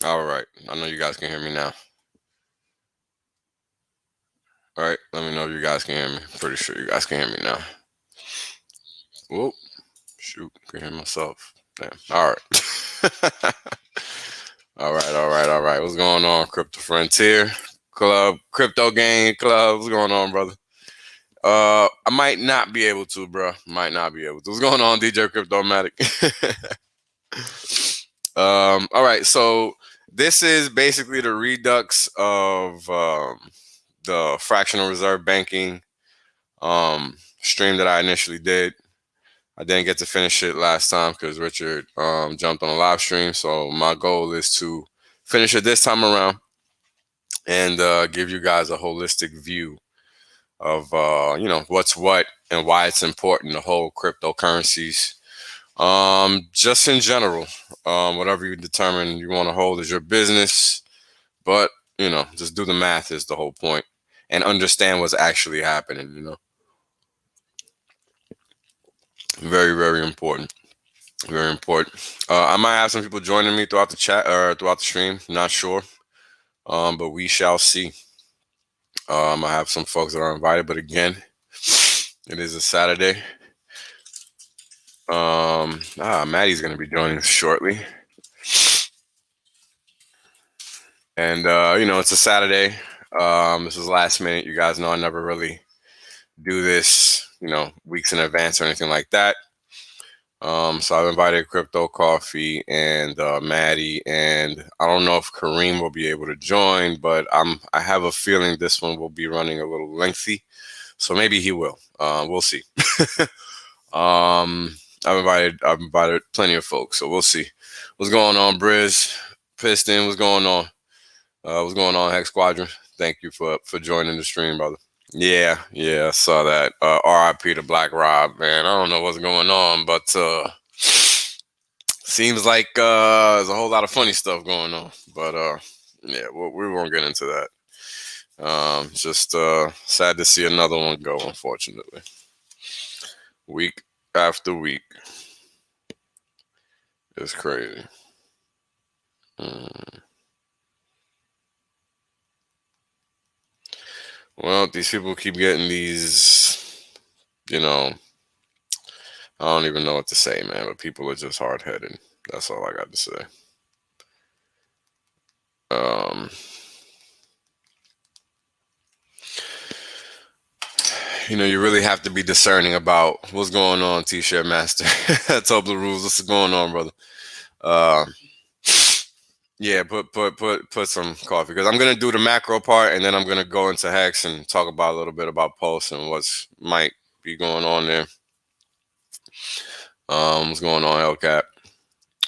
All right. I know you guys can hear me now. All right. Let me know if you guys can hear me. Pretty sure you guys can hear me now. Whoop. Shoot. Can hear myself. Damn. All right. All right. What's going on, Crypto Frontier Club, Crypto Gang Club? What's going on, brother? I might not be able to, bro. Might not be able to. What's going on, DJ Cryptomatic? All right. So this is basically the redux of the fractional reserve banking stream that I initially did. I didn't get to finish it last time because Richard jumped on a live stream. So my goal is to finish it this time around and give you guys a holistic view of what's what and why it's important to hold cryptocurrencies. Just in general, whatever you determine you want to hold is your business, but just do the math is the whole point, and understand what's actually happening. Very, very important. Very important. I might have some people joining me throughout the chat or throughout the stream. Not sure, but we shall see. I have some folks that are invited, but again, it is a Saturday. Maddie's going to be joining us shortly, and it's a Saturday. This is last minute. You guys know I never really do this, weeks in advance or anything like that. So I've invited Crypto Coffee and Maddie, and I don't know if Kareem will be able to join, but I have a feeling this one will be running a little lengthy, so maybe he will. We'll see. I've invited plenty of folks, so we'll see. What's going on, Briz? Piston, what's going on? What's going on, Hex Squadron? Thank you for joining the stream, brother. Yeah, I saw that. RIP to Black Rob, man. I don't know what's going on, but seems like there's a whole lot of funny stuff going on. But yeah, we won't get into that. Just sad to see another one go, unfortunately. Week after week. It's crazy. Well, these people keep getting these, I don't even know what to say, man, but people are just hard-headed. That's all I got to say. You really have to be discerning about what's going on, T-shirt master. Top the rules. What's going on, brother? Yeah, put some coffee, because I'm gonna do the macro part, and then I'm gonna go into Hex and talk about a little bit about Pulse and what's might be going on there. What's going on, LCAP?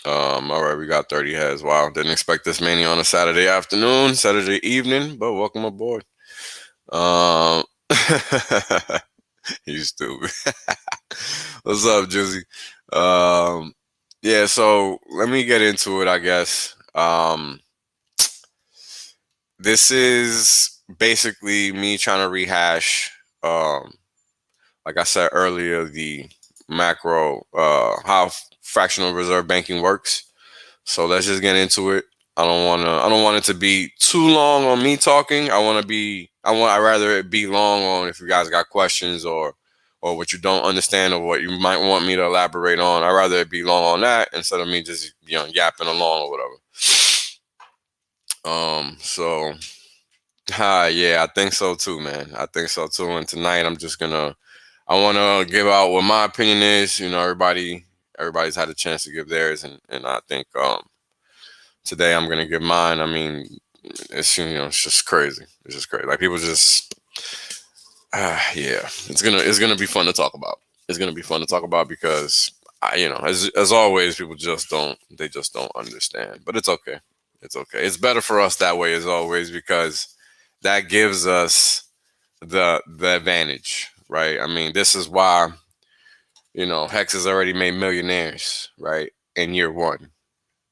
All right, we got 30 heads. Wow, didn't expect this many on a Saturday afternoon, Saturday evening, but welcome aboard. You stupid. What's up, Jizzy? Yeah, so let me get into it, I guess. This is basically me trying to rehash, like I said earlier, the macro, how fractional reserve banking works. So let's just get into it. I don't want it to be too long on me talking. I'd rather it be long on if you guys got questions or what you don't understand or what you might want me to elaborate on. I'd rather it be long on that instead of me just yapping along or whatever. So yeah, I think so too, man. I think so too. And tonight I want to give out what my opinion is. Everybody's had a chance to give theirs, and I think today I'm gonna give mine. I mean, it's it's just crazy. It's just crazy. Like people just yeah, it's gonna be fun to talk about. It's gonna be fun to talk about because as always, people just don't understand. But it's okay. It's okay. It's better for us that way as always, because that gives us the advantage, right? I mean, this is why Hex has already made millionaires, right, in year one,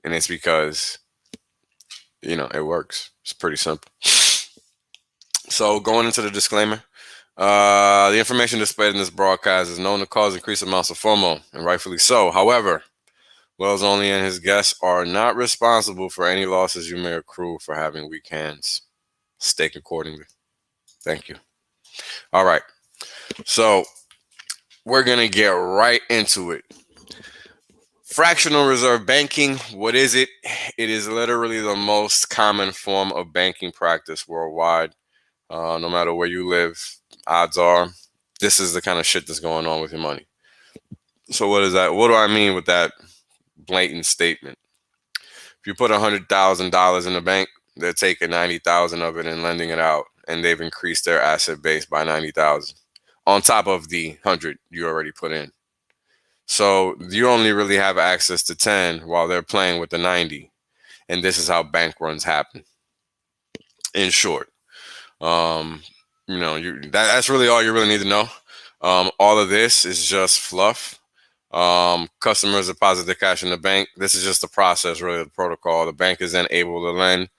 and it's because it works. It's pretty simple. So going into the disclaimer, the information displayed in this broadcast is known to cause increased amounts of FOMO, and rightfully so. However, Wells only and his guests are not responsible for any losses you may accrue for having weak hands. Stake accordingly. Thank you. All right. So we're going to get right into it. Fractional reserve banking, what is it? It is literally the most common form of banking practice worldwide. No matter where you live, odds are this is the kind of shit that's going on with your money. So what is that? What do I mean with that blatant statement? If you put $100,000 in the bank, they're taking 90,000 of it and lending it out, and they've increased their asset base by 90,000 on top of the 100 you already put in. So you only really have access to 10 while they're playing with the 90, and this is how bank runs happen. In short, that's really all you really need to know. All of this is just fluff. Customers deposit their cash in the bank. This is just the process, really, the protocol. The bank is then able to lend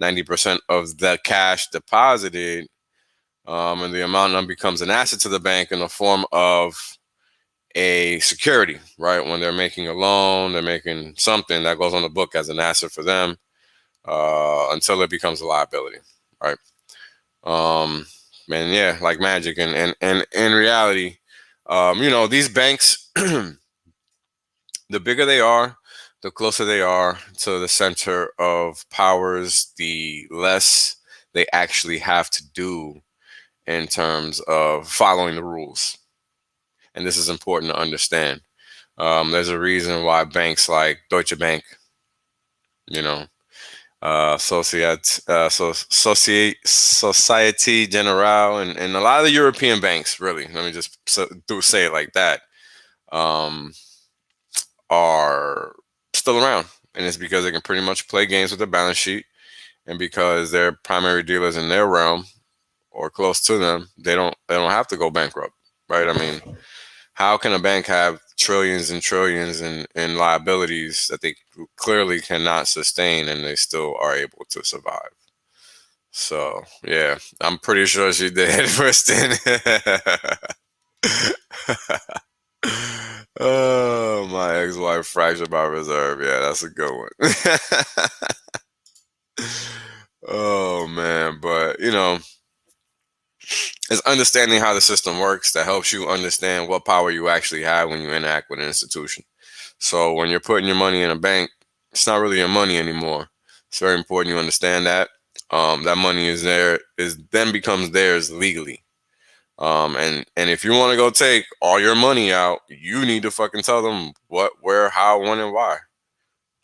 90% of the cash deposited, and the amount then becomes an asset to the bank in the form of a security, right? When they're making a loan, they're making something that goes on the book as an asset for them until it becomes a liability, right? And yeah, like magic. And in reality, these banks, the bigger they are, the closer they are to the center of powers, the less they actually have to do in terms of following the rules. And this is important to understand. There's a reason why banks like Deutsche Bank, Societe Generale, and a lot of the European banks, really, let me just say it like that, are still around. And it's because they can pretty much play games with the balance sheet, and because they're primary dealers in their realm or close to them, they don't have to go bankrupt, right? I mean, how can a bank have trillions and trillions in liabilities that they clearly cannot sustain and they still are able to survive? So, yeah, I'm pretty sure she did head first in. Oh, my ex-wife fractured my reserve. Yeah, that's a good one. Oh, man. But, it's understanding how the system works that helps you understand what power you actually have when you interact with an institution. So when you're putting your money in a bank, it's not really your money anymore. It's very important you understand that. That money then becomes theirs legally. And if you want to go take all your money out, you need to fucking tell them what, where, how, when, and why.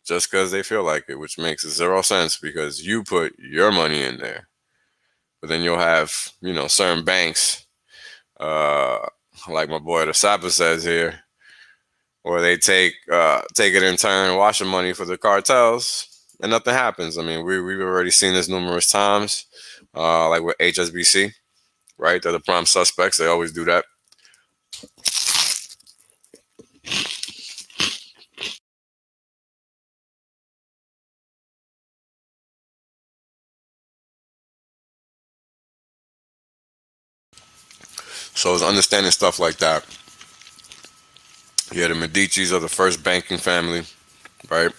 Just because they feel like it, which makes zero sense because you put your money in there. But then you'll have, certain banks, like my boy the Sapa says here, where they take it in turn, wash the money for the cartels, and nothing happens. I mean, we've already seen this numerous times, like with HSBC, right? They're the prime suspects. They always do that. So it's understanding stuff like that. Yeah, the Medicis are the first banking family, right?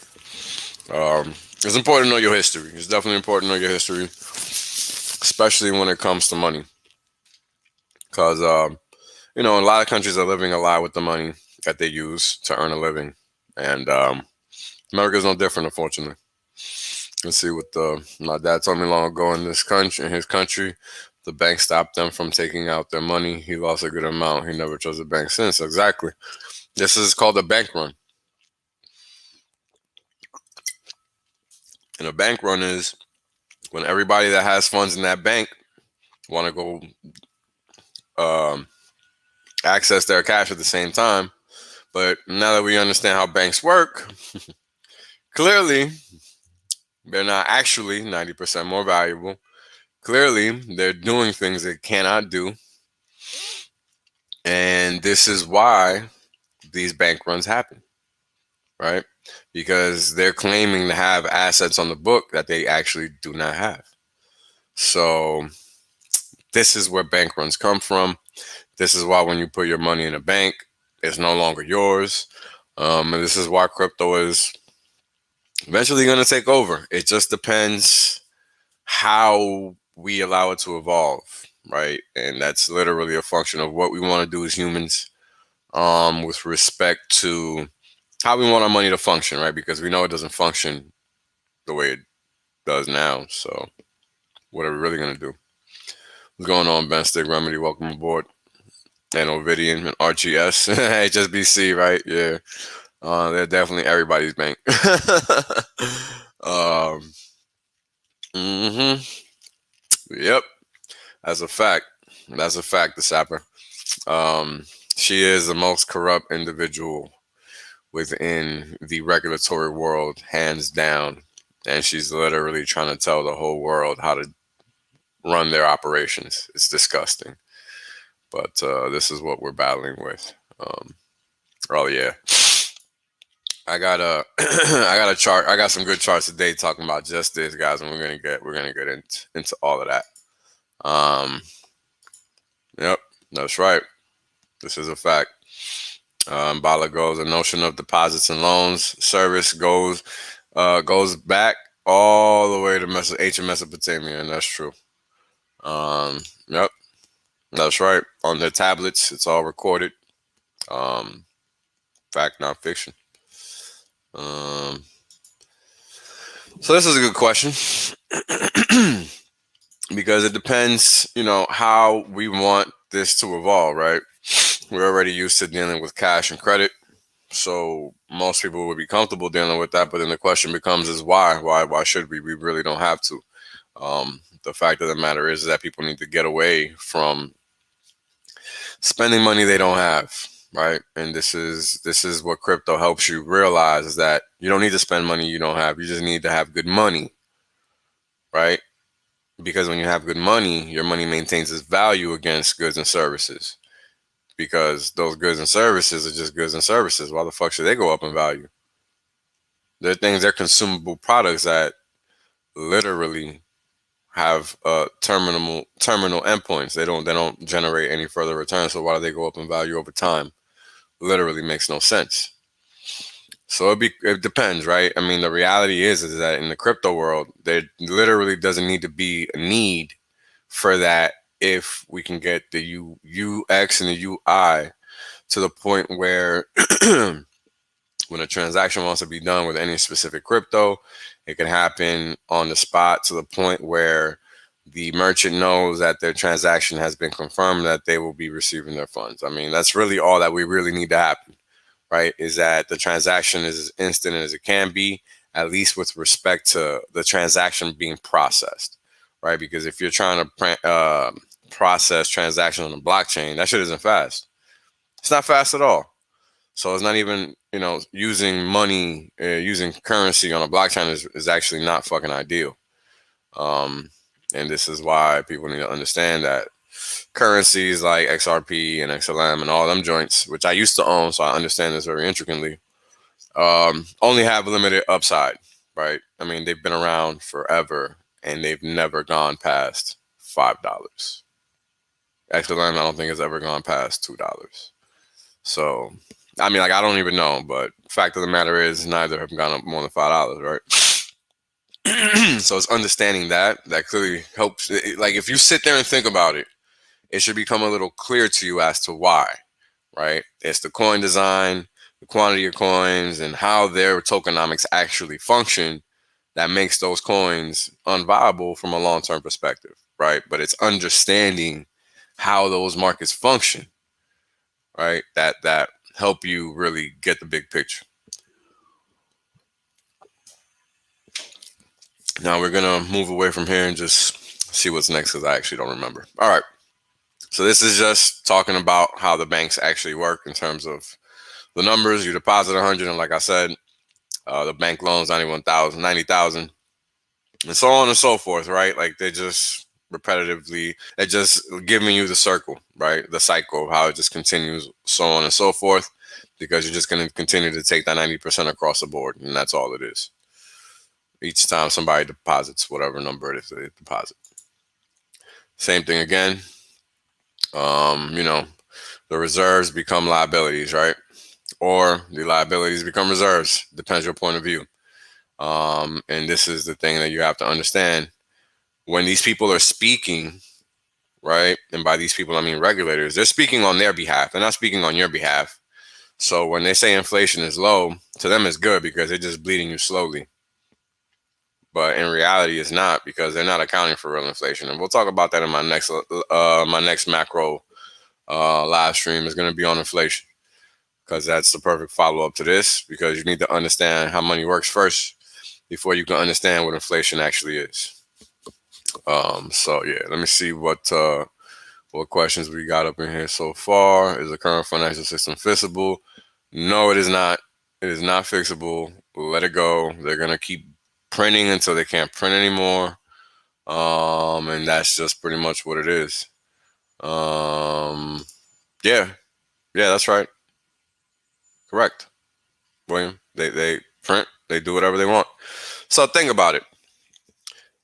It's important to know your history. It's definitely important to know your history, especially when it comes to money. Because, a lot of countries are living a lot with the money that they use to earn a living. And America's no different, unfortunately. Let's see what my dad told me long ago in his country, the bank stopped them from taking out their money. He lost a good amount. He never chose a bank since. Exactly. This is called a bank run. And a bank run is when everybody that has funds in that bank want to go access their cash at the same time. But now that we understand how banks work, clearly they're not actually 90% more valuable. Clearly they're doing things they cannot do. And this is why these bank runs happen, right? Because they're claiming to have assets on the book that they actually do not have. So this is where bank runs come from. This is why when you put your money in a bank, it's no longer yours. And this is why crypto is eventually going to take over. It just depends how we allow it to evolve, right? And that's literally a function of what we want to do as humans, with respect to how we want our money to function, right? Because we know it doesn't function the way it does now. So what are we really going to do? What's going on, Ben Stick Remedy? Welcome aboard. And Ovidian and RGS, HSBC, right? Yeah. They're definitely everybody's bank. um, Yep. That's a fact. That's a fact, the sapper. Um, she is the most corrupt individual within the regulatory world, hands down. And she's literally trying to tell the whole world how to run their operations. It's disgusting. But this is what we're battling with. Oh yeah. I got a I got a chart. I got some good charts today talking about just this, guys, and we're gonna get into all of that. Um, yep, that's right. This is a fact. Bala goes, the notion of deposits and loans service goes back all the way to ancient Mesopotamia, and that's true. Yep, that's right. On their tablets, it's all recorded. Fact, not fiction. So this is a good question because it depends, how we want this to evolve, right? We're already used to dealing with cash and credit, so most people would be comfortable dealing with that. But then the question becomes: is why? Why should we? We really don't have to. The fact of the matter is that people need to get away from spending money they don't have, right? And this is what crypto helps you realize: is that you don't need to spend money you don't have. You just need to have good money, right? Because when you have good money, your money maintains its value against goods and services. Because those goods and services are just goods and services. Why the fuck should they go up in value? They're consumable products that literally have terminal endpoints. They don't generate any further returns. So why do they go up in value over time? Literally makes no sense. So it depends, right? I mean, the reality is that in the crypto world, there literally doesn't need to be a need for that if we can get the UX and the UI to the point where when a transaction wants to be done with any specific crypto, it can happen on the spot to the point where the merchant knows that their transaction has been confirmed, that they will be receiving their funds. I mean, that's really all that we really need to happen, right? Is that the transaction is as instant as it can be, at least with respect to the transaction being processed, right? Because if you're trying to process transactions on the blockchain, that shit isn't fast. It's not fast at all. So it's not even, using money, using currency on a blockchain is actually not fucking ideal. And this is why people need to understand that currencies like XRP and XLM and all them joints, which I used to own, so I understand this very intricately, only have limited upside, right? I mean, they've been around forever and they've never gone past $5. XLM, I don't think has ever gone past $2. So, I mean, like, I don't even know, but fact of the matter is neither have gone up more than $5, right? So it's understanding that clearly helps. Like, if you sit there and think about it, it should become a little clear to you as to why, right? It's the coin design, the quantity of coins, and how their tokenomics actually function that makes those coins unviable from a long-term perspective, right? But it's understanding how those markets function, right? That help you really get the big picture. Now we're gonna move away from here and just see what's next because I actually don't remember. All right. So this is just talking about how the banks actually work in terms of the numbers. You deposit 100, and like I said, the bank loans 91,000, 90,000, and so on and so forth, right? Like they're just giving you the circle, right? The cycle of how it just continues, so on and so forth, because you're just going to continue to take that 90% across the board, and that's all it is. Each time somebody deposits whatever number it is they deposit. Same thing again. The reserves become liabilities, right? or the liabilities become reserves. Depends your point of view. And this is the thing that you have to understand. When these people are speaking, right, and by these people I mean regulators, they're speaking on their behalf. They're not speaking on your behalf. So when they say inflation is low, to them it's good because they're just bleeding you slowly. But in reality, it's not, because they're not accounting for real inflation. And we'll talk about that in my next macro live stream is going to be on inflation, because that's the perfect follow up to this. Because you need to understand how money works first before you can understand what inflation actually is. So yeah, let me see what questions we got up in here so far. Is the current financial system fixable? No, it is not. It is not fixable. Let it go. They're gonna keep printing until they can't print anymore. And that's just pretty much what it is. Yeah, that's right. Correct, William. They print. They do whatever they want. So think about it.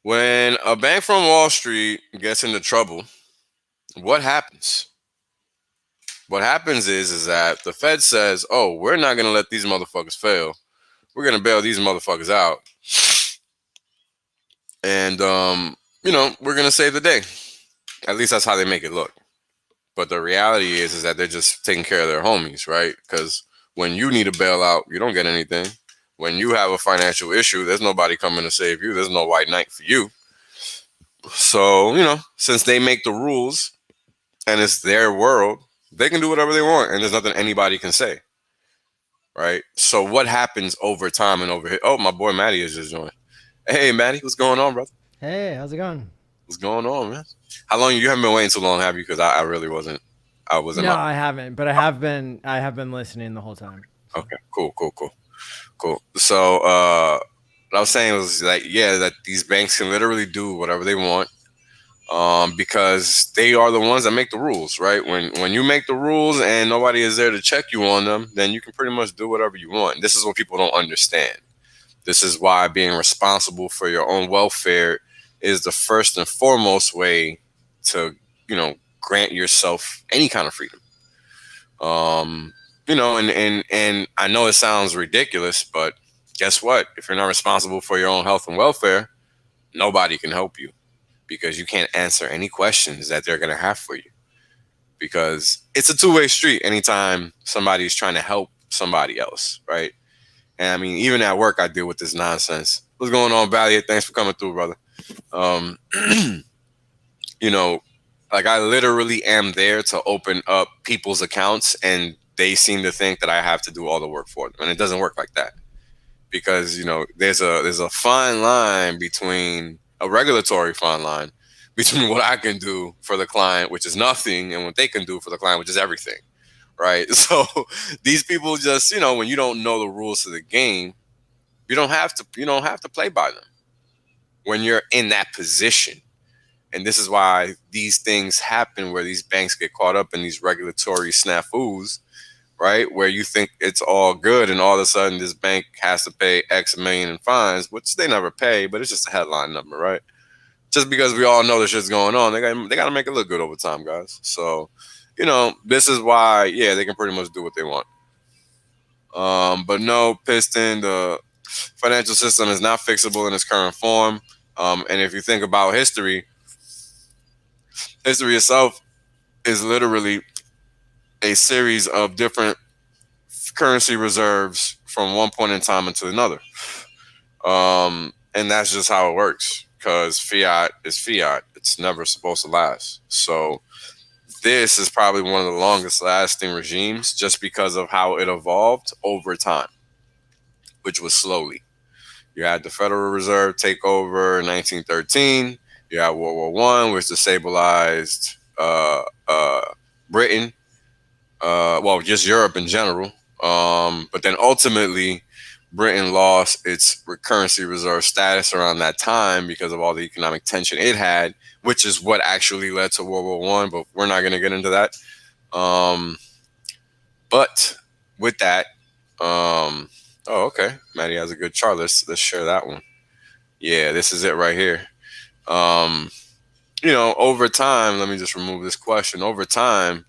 When a bank from Wall Street gets into trouble, what happens? What happens is that the Fed says, "Oh, we're not gonna let these motherfuckers fail. We're gonna bail these motherfuckers out, and we're gonna save the day." At least that's how they make it look. But the reality is that they're just taking care of their homies, right? Because when you need a bailout, you don't get anything. When you have a financial issue, there's nobody coming to save you. There's no white knight for you. So, since they make the rules and it's their world, they can do whatever they want, and there's nothing anybody can say, right? So what happens over time and over here? Oh, my boy Matty is just joined. Hey, Matty, what's going on, brother? Hey, how's it going? What's going on, man? How long you haven't been waiting so long, have you? Because I really wasn't. I wasn't No, up. I haven't, but I have been. I have been listening the whole time. So. Okay, cool. So what I was saying was like, yeah, that these banks can literally do whatever they want, because they are the ones that make the rules, right? When you make the rules and nobody is there to check you on them, then you can pretty much do whatever you want. This is what people don't understand. This is why being responsible for your own welfare is the first and foremost way to, grant yourself any kind of freedom. And I know it sounds ridiculous, but guess what? If you're not responsible for your own health and welfare, nobody can help you, because you can't answer any questions that they're going to have for you, because it's a two-way street anytime somebody's trying to help somebody else, right? And I mean, even at work, I deal with this nonsense. What's going on, Valiant? Thanks for coming through, brother. Um, you know, like, I literally am there to open up people's accounts, and they seem to think that I have to do all the work for them, and it doesn't work like that. Because there's a fine line between a regulatory fine line between what I can do for the client, which is nothing, and what they can do for the client, which is everything, right? So these people just, when you don't know the rules of the game, you don't have to play by them when you're in that position. And this is why these things happen, where these banks get caught up in these regulatory snafus, right? Where you think it's all good, and all of a sudden this bank has to pay X million in fines, which they never pay, but it's just a headline number, right? Just because we all know the shit's going on, they got to make it look good over time, guys. So, this is why, yeah, they can pretty much do what they want. But no, Piston, the financial system is not fixable in its current form. And if you think about history itself is literally a series of different currency reserves from one point in time into another. And that's just how it works, because fiat is fiat. It's never supposed to last. So this is probably one of the longest lasting regimes, just because of how it evolved over time, which was slowly. You had the Federal Reserve take over in 1913. You had World War One, which destabilized Britain, well, just Europe in general. But then ultimately, Britain lost its currency reserve status around that time because of all the economic tension it had, which is what actually led to World War One. But we're not going to get into that. But with that, oh, okay, Maddie has a good chart. Let's share that one. Yeah, this is it right here. Over time, let me just remove this question. Over time,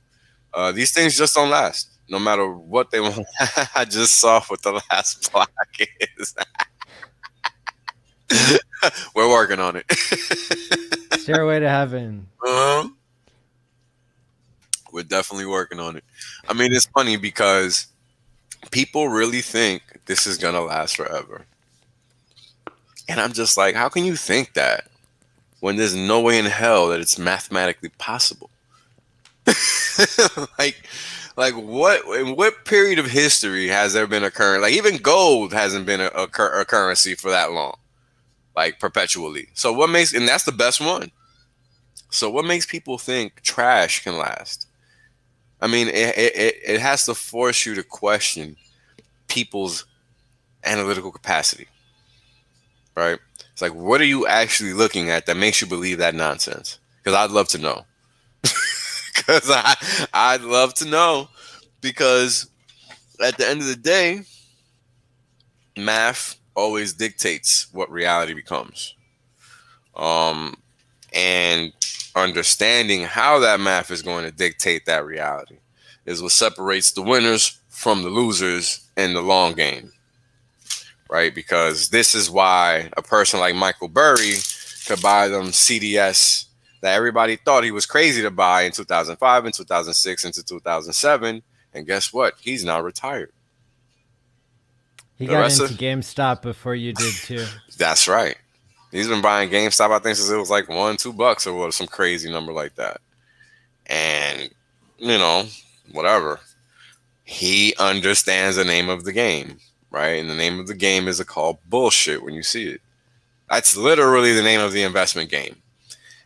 these things just don't last. no matter what they want. I just saw what the last block is. We're working on it. Stairway to heaven. uh We're definitely working on it. I mean, it's funny because people really think this is gonna last forever, and I'm just like, how can you think that when there's no way in hell that it's mathematically possible? like, like what? In what period of history has there been a current? Like even gold hasn't been a currency for that long, like perpetually. So what makes? And that's the best one. So what makes people think trash can last? I mean, it has to force you to question people's analytical capacity, right? It's like, what are you actually looking at that makes you believe that nonsense? Because I'd love to know. Because I'd love to know. Because at the end of the day, math always dictates what reality becomes. Um, and understanding how that math is going to dictate that reality is what separates the winners from the losers in the long game, right? Because this is why a person like Michael Burry could buy them CDS that everybody thought he was crazy to buy in 2005 and 2006 into 2007. And guess what? He's now retired. He The got rest into of GameStop before you did too. That's right. He's been buying GameStop, I think, since it was like $1, $2 or what, some crazy number like that. And, you know, whatever. He understands the name of the game, right? And the name of the game is called bullshit when you see it. That's literally the name of the investment game.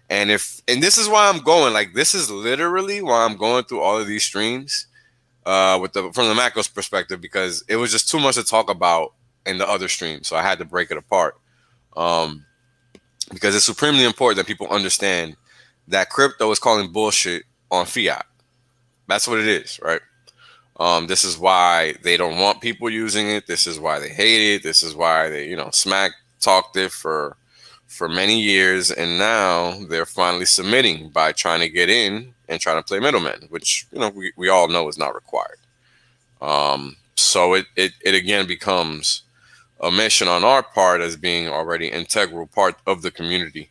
And this is why I'm going, like, this is literally why I'm going through all of these streams from the macro's perspective, because it was just too much to talk about in the other streams. So I had to break it apart. Um, because it's supremely important that people understand that crypto is calling bullshit on fiat. That's what it is, right? This is why they don't want people using it. This is why they hate it. This is why they, smack talked it for many years, and now they're finally submitting by trying to get in and trying to play middlemen, which we all know is not required. So it again becomes a mission on our part as being already integral part of the community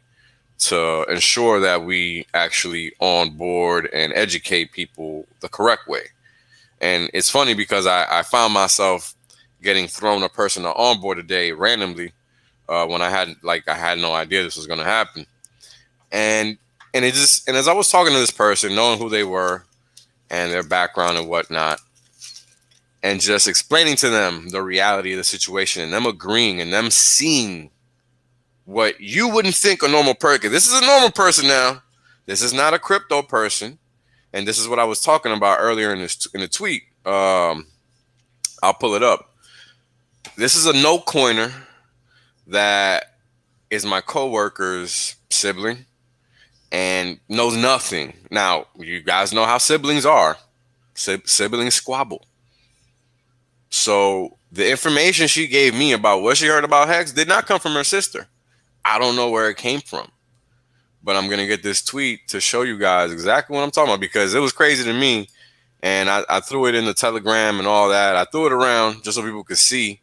to ensure that we actually onboard and educate people the correct way. And it's funny because I found myself getting thrown a person to onboard today randomly when I had no idea this was going to happen. And and as I was talking to this person, knowing who they were and their background and whatnot, and just explaining to them the reality of the situation and them agreeing and them seeing what you wouldn't think a normal person. This is a normal person now. This is not a crypto person. And this is what I was talking about earlier in the tweet. I'll pull it up. This is a no coiner that is my coworker's sibling and knows nothing. Now, you guys know how siblings are. Siblings squabble. So the information she gave me about what she heard about Hex did not come from her sister. I don't know where it came from, but I'm going to get this tweet to show you guys exactly what I'm talking about, because it was crazy to me. And I threw it in the Telegram and all that. I threw it around just so people could see.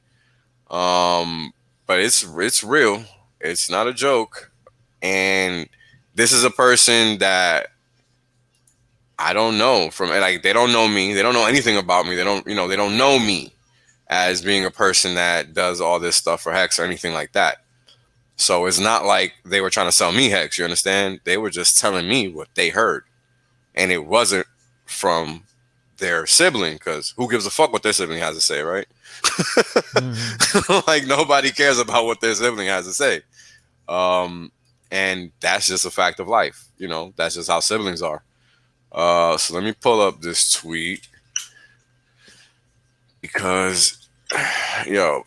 But it's real. It's not a joke. And this is a person that I don't know from, like, they don't know me. They don't know anything about me. They don't know me as being a person that does all this stuff for Hex or anything like that. So it's not like they were trying to sell me Hex, you understand? They were just telling me what they heard. And it wasn't from their sibling, because who gives a fuck what their sibling has to say, right? Like, nobody cares about what their sibling has to say. And that's just a fact of life. That's just how siblings are. So let me pull up this tweet, because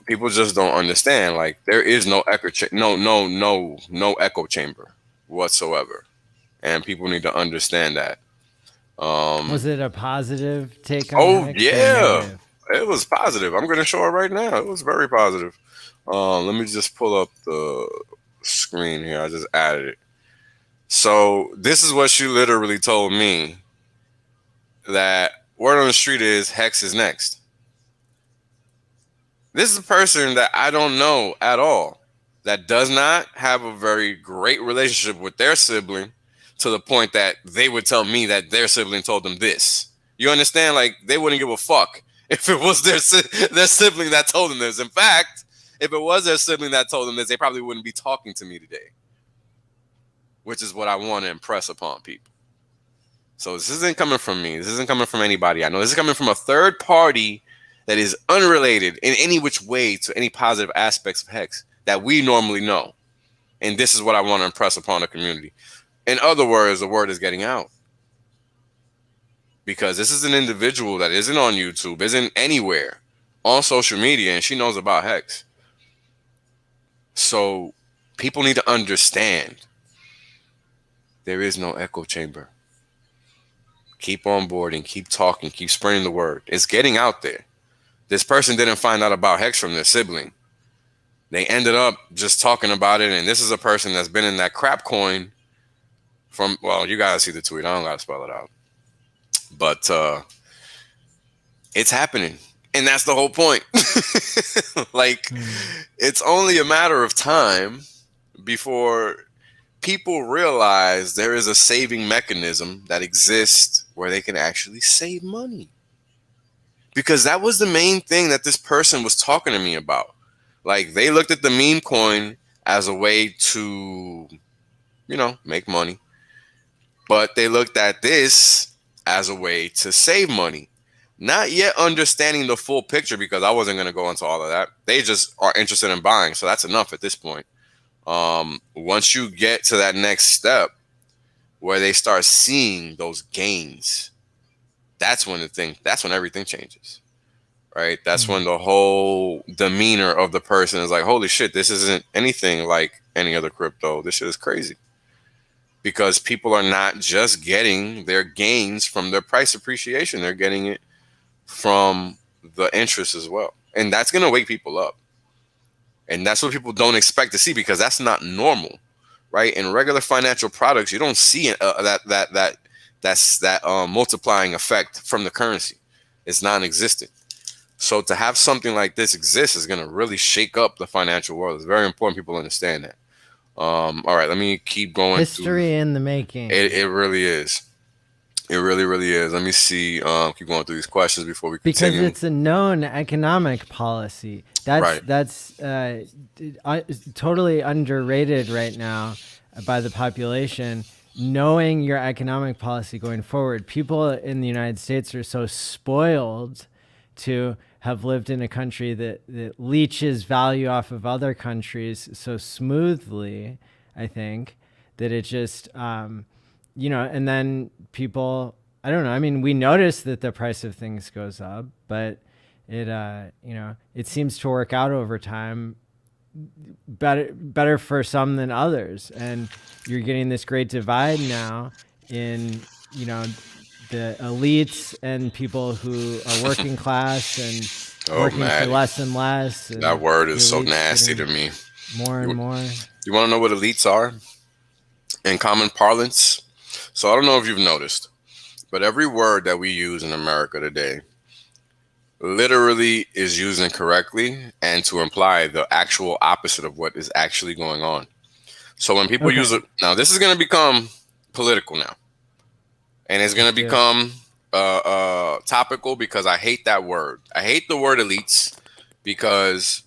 people just don't understand. Like, there is no no echo chamber whatsoever, and people need to understand that. Was it a positive take on Oh Hex or a yeah, negative? it was positive. I'm going to show it right now. It was very positive. Let me just pull up the screen here. I just added it. So this is what she literally told me, that word on the street is Hex is next. This is a person that I don't know at all, that does not have a very great relationship with their sibling, to the point that they would tell me that their sibling told them this. You understand? Like, they wouldn't give a fuck if it was their sibling that told them this. In fact, if it was their sibling that told them this, they probably wouldn't be talking to me today, which is what I want to impress upon people. So this isn't coming from me. This isn't coming from anybody I know. This is coming from a third party that is unrelated in any which way to any positive aspects of Hex that we normally know. And this is what I want to impress upon the community. In other words, the word is getting out. Because this is an individual that isn't on YouTube, isn't anywhere on social media, and she knows about Hex. So people need to understand there is no echo chamber. Keep on board and keep talking, keep spreading the word. It's getting out there. This person didn't find out about Hex from their sibling. They ended up just talking about it, and this is a person that's been in that crap coin from, well, you guys see the tweet. I don't got to spell it out. But it's happening, and that's the whole point. Like, it's only a matter of time before people realize there is a saving mechanism that exists where they can actually save money. Because that was the main thing that this person was talking to me about. Like, they looked at the meme coin as a way to, make money. But they looked at this as a way to save money. Not yet understanding the full picture, because I wasn't going to go into all of that. They just are interested in buying. So that's enough at this point. Once you get to that next step where they start seeing those gains, that's when everything changes, right? That's when the whole demeanor of the person is like, holy shit, this isn't anything like any other crypto. This shit is crazy. Because people are not just getting their gains from their price appreciation. They're getting it from the interest as well. And that's going to wake people up. And that's what people don't expect to see, because that's not normal, right? In regular financial products, you don't see that multiplying effect from the currency. It's non-existent. So to have something like this exist is going to really shake up the financial world. It's very important people understand that. All right, let me keep going. History in the making. It really is. It really, really is. Let me see. Keep going through these questions before we continue. Because it's a known economic policy. That's totally underrated right now by the population. Knowing your economic policy going forward, people in the United States are so spoiled to have lived in a country that leeches value off of other countries so smoothly, I think, that it just, and then people, I don't know. I mean, we notice that the price of things goes up, but it seems to work out over time better for some than others. And you're getting this great divide now in, the elites and people who are working class and working for less and less. And that word is so nasty to me. More and more. You want to know what elites are in common parlance? So I don't know if you've noticed, but every word that we use in America today literally is used incorrectly and to imply the actual opposite of what is actually going on. So when people use it, now this is going to become political now. And it's going to become topical, because I hate that word. I hate the word elites, because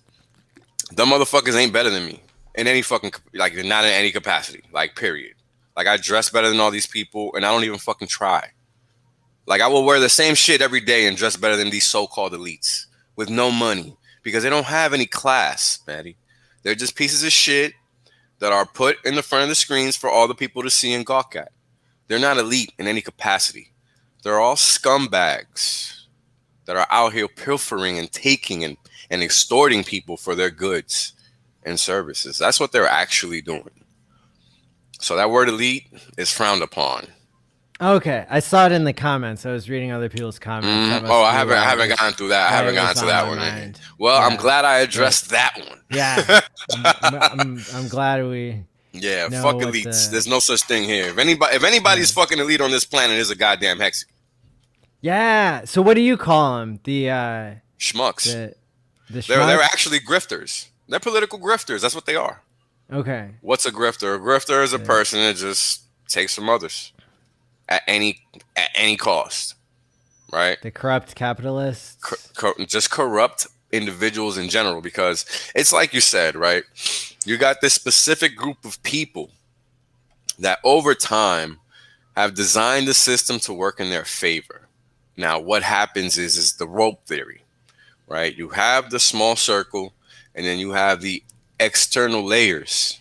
them motherfuckers ain't better than me in any fucking, like, not in any capacity, like, period. Like, I dress better than all these people, and I don't even fucking try. Like, I will wear the same shit every day and dress better than these so-called elites with no money, because they don't have any class, Maddie. They're just pieces of shit that are put in the front of the screens for all the people to see and gawk at. They're not elite in any capacity. They're all scumbags that are out here pilfering and taking and extorting people for their goods and services. That's what they're actually doing. So that word elite is frowned upon. Okay, I saw it in the comments. I was reading other people's comments. I haven't gotten through that. I haven't gotten to that one. Well, yeah. I'm glad I addressed that one. Yeah, I'm glad we. Yeah, fuck elites. There's no such thing here. If anybody's fucking elite on this planet, is a goddamn hex. Yeah. So what do you call them? Schmucks. The the They're schmucks. actually grifters. They're political grifters. That's what they are. Okay. What's a grifter? A grifter is a The person that just takes from others at any cost, right? the corrupt capitalists. Just corrupt individuals in general, because it's like you said, right? You got this specific group of people that over time have designed the system to work in their favor. Now, what happens is the rope theory, right? You have the small circle, and then you have the external layers,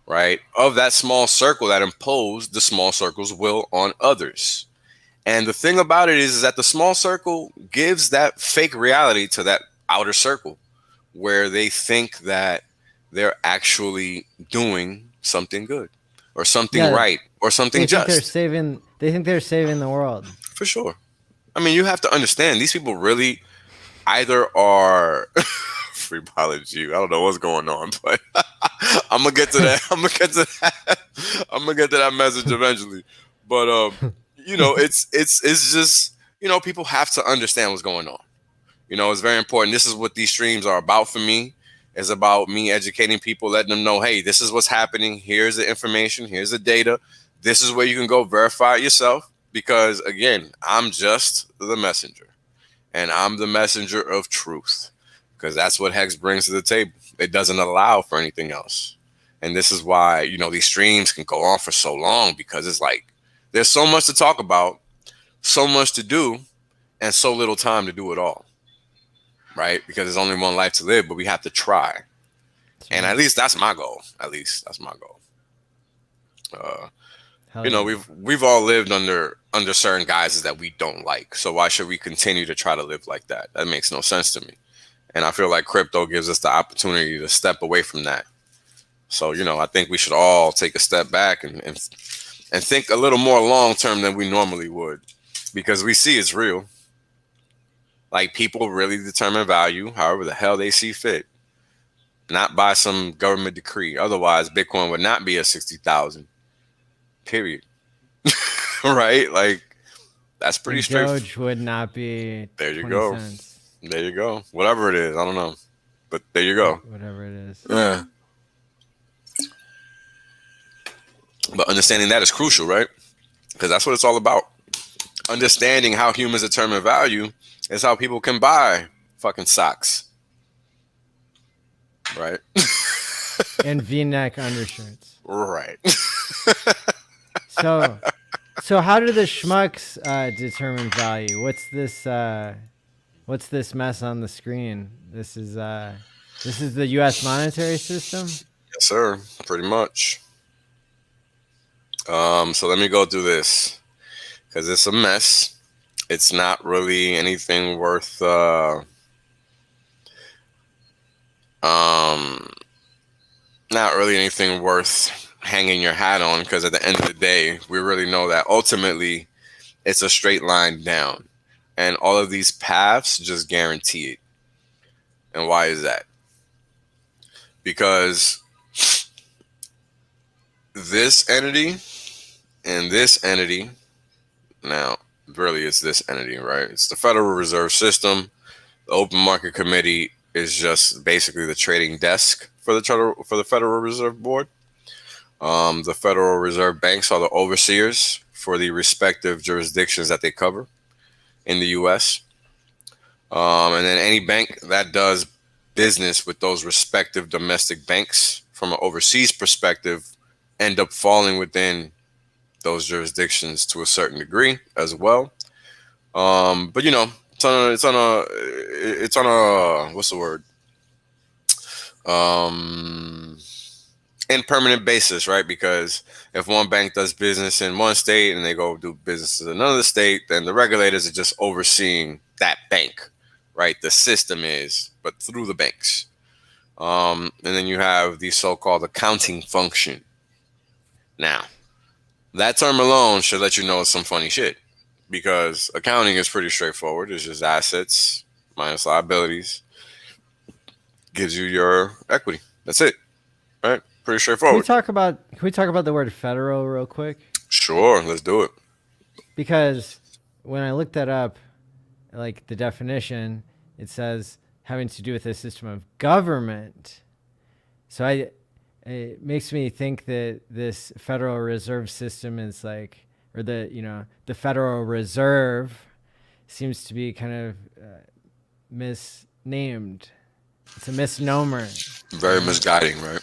right, of that small circle that impose the small circle's will on others. And the thing about it is that the small circle gives that fake reality to that outer circle, where they think that they're actually doing something good or something Yeah. right or something They think they're just. saving. They think they're saving the world. For sure. I mean, you have to understand these people really either are free biology. I don't know what's going on, but I'm gonna get to that. I'm gonna get to that. I'm gonna get to that message eventually. But it's just people have to understand what's going on. It's very important. This is what these streams are about for me. It's about me educating people, letting them know, hey, this is what's happening. Here's the information. Here's the data. This is where you can go verify it yourself. Because again, I'm just the messenger, and I'm the messenger of truth. Because that's what Hex brings to the table. It doesn't allow for anything else. And this is why these streams can go on for so long, because it's like there's so much to talk about, so much to do, and so little time to do it all. Right? Because there's only one life to live, but we have to try. And at least that's my goal. At least that's my goal. Yeah. We've all lived under certain guises that we don't like. So why should we continue to try to live like that? That makes no sense to me. And I feel like crypto gives us the opportunity to step away from that. So I think we should all take a step back and think a little more long term than we normally would, because we see it's real. Like, people really determine value however the hell they see fit, not by some government decree. Otherwise, Bitcoin would not be at 60,000. Period. Right? Like, that's pretty straight. Doge would not be. There you 20 go. cents. There you go. Whatever it is, I don't know, but there you go. Whatever it is. Yeah. But understanding that is crucial, right? Because that's what it's all about. Understanding how humans determine value is how people can buy fucking socks. Right? And V-neck undershirts. Right. So how do the schmucks determine value? What's this mess on the screen? This is the U.S. monetary system? Yes, sir. Pretty much. So let me go through this, because it's a mess. It's not really anything worth hanging your hat on, because at the end of the day, we really know that ultimately it's a straight line down, and all of these paths just guarantee it. And why is that? Because this entity and this entity, now really it's this entity, right? It's the Federal Reserve System. The Open Market Committee is just basically the trading desk for the Federal Reserve Board. The Federal Reserve banks are the overseers for the respective jurisdictions that they cover in the U.S. And then any bank that does business with those respective domestic banks from an overseas perspective end up falling within those jurisdictions to a certain degree as well. But it's on a what's the word? Impermanent basis, right? Because if one bank does business in one state and they go do business in another state, then the regulators are just overseeing that bank, right? The system is, but through the banks. And then you have the so-called accounting function. Now, that term alone should let you know it's some funny shit, because accounting is pretty straightforward. It's just assets minus liabilities gives you your equity. That's it, right? Pretty straightforward. Can we talk about the word federal real quick? Sure, let's do it. Because when I looked that up, like the definition, it says having to do with a system of government. So it makes me think that this Federal Reserve System is like, or the Federal Reserve seems to be kind of misnamed. It's a misnomer. Very misguiding, right?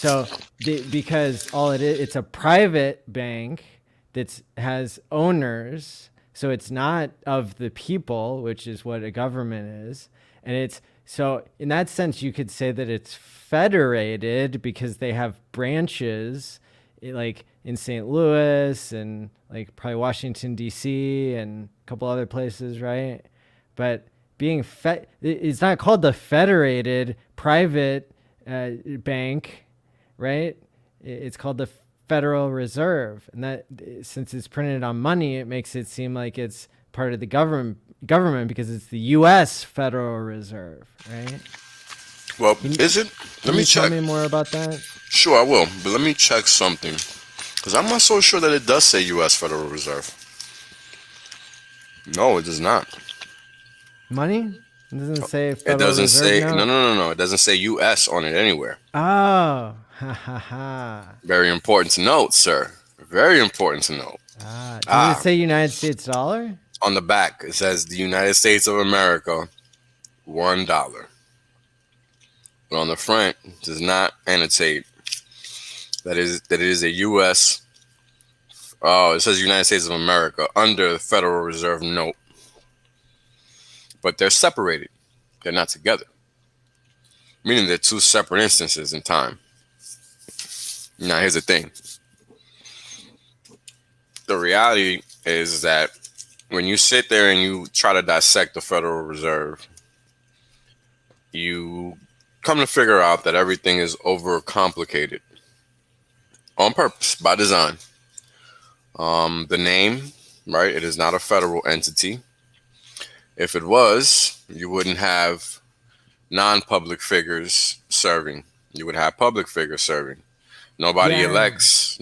And because all it's a private bank that has owners, so it's not of the people, which is what a government is. And so in that sense, you could say that it's federated because they have branches like in St. Louis and like probably Washington, D.C. and a couple other places, right? But it's not called the Federated Private Bank, right? It's called the Federal Reserve, and that, since it's printed on money, it makes it seem like it's part of the government because it's the U.S. Federal Reserve, right? Well, is it? Let me check. Tell me more about that. Sure, I will, but let me check something because I'm not so sure that it does say U.S. Federal Reserve. No, it does not. Money? It doesn't say Federal It doesn't Reserve say note? no. It doesn't say U.S. on it anywhere. Oh, ha ha ha. Very important to note, sir. Very important to note. Does it say United States dollar? On the back, it says the United States of America, $1. But on the front, it does not annotate that it is a U.S. Oh, it says United States of America under the Federal Reserve note. But they're separated. They're not together. Meaning they're two separate instances in time. Now, here's the thing. The reality is that when you sit there and you try to dissect the Federal Reserve, you come to figure out that everything is overcomplicated on purpose, by design. The name, right? It is not a federal entity. If it was, you wouldn't have non-public figures serving. You would have public figures serving. Nobody elects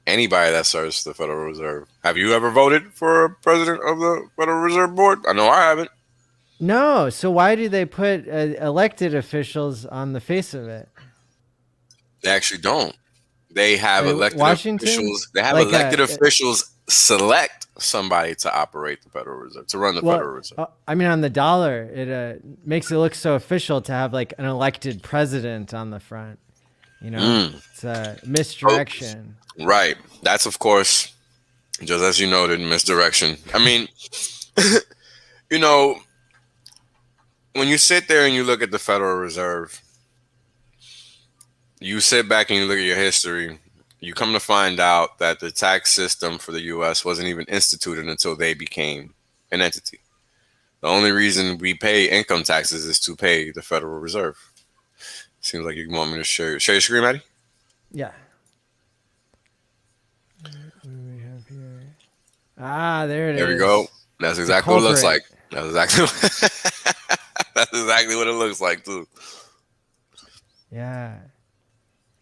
anybody that serves the Federal Reserve. Have you ever voted for a president of the Federal Reserve Board? I know I haven't. No. So why do they put elected officials on the face of it? They actually don't. They have elected Washington? officials. They have elected officials select somebody to operate the Federal Reserve, to run the Federal Reserve. I mean, on the dollar, it makes it look so official to have like an elected president on the front. It's a misdirection. Oh, right. That's, of course, just as you noted, misdirection. I mean, when you sit there and you look at the Federal Reserve, you sit back and you look at your history, you come to find out that the tax system for the U.S. wasn't even instituted until they became an entity. The only reason we pay income taxes is to pay the Federal Reserve. Seems like you want me to share your screen, Maddie? Yeah. What do we have here? There it is. There we go. That's exactly what it looks like. That's exactly what it looks like, too. Yeah.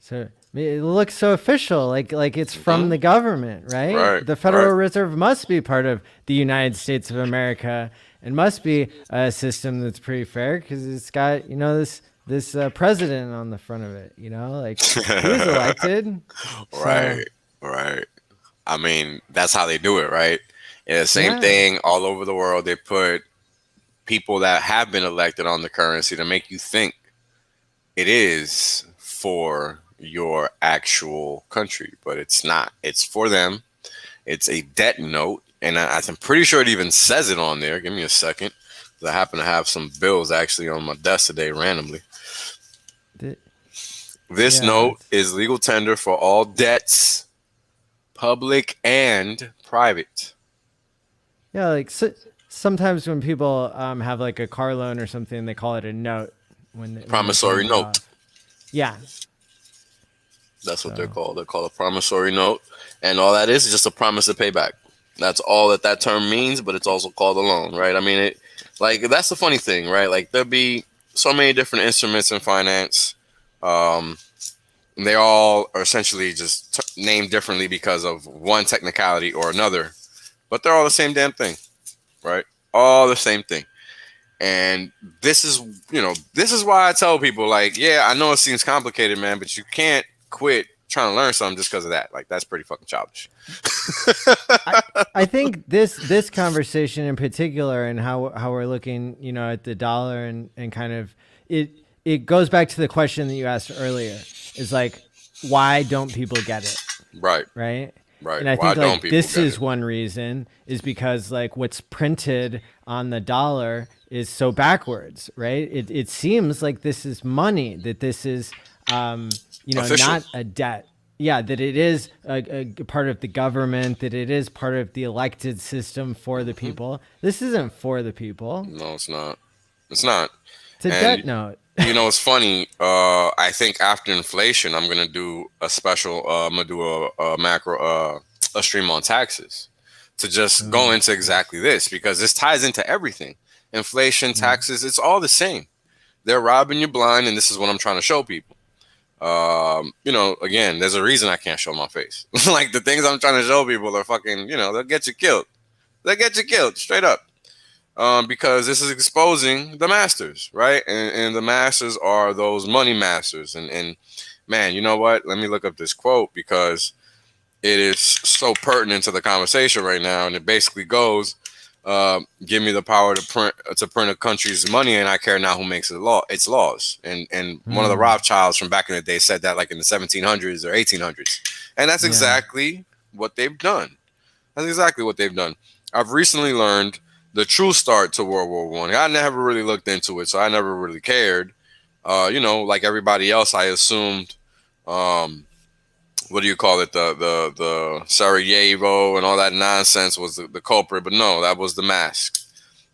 So it looks so official, like it's from the government, right? Right. The Federal Reserve must be part of the United States of America and must be a system that's pretty fair because it's got, this president on the front of it, like he was elected. Right. I mean, that's how they do it, right? And the same thing all over the world. They put people that have been elected on the currency to make you think it is for your actual country, but it's not. It's for them. It's a debt note, and I'm pretty sure it even says it on there. Give me a second. I happen to have some bills actually on my desk today randomly. This note is legal tender for all debts, public and private. Yeah, like sometimes when people have like a car loan or something, they call it a note. Promissory note. Yeah. That's what they're called. They're called a promissory note. And all that is just a promise to pay back. That's all that term means, but it's also called a loan, right? I mean, that's the funny thing, right? Like, there'll be so many different instruments in finance. They all are essentially just named differently because of one technicality or another, but they're all the same damn thing, right? All the same thing. And this is, this is why I tell people, like, yeah, I know it seems complicated, man, but you can't quit trying to learn something just because of that. Like, that's pretty fucking childish. I think this conversation in particular, and how we're looking, at the dollar, and kind of it goes back to the question that you asked earlier. Is like, why don't people get it? Right. Right. Right. And I Why think don't like people this get is it? one reason, is because like what's printed on the dollar is so backwards, right? It seems like this is money, that this is, Official. not a debt. Yeah, that it is a part of the government, that it is part of the elected system for the people. This isn't for the people. No, it's not. It's not. It's a And debt note. it's funny. I think after inflation, I'm gonna do a special. I'm gonna do a macro, a stream on taxes, to just go Oh, into exactly this, because this ties into everything. Inflation, yeah. taxes, it's all the same. They're robbing you blind, and this is what I'm trying to show people. Again, there's a reason I can't show my face. Like, the things I'm trying to show people are fucking, they'll get you killed. They'll get you killed straight up. Because this is exposing the masters, right? And the masters are those money masters. And man, you know what? Let me look up this quote, because it is so pertinent to the conversation right now. And it basically goes, "Give me the power to print a country's money, and I care not who makes its laws." And one of the Rothschilds from back in the day said that, like in the 1700s or 1800s, and that's Yeah. exactly what they've done. That's exactly what they've done. I've recently learned the true start to World War One. I never really looked into it, so I never really cared. Like everybody else, I assumed, what do you call it, the Sarajevo and all that nonsense was the culprit, but no, that was the mask.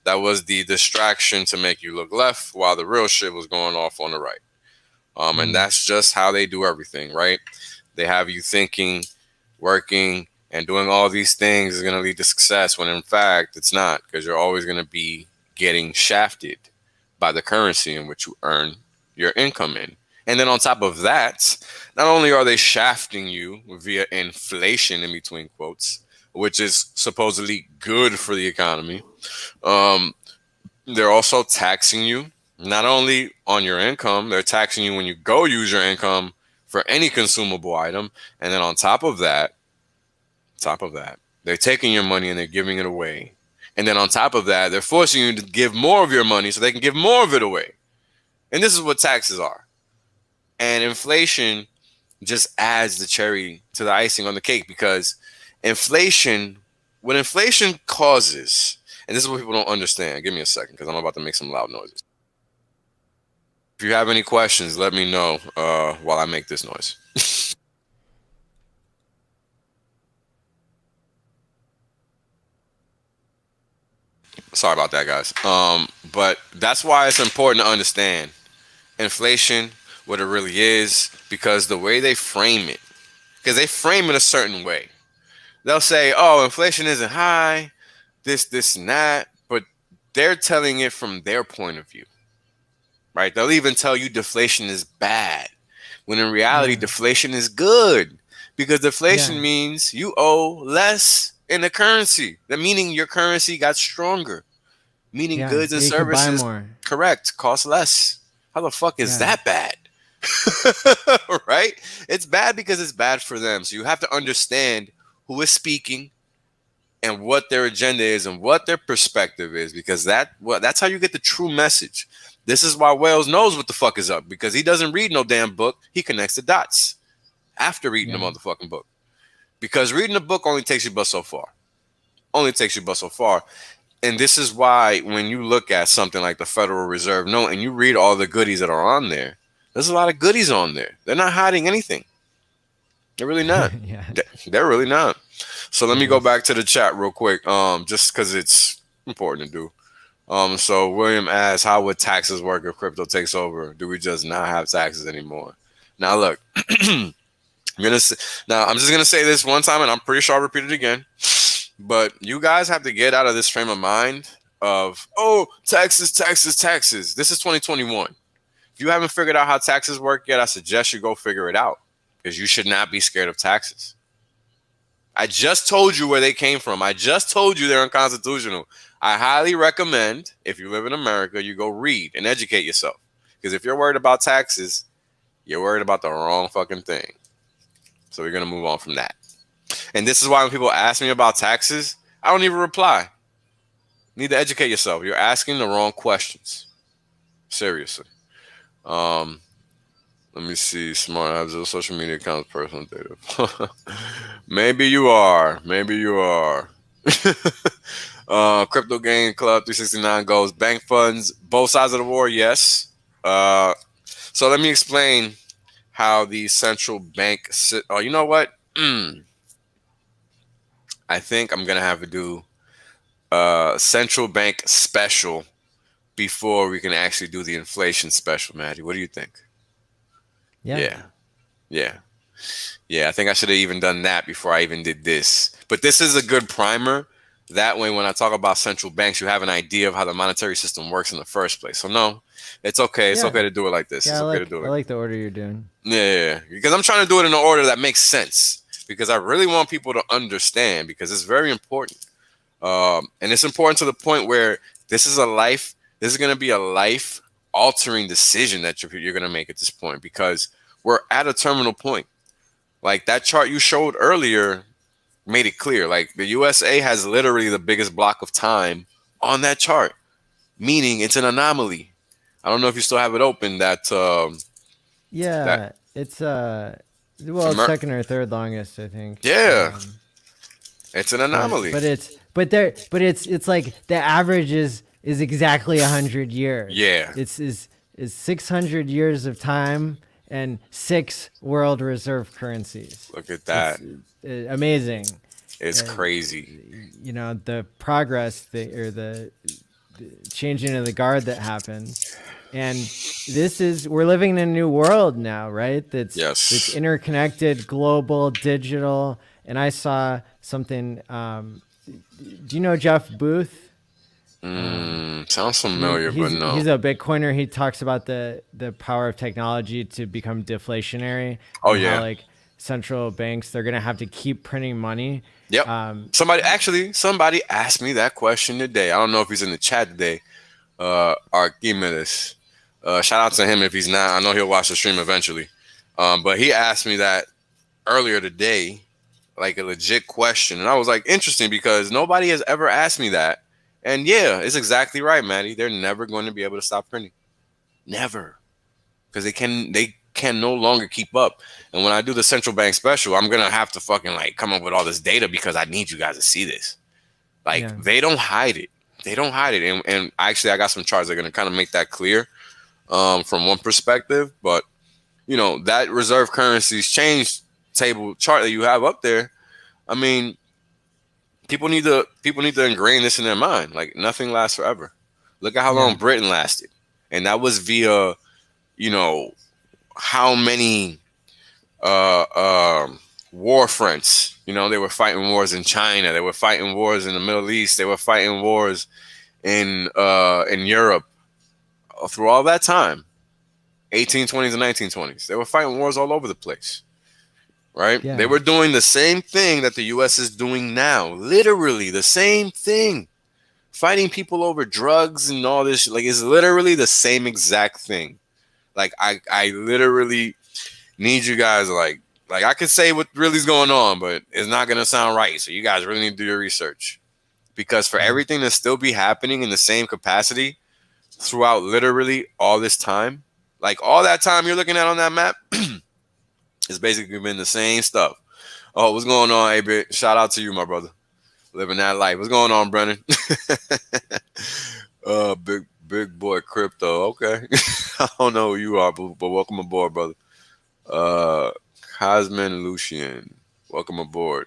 That was the distraction to make you look left while the real shit was going off on the right. And that's just how they do everything, right? They have you thinking, working, and doing all these things is going to lead to success, when in fact it's not, because you're always going to be getting shafted by the currency in which you earn your income in. And then on top of that, not only are they shafting you via inflation, in between quotes, which is supposedly good for the economy, they're also taxing you not only on your income, they're taxing you when you go use your income for any consumable item. And then on top of that, they're taking your money and they're giving it away. And then on top of that, they're forcing you to give more of your money so they can give more of it away. And this is what taxes are. And inflation just adds the cherry to the icing on the cake, because what inflation causes, and this is what people don't understand. Give me a second, because I'm about to make some loud noises. If you have any questions, let me know while I make this noise. Sorry about that, guys. But that's why it's important to understand inflation, what it really is, because the way they frame it, because they frame it a certain way. They'll say, "Oh, inflation isn't high, this, and that," but they're telling it from their point of view, right? They'll even tell you deflation is bad, when in reality, deflation is good, because deflation means you owe less in the currency. That meaning your currency got stronger, meaning goods and You could buy services, more. correct, cost less. How the fuck is that bad? Right? It's bad because it's bad for them. So you have to understand who is speaking and what their agenda is and what their perspective is, because that's how you get the true message. This is why Wales knows what the fuck is up, because he doesn't read no damn book. He connects the dots after reading the motherfucking book. Because reading a book only takes you but so far. Only takes you but so far. And this is why when you look at something like the Federal Reserve note and you read all the goodies that are on there, there's a lot of goodies on there. They're not hiding anything. They're really not. They're really not. So let me go back to the chat real quick, just because it's important to do. So William asks, how would taxes work if crypto takes over? Do we just not have taxes anymore? Now look, I'm just gonna say this one time, and I'm pretty sure I'll repeat it again. But you guys have to get out of this frame of mind of, oh, taxes. This is 2021. If you haven't figured out how taxes work yet, I suggest you go figure it out. because you should not be scared of taxes. I just told you where they came from. I just told you they're unconstitutional. I highly recommend, if you live in America, you go read and educate yourself. Because if you're worried about taxes, you're worried about the wrong fucking thing. So we're going to move on from that. And this is why when people ask me about taxes, I don't even reply. You need to educate yourself. You're asking the wrong questions. Seriously. Let me see. Smart apps, social media accounts, personal data. Maybe you are. Maybe you are. Crypto Game Club 369 goes bank funds, both sides of the war. Yes. So let me explain how the central bank. Oh, you know what? I think I'm gonna have to do central bank special before we can actually do the inflation special, Maddie. What do you think? Yeah. I think I should have even done that before I even did this. But this is a good primer. That way, when I talk about central banks, you have an idea of how the monetary system works in the first place. So no, it's okay. It's okay to do it like this. It's okay to do it. I like the order you're doing. Yeah, because I'm trying to do it in an order that makes sense. Because I really want people to understand. Because it's very important, and it's important to the point where this is going to be a life-altering decision that you're going to make at this point. Because we're at a terminal point. Like that chart you showed earlier made it clear. Like the USA has literally the biggest block of time on that chart, meaning it's an anomaly. I don't know if you still have it open. It's second or third longest, I think. Yeah, it's an anomaly. But it's like the average is exactly 100 years. Yeah, is 600 years of time and 6 world reserve currencies. Look at that. It's amazing. It's crazy. You know, the progress the changing of the guard that happens. And we're living in a new world now, right? That's interconnected, global, digital. And I saw something, do you know Jeff Booth? Sounds familiar, but no. He's a Bitcoiner. He talks about the power of technology to become deflationary. Oh yeah. How, like central banks, they're gonna have to keep printing money. Yep. Somebody asked me that question today. I don't know if he's in the chat today. Archimedes. Shout out to him if he's not. I know he'll watch the stream eventually. But he asked me that earlier today, like a legit question, and I was like, interesting, because nobody has ever asked me that. And yeah, it's exactly right, Maddie. They're never going to be able to stop printing. Never. Because they can no longer keep up. And when I do the central bank special, I'm going to have to fucking like come up with all this data because I need you guys to see this. Like, They don't hide it. They don't hide it. And actually, I got some charts that are going to kind of make that clear from one perspective. But, you know, that reserve currencies change table chart that you have up there, I mean, people need to ingrain this in their mind. Like, nothing lasts forever. Look at how long Britain lasted. And that was via, you know, how many war fronts. You know, they were fighting wars in China. They were fighting wars in the Middle East. They were fighting wars in Europe through all that time, 1820s and 1920s. They were fighting wars all over the place, right? Yeah. They were doing the same thing that the U.S. is doing now, literally the same thing, fighting people over drugs and all this. Like, it's literally the same exact thing. Like, I literally need you guys, like I could say what really is going on, but it's not going to sound right. So you guys really need to do your research, because for everything to still be happening in the same capacity throughout literally all this time, like all that time you're looking at on that map, it's basically been the same stuff. Oh, what's going on, A-Bit? Shout out to you, my brother. Living that life. What's going on, Brennan? Big boy crypto. Okay. I don't know who you are, but welcome aboard, brother. Cosman Lucian, welcome aboard.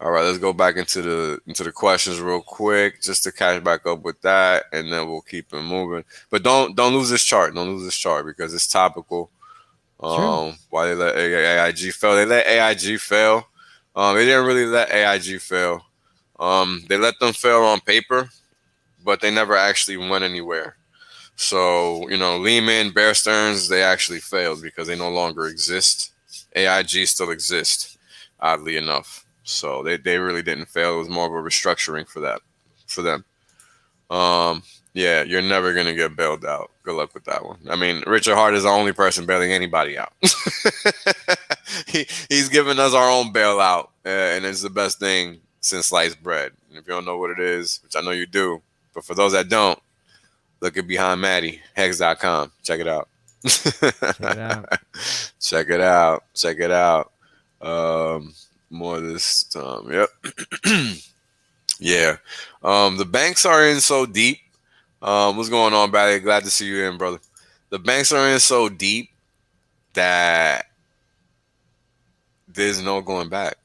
All right, let's go back into the questions real quick, just to catch back up with that, and then we'll keep it moving. But don't lose this chart. Don't lose this chart because it's topical. Sure. Why they let AIG fail? They let AIG fail. They didn't really let AIG fail. They let them fail on paper, but they never actually went anywhere. So, Lehman, Bear Stearns, they actually failed because they no longer exist. AIG still exists, oddly enough. So they really didn't fail. It was more of a restructuring for them. Yeah, you're never gonna get bailed out. Good luck with that one. I mean, Richard Hart is the only person bailing anybody out. He's giving us our own bailout, and it's the best thing since sliced bread. And if you don't know what it is, which I know you do, but for those that don't, look at Behind Maddie, HEX.com. Check it out. Check it out. Check it out. Check it out. More this time. Yep. Yeah. The banks are in so deep. What's going on, Bailey? Glad to see you in, brother. The banks are in so deep that there's no going back.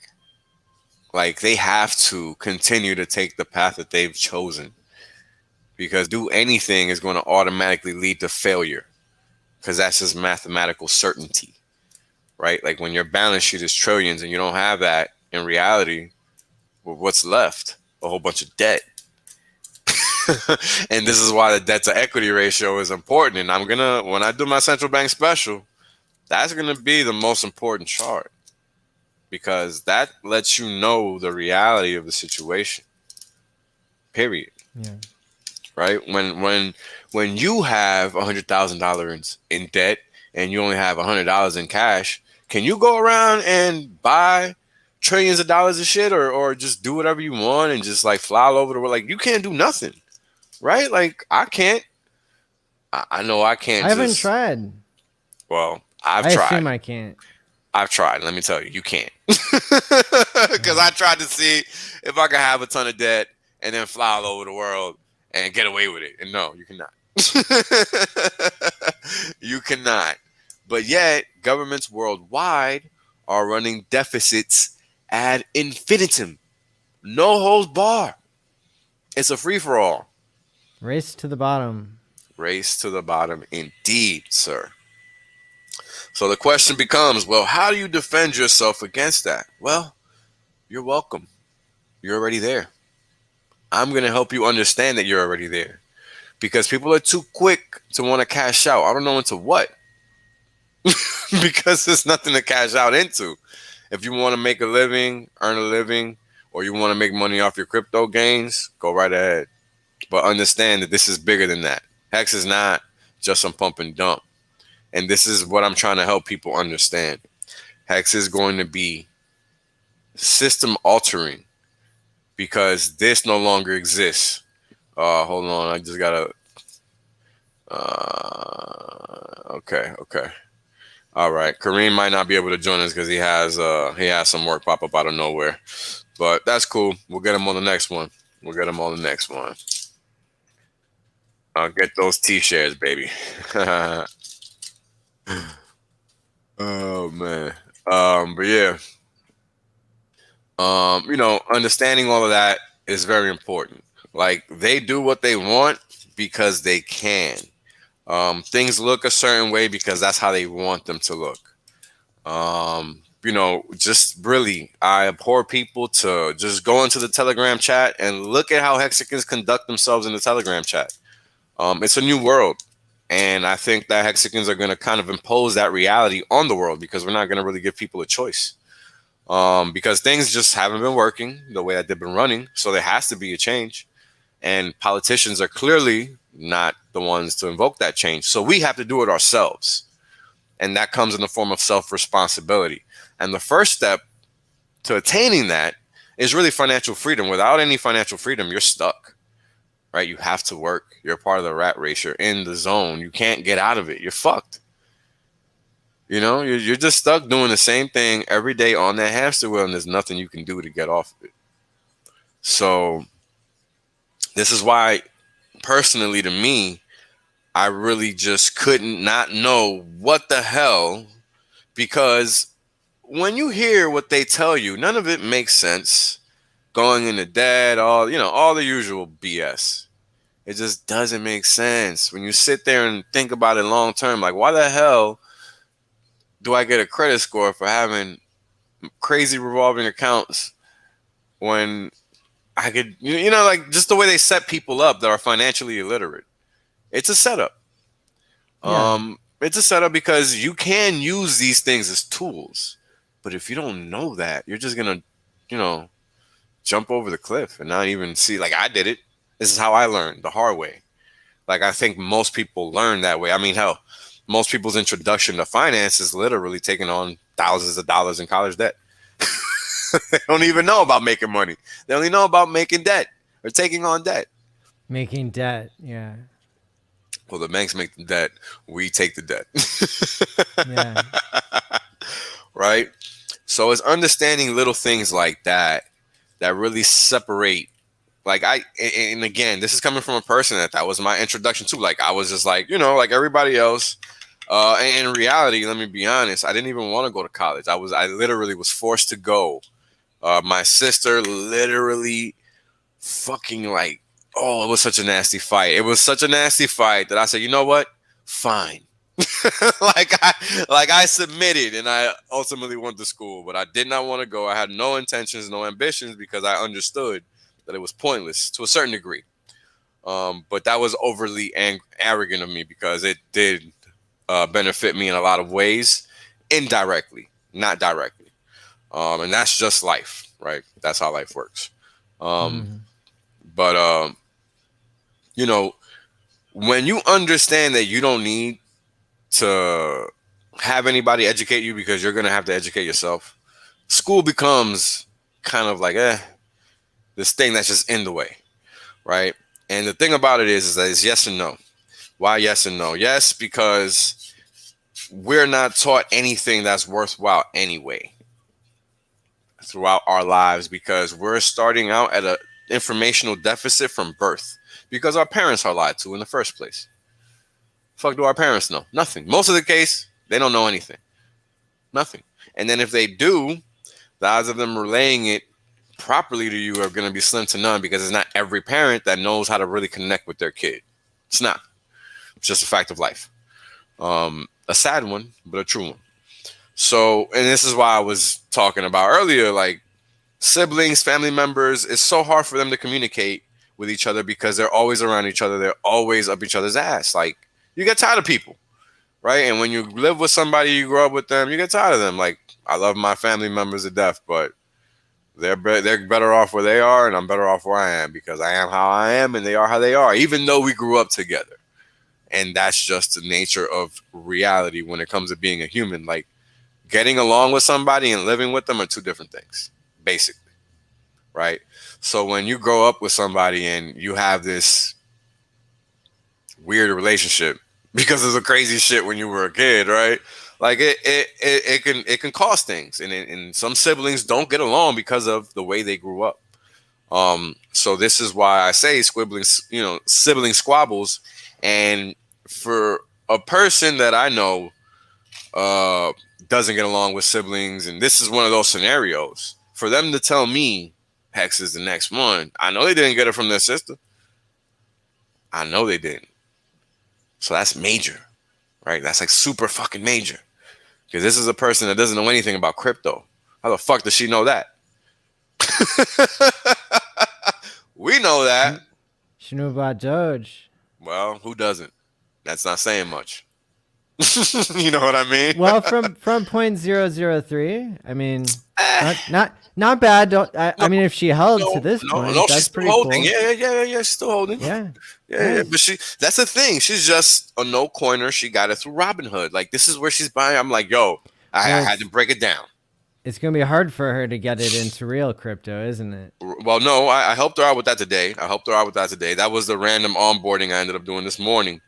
Like, they have to continue to take the path that they've chosen, because do anything is going to automatically lead to failure, because that's just mathematical certainty, right? Like, when your balance sheet is trillions and you don't have that in reality, well, what's left? A whole bunch of debt. And this is why the debt to equity ratio is important. And when I do my central bank special, that's going to be the most important chart, because that lets you know the reality of the situation. Period. Yeah. Right? When you have $100,000 in debt and you only have $100 in cash, can you go around and buy trillions of dollars of shit, or just do whatever you want and just like fly all over the world? Like, you can't do nothing. Right? Like, I can't. I know I can't. I haven't tried. Well, I assume I can't. I've tried. Let me tell you, you can't. Because I tried to see if I could have a ton of debt and then fly all over the world and get away with it. And no, you cannot. You cannot. But yet, governments worldwide are running deficits ad infinitum. No holds bar. It's a free-for-all. Race to the bottom. Race to the bottom indeed, sir. So the question becomes, well, how do you defend yourself against that? Well, you're welcome. You're already there. I'm going to help you understand that you're already there, because people are too quick to want to cash out. I don't know into what, because there's nothing to cash out into. If you want to make a living, earn a living, or you want to make money off your crypto gains, go right ahead. But understand that this is bigger than that. Hex is not just some pump and dump. And this is what I'm trying to help people understand. Hex is going to be system altering, because this no longer exists. Hold on, I just gotta. Okay. All right, Kareem might not be able to join us because he has some work pop up out of nowhere, but that's cool. We'll get him on the next one. I'll get those T-shares, baby. Oh man. But yeah. Understanding all of that is very important. Like, they do what they want because they can. Things look a certain way because that's how they want them to look. Just really, I abhor people to just go into the Telegram chat and look at how Hexicans conduct themselves in the Telegram chat. It's a new world. And I think that Hexicans are going to kind of impose that reality on the world, because we're not going to really give people a choice. Because things just haven't been working the way that they've been running. So there has to be a change. And politicians are clearly not the ones to invoke that change. So we have to do it ourselves. And that comes in the form of self-responsibility. And the first step to attaining that is really financial freedom. Without any financial freedom, you're stuck. Right? You have to work. You're part of the rat race. You're in the zone. You can't get out of it. You're fucked. You're just stuck doing the same thing every day on that hamster wheel, and there's nothing you can do to get off of it. So this is why, personally, to me, I really just couldn't not know what the hell, because when you hear what they tell you, none of it makes sense. Going into debt, all the usual BS. It just doesn't make sense. When you sit there and think about it long term, like, why the hell do I get a credit score for having crazy revolving accounts when I could, like, just the way they set people up that are financially illiterate. It's a setup. Yeah. It's a setup because you can use these things as tools, but if you don't know that, you're just gonna, you know, jump over the cliff and not even see. Like I did it. This is how I learned the hard way. Like I think most people learn that way. I mean, hell, most people's introduction to finance is literally taking on thousands of dollars in college debt. They don't even know about making money. They only know about making debt or taking on debt. Making debt. Yeah. Well, the banks make the debt. We take the debt. Yeah. Right? So it's understanding little things like that that really separate. Like and again, this is coming from a person that was my introduction to. Like I was just like, like everybody else. And in reality, let me be honest, I didn't even want to go to college. I literally was forced to go. My sister literally fucking like, oh, it was such a nasty fight. It was such a nasty fight that I said, you know what? Fine. like I submitted and I ultimately went to school, but I did not want to go. I had no intentions, no ambitions because I understood that it was pointless to a certain degree. But that was overly arrogant of me because it did benefit me in a lot of ways, indirectly, not directly. And that's just life, right? That's how life works. Um, Mm-hmm. but you know, when you understand that you don't need to have anybody educate you because you're gonna have to educate yourself, school becomes kind of like this thing that's just in the way, right? And the thing about it is that it's yes and no. Why yes and no? Yes, because we're not taught anything that's worthwhile anyway throughout our lives because we're starting out at an informational deficit from birth because our parents are lied to in the first place. Fuck do our parents know? Nothing. Most of the case, they don't know anything. Nothing. And then if they do, the odds of them relaying it properly to you are going to be slim to none because it's not every parent that knows how to really connect with their kid. It's not. It's just a fact of life. A sad one, but a true one. So, and this is why I was talking about earlier, like siblings, family members, it's so hard for them to communicate with each other because they're always around each other. They're always up each other's ass. Like, you get tired of people, right? And when you live with somebody, you grow up with them, you get tired of them. Like, I love my family members to death, but they're better off where they are, and I'm better off where I am because I am how I am, and they are how they are, even though we grew up together. And that's just the nature of reality when it comes to being a human. Like, getting along with somebody and living with them are two different things, basically, right? So when you grow up with somebody and you have this weird relationship because of the crazy shit when you were a kid, right? Like it can cause things, and some siblings don't get along because of the way they grew up. So this is why I say sibling squabbles, and for a person that I know uh, doesn't get along with siblings, and this is one of those scenarios. For them to tell me Hex is the next one, I know they didn't get it from their sister. I know they didn't. So that's major, right? That's like super fucking major. Because this is a person that doesn't know anything about crypto. How the fuck does she know that? We know that. She knew about Doge. Well, who doesn't? That's not saying much. You know what I mean? Well, from 0.003, I mean, Eh, not bad. Don't no, I mean, if she held to no, this no, point, no. She's that's still pretty holding. cool. Yeah. She's still holding. Yeah, Yeah. But nice. that's the thing. She's just a no coiner. She got it through Robinhood. Like, this is where she's buying. I'm like, yo, I Well, had to break it down. it's gonna be hard for her to get it into real crypto, isn't it? Well, no, I helped her out with that today. That was the random onboarding I ended up doing this morning.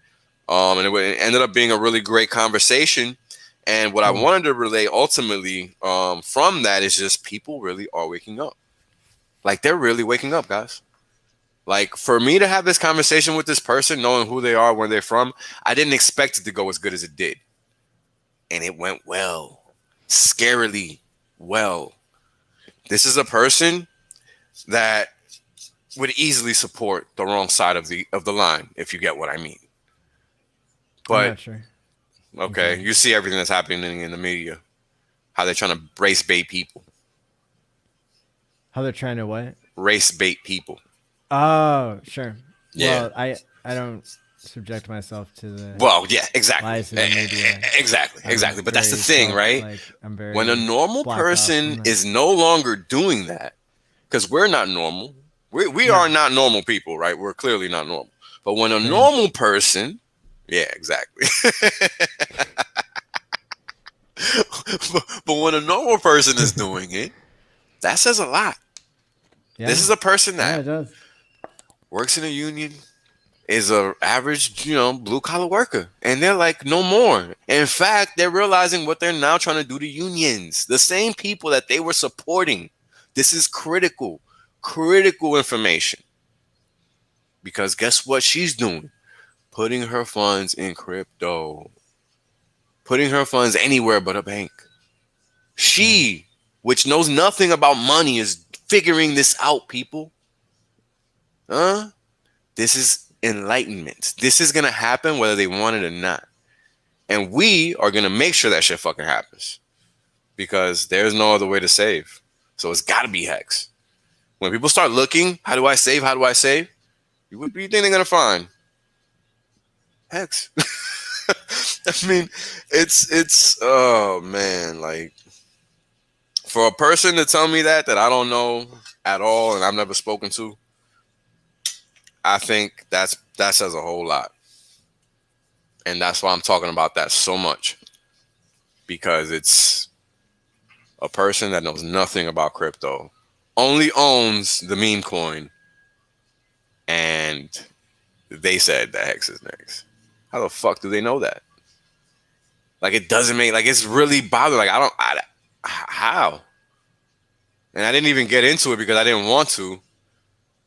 And it ended up being a really great conversation. And what I Cool. wanted to relay ultimately from that is just people really are waking up. Like, they're really waking up, guys. Like, for me to have this conversation with this person, knowing who they are, where they're from, I didn't expect it to go as good as it did. And it went well, scarily well. This is a person that would easily support the wrong side of the line, if you get what I mean. I'm But not sure. okay, Exactly. you see everything that's happening in the media, how they're trying to race bait people, How they're trying to what? race bait people. Oh, sure. Yeah, Well, I don't. subject myself to the Well, yeah, exactly. lies of the media. Exactly. But that's the thing, right? I'm When a very normal blocked off from person that. is no longer doing that, because we're not normal. We are not normal people, right? We're clearly not normal. But when a normal person, yeah, exactly. But when a normal person is doing it, that says a lot. Yeah. This is a person Yeah, that it does. works in a union, is a average, blue collar worker. And they're like, no more. In fact, they're realizing what they're now trying to do to unions. The same people that they were supporting. This is critical information. Because guess what she's doing? Putting her funds in crypto. Putting her funds anywhere but a bank. She, which knows nothing about money, is figuring this out, people. Huh? This is enlightenment. This is going to happen whether they want it or not. And we are going to make sure that shit fucking happens. Because there's no other way to save. So it's got to be Hex. When people start looking, how do I save? What do you think they're going to find? Hex. I mean, it's oh man, like for a person to tell me that I don't know at all and I've never spoken to, I think that says a whole lot. And that's why I'm talking about that so much. Because it's a person that knows nothing about crypto, only owns the meme coin, and they said that Hex is next. How the fuck do they know that? Like, it doesn't make, like, it's really bothered. Like, how? And I didn't even get into it because I didn't want to,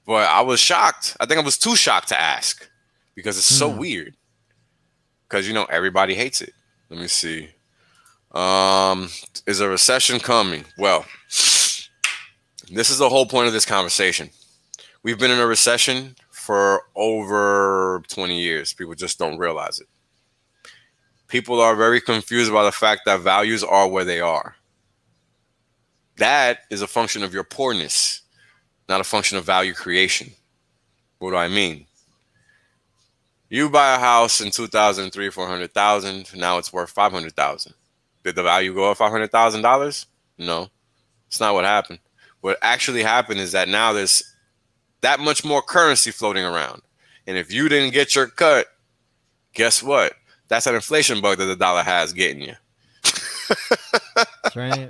but I was shocked. I think I was too shocked to ask because it's so weird. Because, everybody hates it. Let me see. Is a recession coming? Well, this is the whole point of this conversation. We've been in a recession for over 20 years. People just don't realize it. People are very confused by the fact that values are where they are. That is a function of your poorness, not a function of value creation. What do I mean? You buy a house in 2003 for $100,000. Now it's worth $500,000. Did the value go up $500,000? No, it's not what happened. What actually happened is that now there's that much more currency floating around. And if you didn't get your cut, guess what? That's an inflation bug that the dollar has getting you. That's right.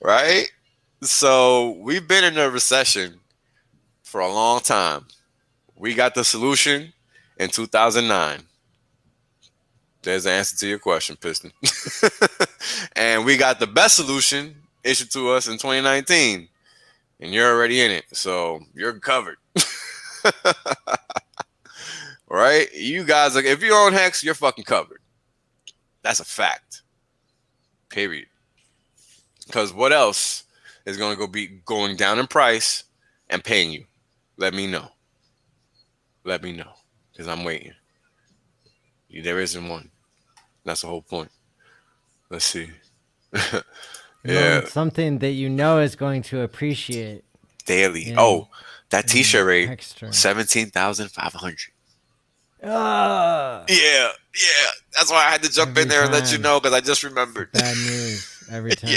Right? So we've been in a recession for a long time. We got the solution in 2009. There's the answer to your question, Piston. And we got the best solution issued to us in 2019. And you're already in it. So you're covered. Right? You guys, if you own Hex, you're fucking covered. That's a fact. Period. Because what else is going to be going down in price and paying you? Let me know. Because I'm waiting. There isn't one. That's the whole point. Let's see. Yeah. Something that is going to appreciate. Daily. That t-shirt rate, 17,500. Yeah. That's why I had to jump in there and let you know because I just remembered. Bad news every time.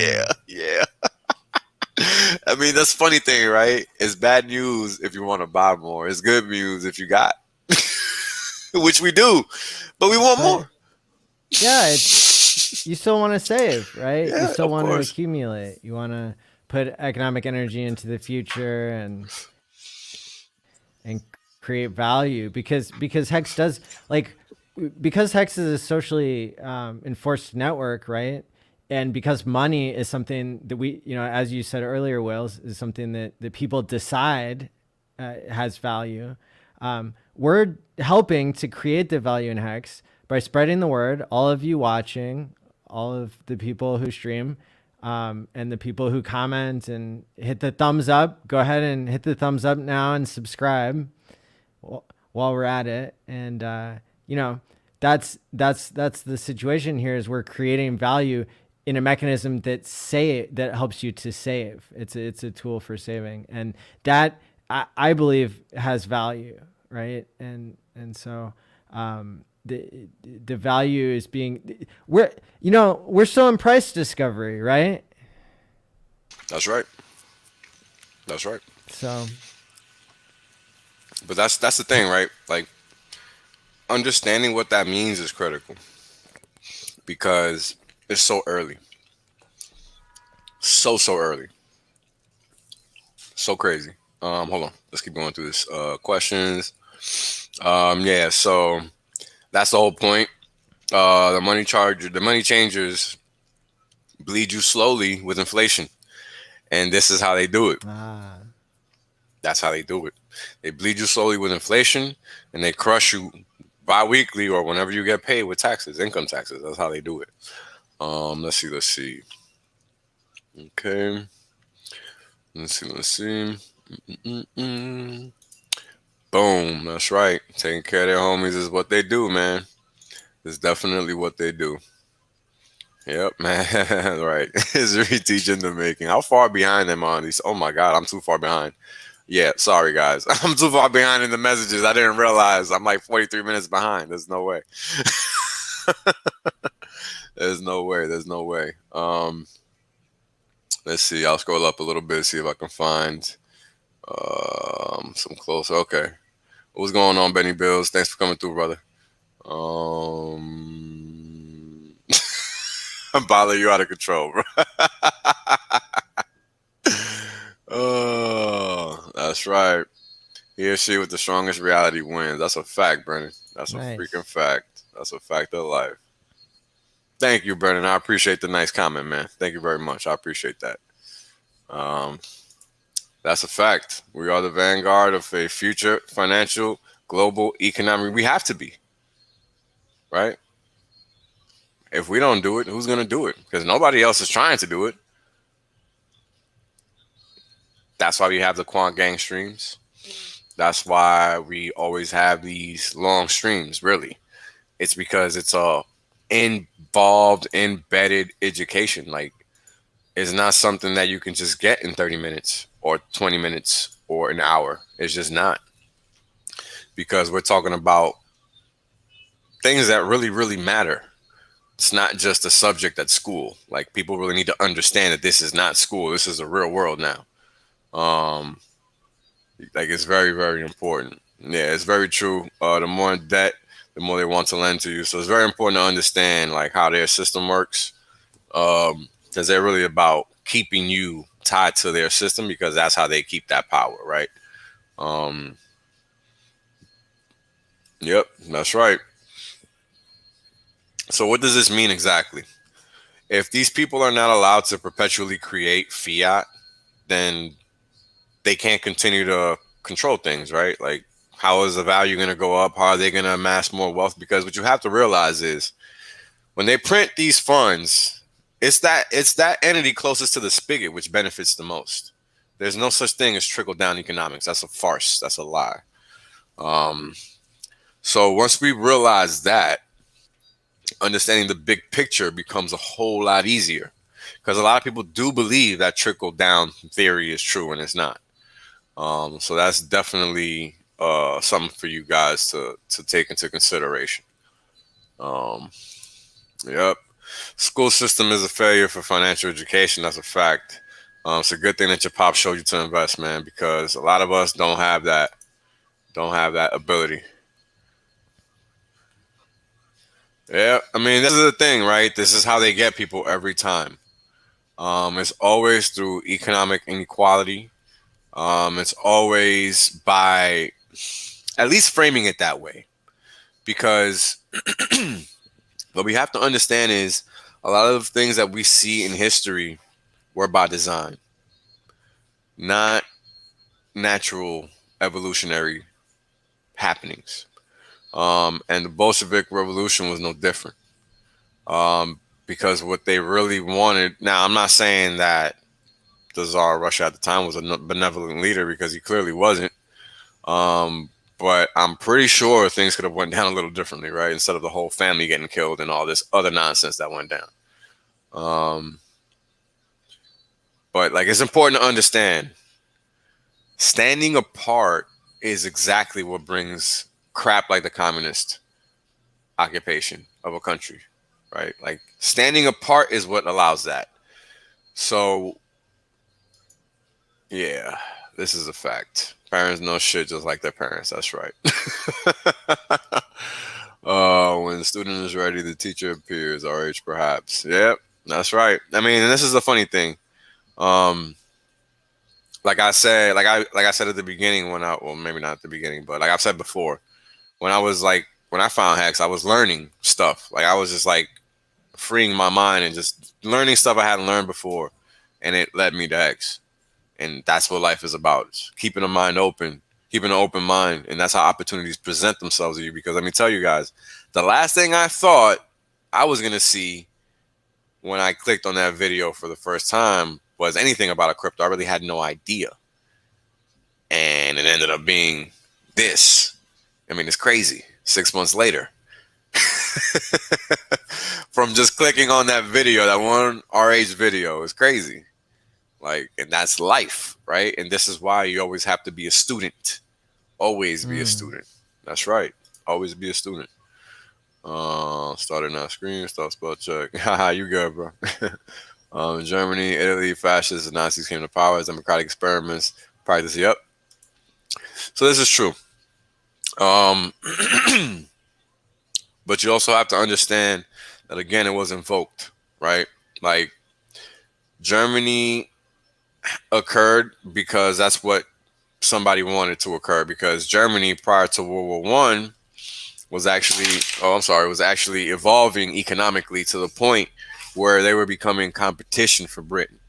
Yeah. I mean, that's funny thing, right? It's bad news if you want to buy more. It's good news if you got, which we do, but we want more. Yeah, you still want to save, right? Yeah, you still want to course. accumulate. You want to put economic energy into the future and create value because Hex does because Hex is a socially enforced network, right? And because money is something that we, as you said earlier, Wales, is something that people decide has value. We're helping to create the value in Hex by spreading the word. All of you watching, all of the people who stream, and the people who comment and hit the thumbs up. Go ahead and hit the thumbs up now and subscribe while we're at it. And that's the situation here. Is we're creating value in a mechanism that helps you to save. It's a tool for saving, and that I believe has value, right? And so the value is being we're still in price discovery, right? That's right. That's right. So But that's the thing, right? Like understanding what that means is critical because it's so early. So early. So crazy. Hold on. Let's keep going through this. Questions. Yeah, so that's the whole point. The money changers bleed you slowly with inflation. And this is how they do it. That's how they do it. They bleed you slowly with inflation and they crush you bi-weekly or whenever you get paid with taxes, income taxes. That's how they do it. Let's see. Okay. Let's see. Mm-mm. Boom. That's right. Taking care of their homies is what they do, man. It's definitely what they do. Yep, man. Right. It's reteaching the making. How far behind am I on these? Oh my God, I'm too far behind. Yeah, sorry guys. I'm too far behind in the messages. I didn't realize I'm like 43 minutes behind. There's no way. There's no way. There's no way. Let's see. I'll scroll up a little bit, see if I can find some closer. Okay. What's going on, Benny Bills? Thanks for coming through, brother. Bala, you out of control, bro. Oh, that's right. He or she with the strongest reality wins. That's a fact, Brennan. That's a freaking nice. fact. That's a fact of life. Thank you, Brennan. I appreciate the nice comment, man. Thank you very much. I appreciate that. Um, that's a fact. We are the vanguard of a future financial global economy. We have to be, right? If we don't do it, who's going to do it? Because nobody else is trying to do it. That's why we have the quant gang streams. That's why we always have these long streams, really. It's because it's a involved, embedded education. Like, it's not something that you can just get in 30 minutes or 20 minutes or an hour. It's just not. Because we're talking about things that really, really matter. It's not just a subject at school. Like, people really need to understand that this is not school. This is the real world now. Like, it's very, very important. Yeah, it's very true. The more in debt, the more they want to lend to you. So it's very important to understand like how their system works, because they're really about keeping you tied to their system because that's how they keep that power, right? Um, yep, that's right. So what does this mean exactly? If these people are not allowed to perpetually create fiat, then they can't continue to control things, right? Like, how is the value going to go up? How are they going to amass more wealth? Because what you have to realize is when they print these funds, it's that entity closest to the spigot which benefits the most. There's no such thing as trickle down economics. That's a farce. That's a lie. So once we realize that, understanding the big picture becomes a whole lot easier. Because a lot of people do believe that trickle down theory is true and it's not. So that's definitely something for you guys to take into consideration. Um, yep. School system is a failure for financial education. That's a fact. It's a good thing that your pop showed you to invest, man, because a lot of us don't have that ability. Yeah, I mean, this is the thing, right? This is how they get people every time. It's always through economic inequality. It's always by at least framing it that way, because what we have to understand is a lot of things that we see in history were by design, not natural evolutionary happenings. And the Bolshevik Revolution was no different. Because what they really wanted. Now, I'm not saying that the Tsar of Russia at the time was a benevolent leader, because he clearly wasn't. But I'm pretty sure things could have went down a little differently, right? Instead of the whole family getting killed and all this other nonsense that went down. But like, it's important to understand Standing apart is exactly what brings crap like the communist occupation of a country, right? Like standing apart is what allows that. So, yeah, this is a fact. Parents know shit just like their parents. That's right. When the student is ready, the teacher appears. RH perhaps. Yep, that's right. I mean, and this is the funny thing. Um, like I said at the beginning well, maybe not at the beginning, but like I've said before, when I found Hex, I was learning stuff. Like I was just like freeing my mind and just learning stuff I hadn't learned before, and it led me to Hex. And that's what life is about: it's keeping a mind open, keeping an open mind, and that's how opportunities present themselves to you. Because let me tell you guys, the last thing I thought I was gonna see when I clicked on that video for the first time was anything about a crypto. I really had no idea. And it ended up being this. I mean, it's crazy. 6 months later. From just clicking on that video, that one RH video, is crazy. Like, and that's life, right? And this is why you always have to be a student. Always be a student. That's right. Always be a student. Starting that screen, start spell check. Haha, you good, bro. Germany, Italy, fascists and Nazis came to power as democratic experiments. Practice, yep. So this is true. But you also have to understand that, again, it was invoked, right? Like, Germany occurred because that's what somebody wanted to occur, because Germany prior to World War I was actually evolving economically to the point where they were becoming competition for Britain.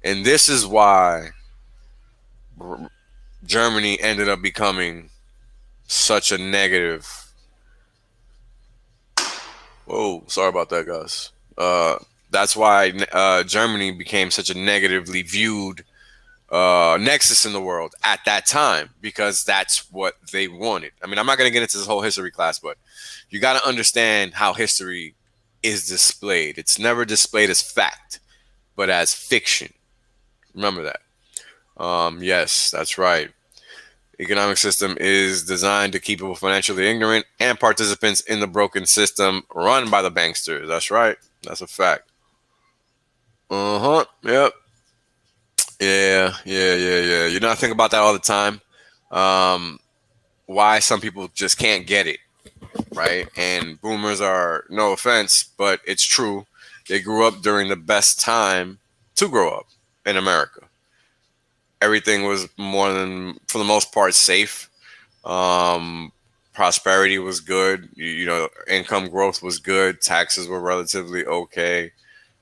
And this is why Germany ended up becoming such a negative. Whoa, sorry about that, guys. That's why Germany became such a negatively viewed nexus in the world at that time, because that's what they wanted. I mean, I'm not going to get into this whole history class, but you got to understand how history is displayed. It's never displayed as fact, but as fiction. Remember that. Yes, that's right. Economic system is designed to keep people financially ignorant and participants in the broken system run by the banksters. That's right. That's a fact. Yep. Yeah. You know, I think about that all the time. Why some people just can't get it, right? And boomers are, no offense, but it's true. They grew up during the best time to grow up in America. Everything was more than, for the most part, safe. Prosperity was good. You know, income growth was good. Taxes were relatively okay.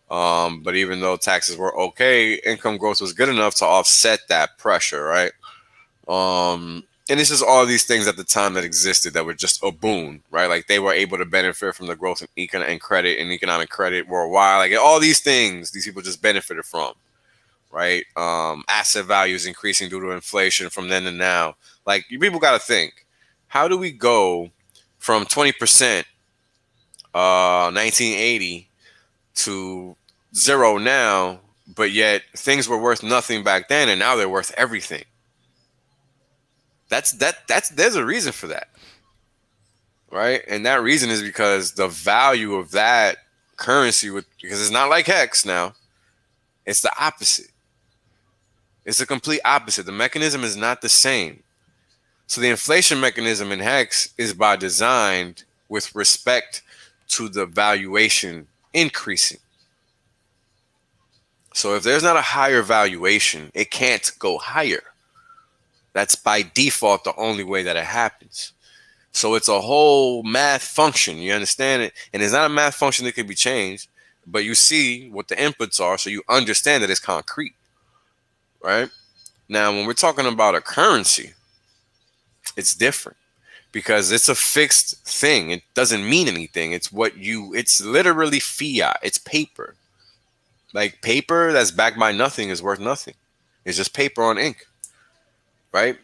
But even though taxes were okay, income growth was good enough to offset that pressure, right? And this is all these things at the time that existed that were just a boon, right? Like they were able to benefit from the growth in economic credit worldwide. Like all these things, these people just benefited from, right? Asset values increasing due to inflation from then to now. Like you people got to think, how do we go from 20% 1980 to zero now, but yet things were worth nothing back then and now they're worth everything? That's there's a reason for that, right? And that reason is because the value of that currency because it's not like Hex now. It's the opposite. It's the complete opposite. The mechanism is not the same. So the inflation mechanism in Hex is by design with respect to the valuation increasing. So if there's not a higher valuation, it can't go higher. That's by default the only way that it happens. So it's a whole math function. You understand it? And it's not a math function that can be changed, but you see what the inputs are, so you understand that it's concrete, right? Now, when we're talking about a currency, it's different because it's a fixed thing. It doesn't mean anything. It's literally fiat. It's paper. Like paper that's backed by nothing is worth nothing. It's just paper on ink, right?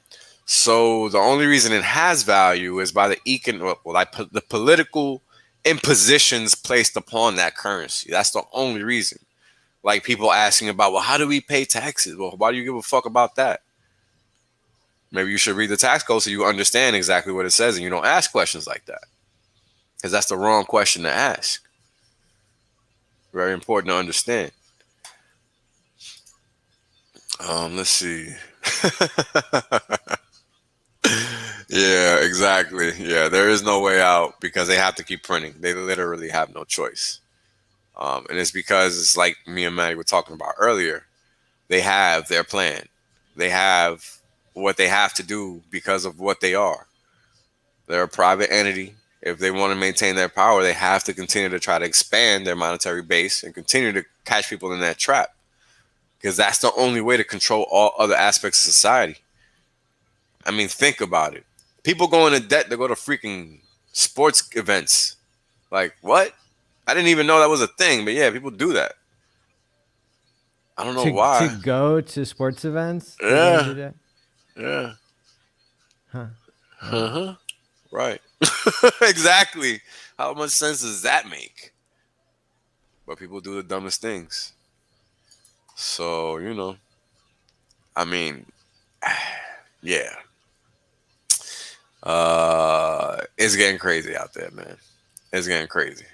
So the only reason it has value is by the political impositions placed upon that currency. That's the only reason. Like people asking about, well, how do we pay taxes? Well, why do you give a fuck about that? Maybe you should read the tax code so you understand exactly what it says and you don't ask questions like that. Because that's the wrong question to ask. Very important to understand. Let's see. Yeah, exactly. Yeah, there is no way out because they have to keep printing. They literally have no choice. And it's because it's like me and Maddie were talking about earlier. They have their plan. They have what they have to do because of what they are. They're a private entity. If they want to maintain their power, they have to continue to try to expand their monetary base and continue to catch people in that trap. Because that's the only way to control all other aspects of society. I mean, think about it. People go into debt to go to freaking sports events. Like, what? I didn't even know that was a thing, but yeah, people do that. I don't know To why. go to sports events, they go into Yeah, debt. yeah. Huh. Wow. Uh-huh. Right. Exactly. How much sense does that make? But people do the dumbest things. So, I mean, yeah. It's getting crazy out there, man. It's getting crazy.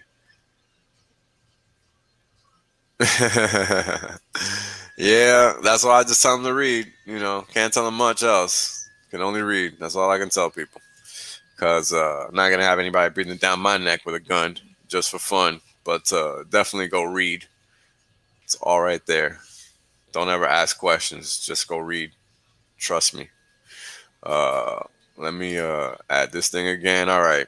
Yeah, that's why I just tell them to read. Can't tell them much else. Can only read. That's all I can tell people. Because I'm not going to have anybody breathing down my neck with a gun just for fun. But definitely go read. It's all right there. Don't ever ask questions. Just go read. Trust me. Uh, Let me add this thing again. All right.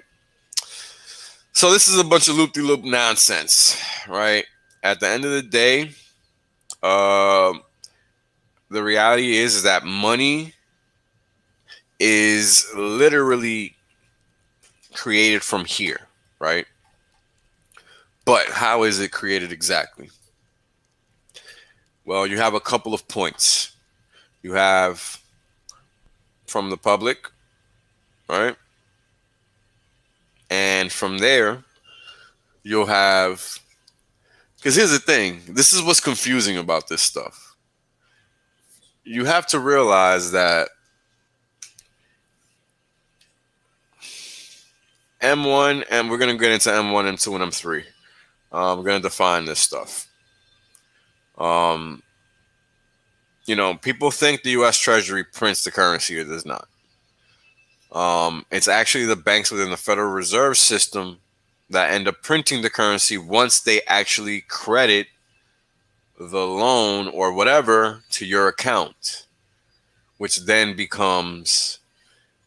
So this is a bunch of loop-de-loop nonsense, right? At the end of the day, um, the reality is that money is literally created from here, right? But how is it created exactly? Well, you have a couple of points. You have from the public, right? And from there, you'll have, because here's the thing, this is what's confusing about this stuff. You have to realize that M1, and we're going to get into M1, M2, and M3. We're going to define this stuff. Um, People think the U.S. Treasury prints the currency. It does not. It's actually the banks within the Federal Reserve System that end up printing the currency once they actually credit the loan or whatever to your account, which then becomes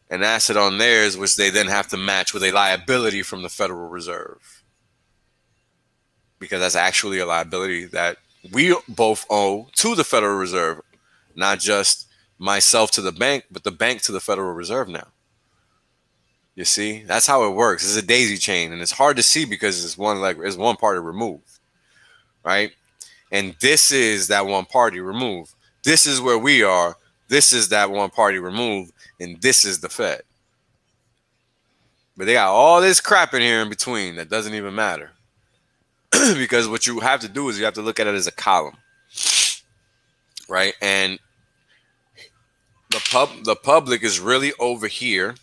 an asset on theirs, which they then have to match with a liability from the Federal Reserve. Because that's actually a liability that we both owe to the Federal Reserve, not just myself to the bank, but the bank to the Federal Reserve now. You see, that's how it works. It's a daisy chain, and it's hard to see because it's one party removed, right? And this is that one party removed. This is where we are. This is that one party removed, and this is the Fed. But they got all this crap in here in between that doesn't even matter. Because what you have to do is you have to look at it as a column, right? And the public is really over here,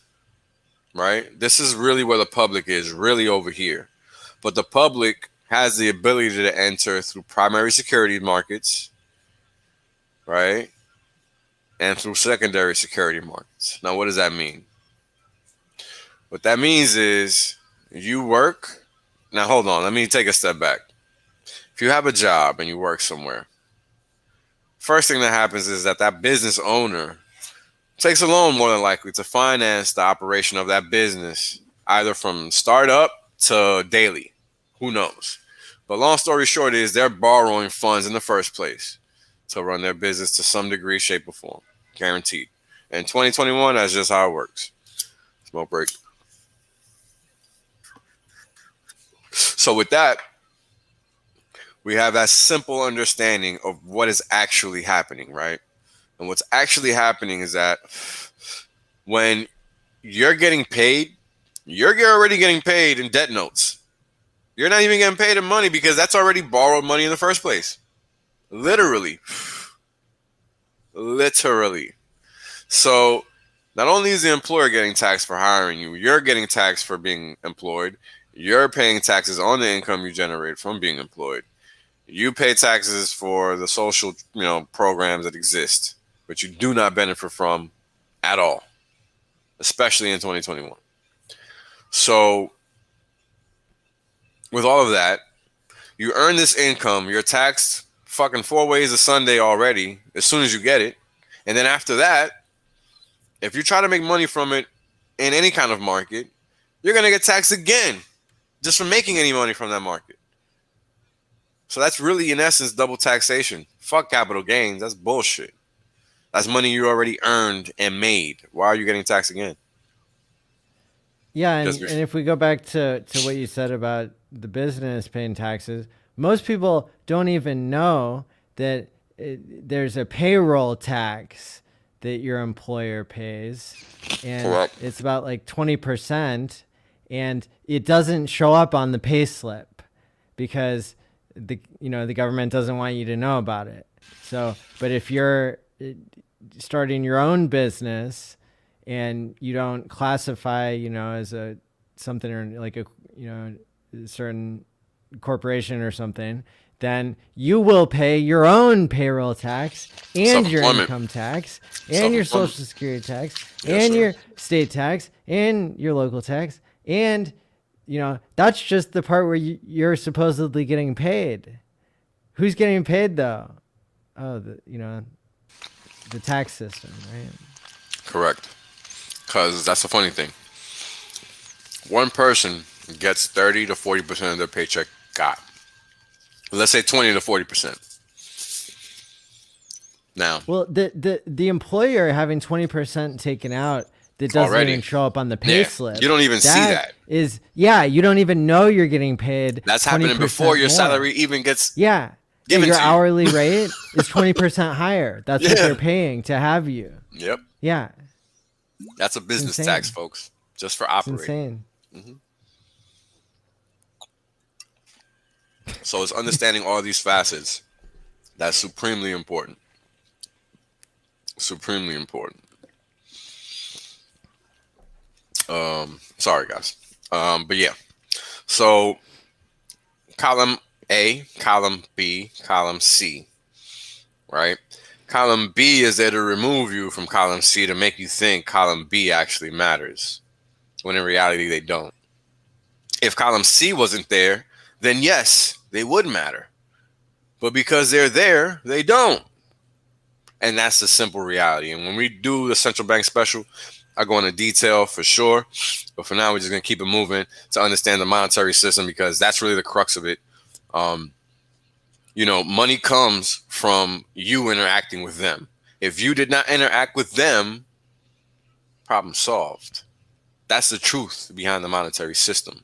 right? This is really where the public is, really over here. But the public has the ability to enter through primary security markets, right? And through secondary security markets. Now, what does that mean? What that means is you work. Now, hold on. Let me take a step back. If you have a job and you work somewhere, first thing that happens is that business owner takes a loan more than likely to finance the operation of that business, either from startup to daily. Who knows? But long story short is they're borrowing funds in the first place to run their business to some degree, shape, or form. Guaranteed. In 2021, that's just how it works. Smoke break. So with that, we have that simple understanding of what is actually happening, right? And what's actually happening is that when you're getting paid, you're already getting paid in debt notes. You're not even getting paid in money because that's already borrowed money in the first place. Literally. Literally. So Not only is the employer getting taxed for hiring you, you're getting taxed for being employed. You're paying taxes on the income you generate from being employed. You pay taxes for the social, programs that exist, but you do not benefit from at all, especially in 2021. So, with all of that, you earn this income, you're taxed fucking 4 ways a Sunday already as soon as you get it. And then after that, if you try to make money from it in any kind of market, you're going to get taxed again just for making any money from that market. So that's really, in essence, double taxation. Fuck capital gains. That's bullshit. That's money you already earned and made. Why are you getting taxed again? Yeah, and if we go back to what you said about the business paying taxes, most people don't even know that there's a payroll tax that your employer pays, and Correct. It's about like 20%, and it doesn't show up on the pay slip because the government doesn't want you to know about it. So, but if you're starting your own business and you don't classify, as a something or like a certain corporation or something, then you will pay your own payroll tax and your income tax and your social security tax and your state tax and your local tax. And, that's just the part where you're supposedly getting paid. Who's getting paid though? Oh, the tax system, right? Correct. Because that's the funny thing. One person gets 30 to 40% of their paycheck got. Let's say 20 to 40%. Now, well, the employer having 20% taken out that doesn't even show up on the pay slip. You don't even see that. You don't even know you're getting paid. That's happening before your salary even gets your hourly rate is 20% higher. That's what they're paying to have you. Yep. Yeah. That's a business tax, folks, just for operating. It's insane. Mm-hmm. So it's understanding all these facets that's supremely important. Supremely important. Sorry guys. But yeah. So column A, column B, column C. Right? Column B is there to remove you from column C to make you think column B actually matters, when in reality they don't. If column C wasn't there, then yes, they would matter. But because they're there, they don't. And that's the simple reality. And when we do the central bank special, I go into detail for sure. But for now, we're just going to keep it moving to understand the monetary system, because that's really the crux of it. Money comes from you interacting with them. If you did not interact with them, problem solved. That's the truth behind the monetary system.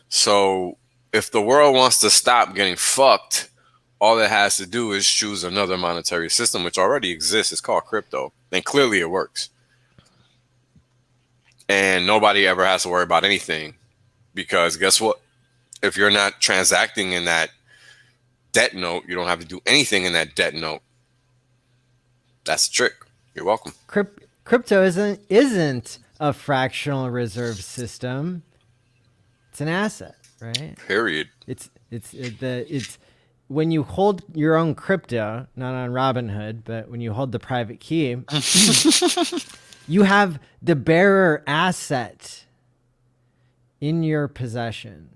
So if the world wants to stop getting fucked, all it has to do is choose another monetary system, which already exists. It's called crypto. And clearly it works. And nobody ever has to worry about anything, because guess what? If you're not transacting in that debt note, you don't have to do anything in that debt note. That's the trick. You're welcome. Crypto isn't a fractional reserve system. It's an asset, right? Period. It's when you hold your own crypto, not on Robinhood, but when you hold the private key, you have the bearer asset in your possession.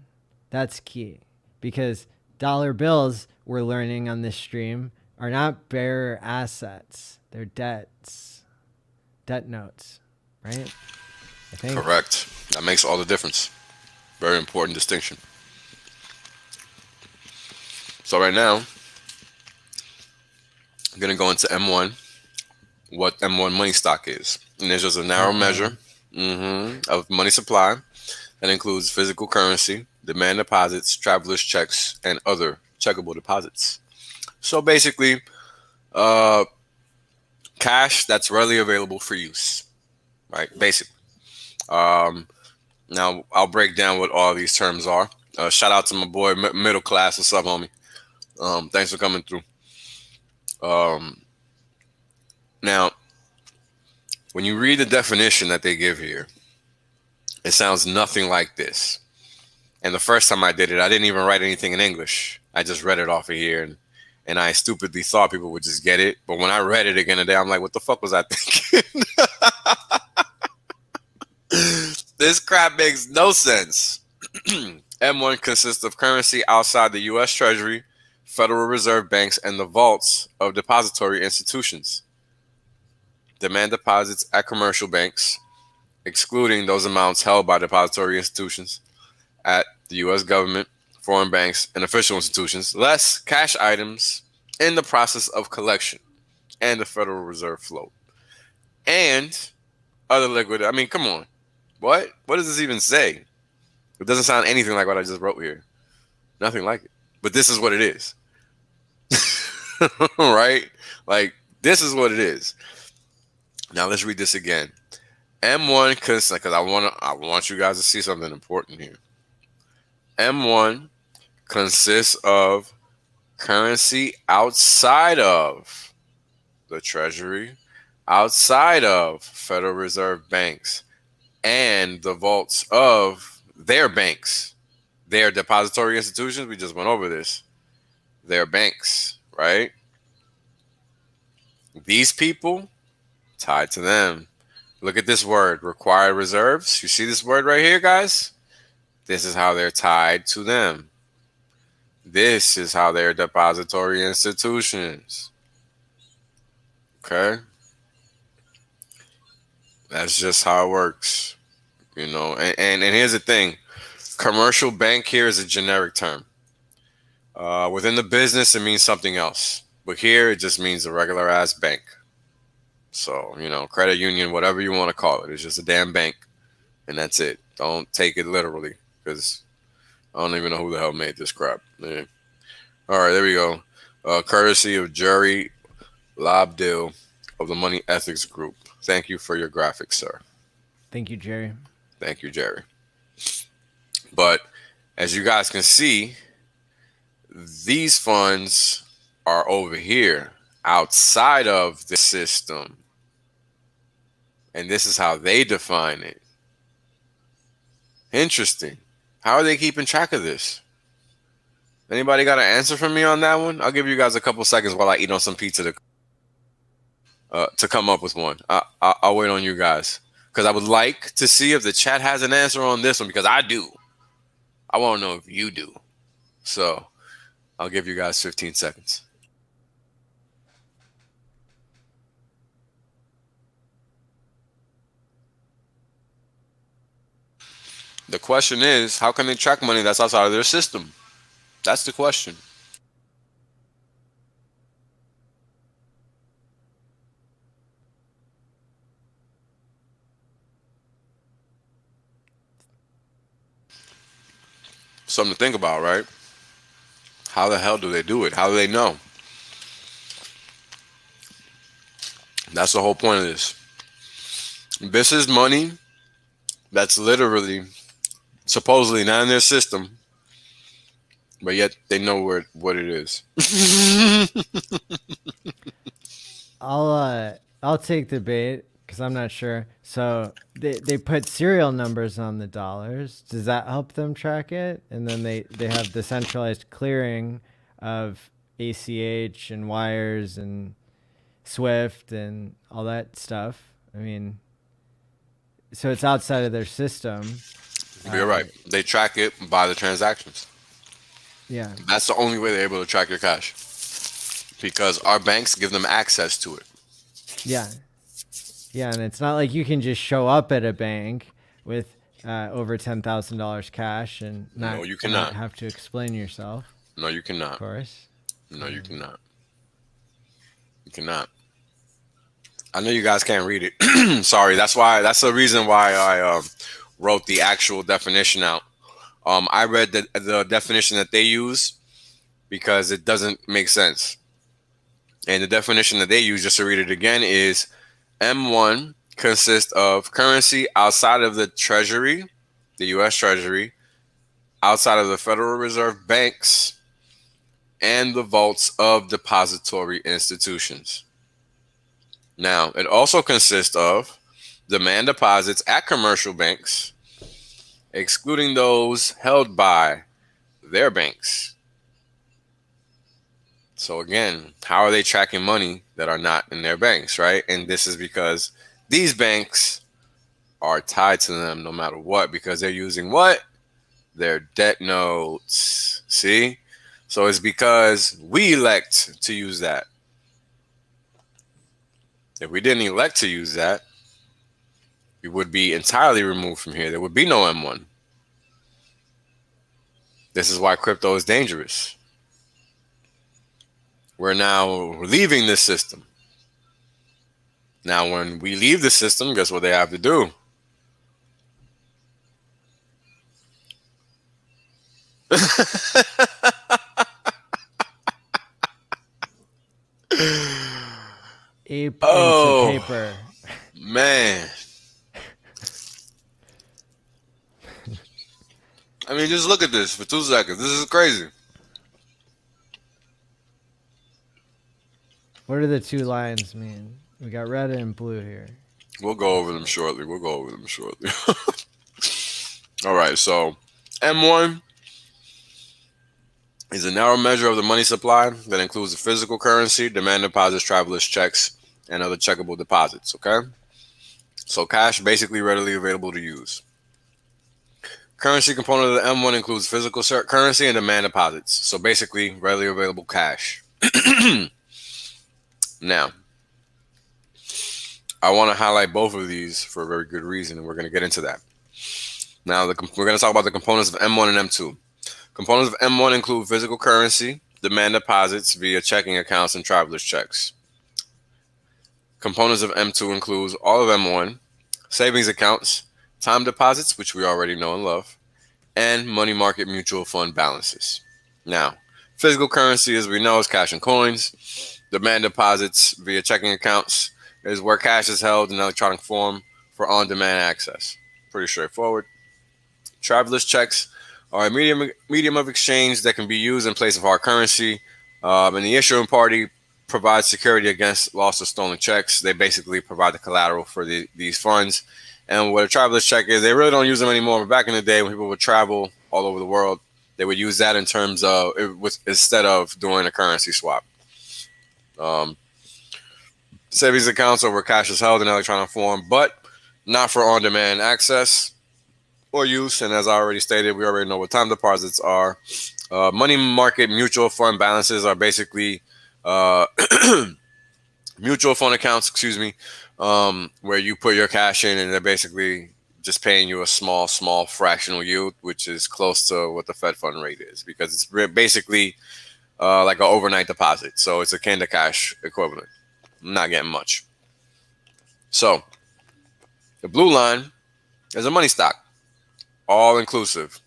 That's key, because dollar bills, we're learning on this stream, are not bearer assets. They're debt notes, right? I think. Correct. That makes all the difference. Very important distinction. So right now, I'm going to go into M1, what M1 money stock is. And there's just a narrow measure of money supply that includes physical currency, demand deposits, traveler's checks, and other checkable deposits. So basically, cash that's readily available for use, right? Basically. Now, I'll break down what all these terms are. Shout out to my boy, Middle Class. What's up, homie? Thanks for coming through. Now, when you read the definition that they give here, it sounds nothing like this. And the first time I did it, I didn't even write anything in English. I just read it off of here, and I stupidly thought people would just get it. But when I read it again today, I'm like, what the fuck was I thinking? This crap makes no sense. M1 consists of currency outside the U.S. Treasury, Federal Reserve banks, and the vaults of depository institutions. Demand deposits at commercial banks, excluding those amounts held by depository institutions at the U.S. government, foreign banks, and official institutions, less cash items in the process of collection and the Federal Reserve float. And other liquid. I mean, come on. What? What does this even say? It doesn't sound anything like what I just wrote here. Nothing like it. But this is what it is. Right? Like, this is what it is. Now let's read this again. M1 because I want you guys to see something important here. M1 consists of currency outside of the Treasury, outside of Federal Reserve banks, and the vaults of their banks, their depository institutions. We just went over this. Their banks, right? These people tied to them. Look at this word, required reserves. You see this word right here, guys? This is how they're tied to them. This is how they're depository institutions. Okay? That's just how it works. You know, and here's the thing. Commercial bank here is a generic term. Within the business, it means something else. But here, it just means a regular ass bank. So, you know, credit union, whatever you want to call it. It's just a damn bank. And that's it. Don't take it literally. Because I don't even know who the hell made this crap. Yeah. All right, there we go. Courtesy of Jerry Lobdell of the Money Ethics Group. Thank you for your graphics, sir. Thank you, Jerry. Thank you, Jerry. But as you guys can see, these funds are over here outside of the system. And this is how they define it. Interesting. How are they keeping track of this? Anybody got an answer for me on that one? I'll give you guys a couple seconds while I eat on some pizza to come up with one. I'll wait on you guys. Because I would like to see if the chat has an answer on this one, because I do. I want to know if you do. So I'll give you guys 15 seconds. The question is, how can they track money that's outside of their system? That's the question. Something to think about, right? How the hell do they do it? How do they know? That's the whole point of this. This is money that's literally, supposedly not in their system, but yet they know what it is. I'll take the bait because I'm not sure. So they put serial numbers on the dollars. Does that help them track it? And then they have the centralized clearing of ACH and wires and Swift and all that stuff. I mean, so it's outside of their system. You're right. They track it by the transactions. Yeah. That's the only way they're able to track your cash. Because our banks give them access to it. Yeah. Yeah, and it's not like you can just show up at a bank with over $10,000 cash and not, No, you cannot. not have to explain yourself. No, you cannot. Of course. No, you cannot. You cannot. I know you guys can't read it. Sorry, that's the reason why I wrote the actual definition out. I read the definition that they use because it doesn't make sense. And the definition that they use, just to read it again, is M1 consists of currency outside of the Treasury, the U.S. Treasury, outside of the Federal Reserve banks, and the vaults of depository institutions. Now, it also consists of demand deposits at commercial banks, excluding those held by their banks. So again, how are they tracking money that are not in their banks, right? And this is because these banks are tied to them no matter what, because they're using what? Their debt notes. See? So it's because we elect to use that. If we didn't elect to use that, we would be entirely removed from here. There would be no M1. This is why crypto is dangerous. We're now leaving this system. Now, when we leave the system, guess what they have to do? Ape into Oh, paper. man. I mean, just look at this for 2 seconds. This is crazy. What do the two lines mean? We got red and blue here. We'll go over them shortly. All right, so M1 is a narrow measure of the money supply that includes the physical currency, demand deposits, travelers' checks, and other checkable deposits, okay? So cash basically readily available to use. Currency component of the M1 includes physical currency and demand deposits. So basically readily available cash. Now, I want to highlight both of these for a very good reason, and we're going to get into that. Now, we're going to talk about the components of M1 and M2. Components of M1 include physical currency, demand deposits via checking accounts, and travelers' checks. Components of M2 includes all of M1, savings accounts, time deposits, which we already know and love, and money market mutual fund balances. Now, physical currency, as we know, is cash and coins. Demand deposits via checking accounts is where cash is held in electronic form for on-demand access. Pretty straightforward. Travelers' checks are a medium of exchange that can be used in place of hard currency, and the issuing party provides security against lost or stolen checks. They basically provide the collateral for these funds. And what a traveler's check is, they really don't use them anymore. But back in the day, when people would travel all over the world, they would use that in terms of instead of doing a currency swap. Savings accounts are where cash is held in electronic form, but not for on-demand access or use. And as I already stated, we already know what time deposits are. Money market mutual fund balances are basically mutual fund accounts, where you put your cash in and they're basically just paying you a small fractional yield, which is close to what the Fed fund rate is, because it's basically like an overnight deposit. So it's akin to cash equivalent. I'm not getting much. So the blue line is a money stock, all inclusive.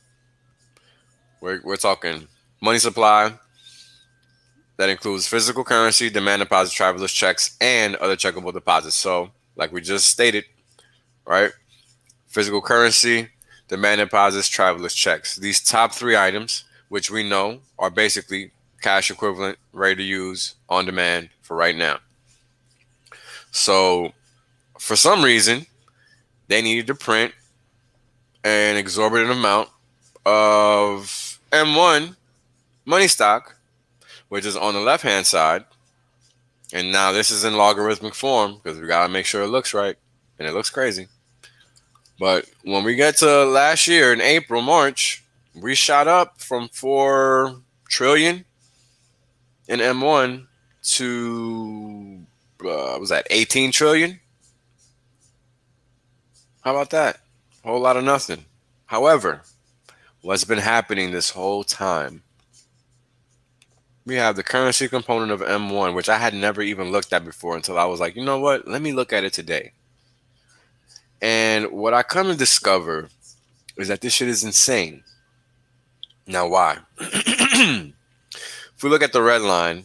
We're talking money supply that includes physical currency, demand deposits, travelers' checks, and other checkable deposits. So, like we just stated, right? Physical currency, demand deposits, travelers' checks. These top 3 items, which we know are basically cash equivalent, ready to use, on demand for right now. So, for some reason, they needed to print an exorbitant amount of M1 money stock, which is on the left-hand side. And now this is in logarithmic form because we got to make sure it looks right. And it looks crazy. But when we get to last year in April, March, we shot up from 4 trillion in M1 to, was that 18 trillion? How about that? A whole lot of nothing. However, what's been happening this whole time, we have the currency component of M1, which I had never even looked at before until I was like, you know what? Let me look at it today. And what I come to discover is that this shit is insane. Now, why? If we look at the red line,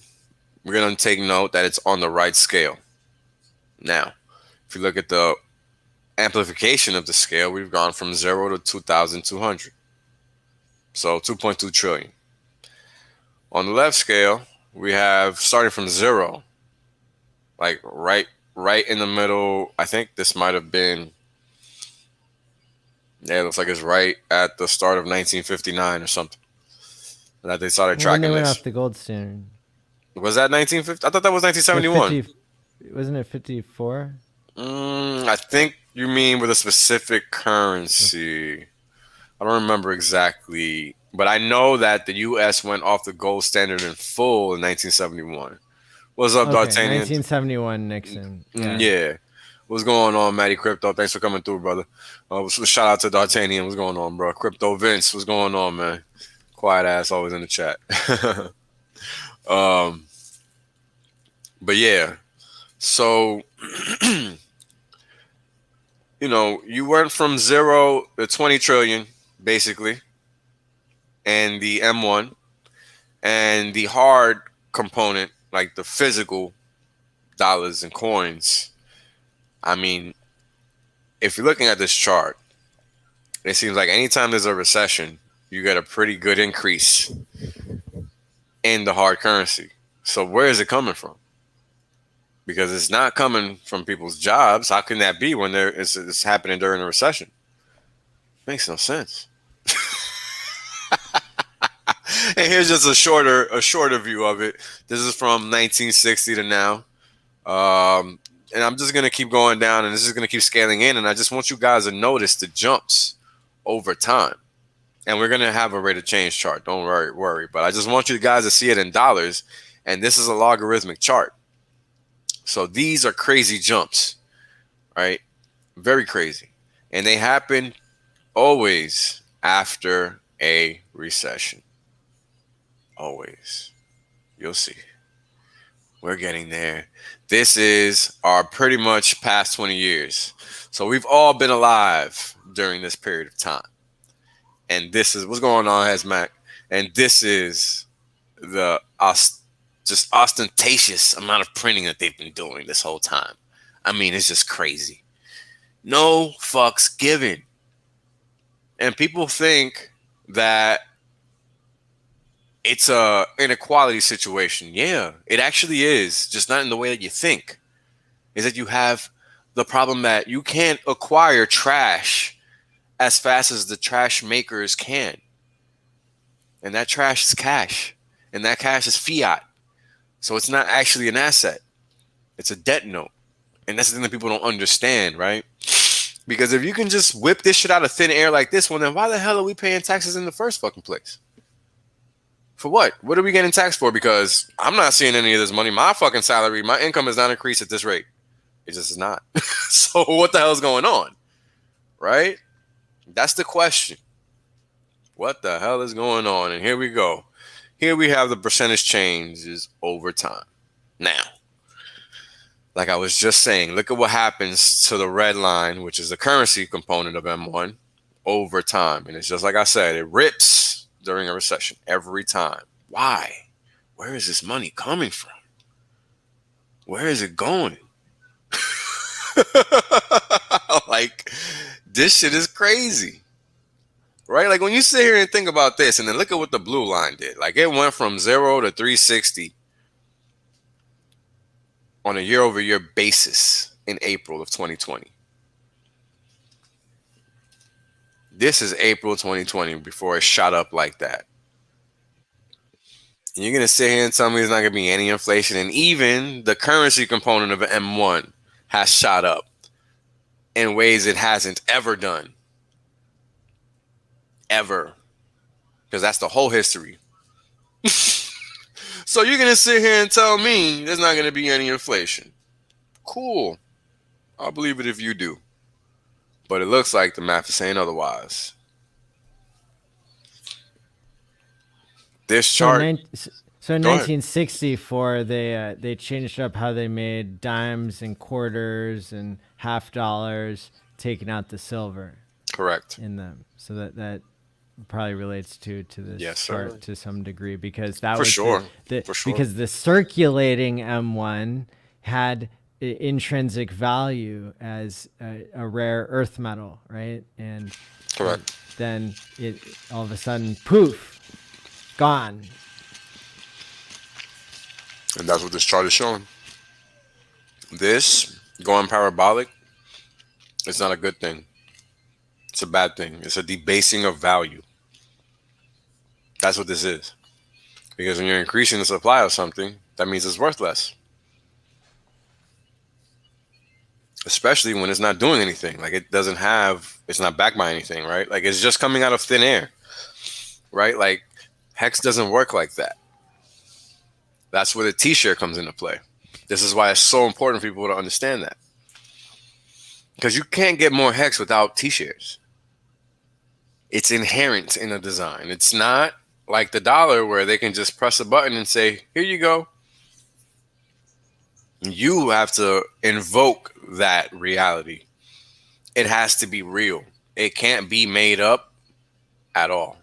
we're going to take note that it's on the right scale. Now, if you look at the amplification of the scale, we've gone from 0 to 2,200. So 2.2 trillion. On the left scale, we have starting from 0, like right right in the middle. I think this might have been, yeah, it looks like it's right at the start of 1959 or something that they started Well, when they tracking went this. off the gold standard. Was that 1950? I thought that was 1971. 50, wasn't it 54? I think you mean with a specific currency. I don't remember exactly, but I know that the U.S. went off the gold standard in full in 1971. What's up, Okay, D'Artagnan? 1971 Nixon. Yeah. Yeah. What's going on, Matty Crypto? Thanks for coming through, brother. Shout out to D'Artagnan. What's going on, bro? Crypto Vince, what's going on, man? Quiet ass, always in the chat. um, but yeah, so you went from 0 to 20 trillion, basically, and the M1 and the hard component, like the physical dollars and coins. I mean, if you're looking at this chart, it seems like anytime there's a recession, you get a pretty good increase in the hard currency. So where is it coming from? Because it's not coming from people's jobs. How can that be when it's happening during a recession? Makes no sense. And here's just a shorter view of it. This is from 1960 to now. And I'm just going to keep going down, and this is going to keep scaling in. And I just want you guys to notice the jumps over time. And we're going to have a rate of change chart. Don't worry. But I just want you guys to see it in dollars. And this is a logarithmic chart. So these are crazy jumps, right? Very crazy. And they happen always after a recession. Always. You'll see. We're getting there. This is our pretty much past 20 years. So we've all been alive during this period of time. And this is what's going on, Hazmac. And this is the just ostentatious amount of printing that they've been doing this whole time. I mean, it's just crazy. No fucks given. And people think that it's a inequality situation. Yeah, it actually is, just not in the way that you think. Is that you have the problem that you can't acquire trash as fast as the trash makers can. And that trash is cash. And that cash is fiat. So it's not actually an asset. It's a debt note. And that's the thing that people don't understand, right? Because if you can just whip this shit out of thin air like this, well, then why the hell are we paying taxes in the first fucking place? For what? What are we getting taxed for? Because I'm not seeing any of this money. My fucking salary, my income is not increased at this rate. It just is not. So what the hell is going on? Right? That's the question. What the hell is going on? And here we go. Here we have the percentage changes over time. Now, like I was just saying, look at what happens to the red line, which is the currency component of M1 over time. And it's just like I said, it rips during a recession every time. Why? Where is this money coming from? Where is it going? Like, this shit is crazy. Right? Like when you sit here and think about this, and then look at what the blue line did. Like it went from 0 to 360 on a year-over-year basis in April of 2020. This is April 2020 before it shot up like that. And you're going to sit here and tell me there's not going to be any inflation. And even the currency component of M1 has shot up in ways it hasn't ever done. Ever. Because that's the whole history. So you're going to sit here and tell me there's not going to be any inflation. Cool. I'll believe it if you do. But it looks like the math is saying otherwise. This chart. So in 1964, they changed up how they made dimes and quarters and half dollars, taking out the silver. Correct. In them. So that probably relates to this chart to some degree, because that for was sure. Because the circulating M1 had intrinsic value as a rare earth metal, right? And correct. Then it all of a sudden, poof, gone. And that's what this chart is showing. This going parabolic, it's not a good thing. It's a bad thing. It's a debasing of value. That's what this is. Because when you're increasing the supply of something, that means it's worth less. Especially when it's not doing anything. Like it's not backed by anything, right? Like it's just coming out of thin air, right? Like Hex doesn't work like that. That's where the T-share comes into play. This is why it's so important for people to understand that. Because you can't get more Hex without T-shares. It's inherent in a design. It's not like the dollar where they can just press a button and say, here you go. You have to invoke that reality. It has to be real. It can't be made up at all.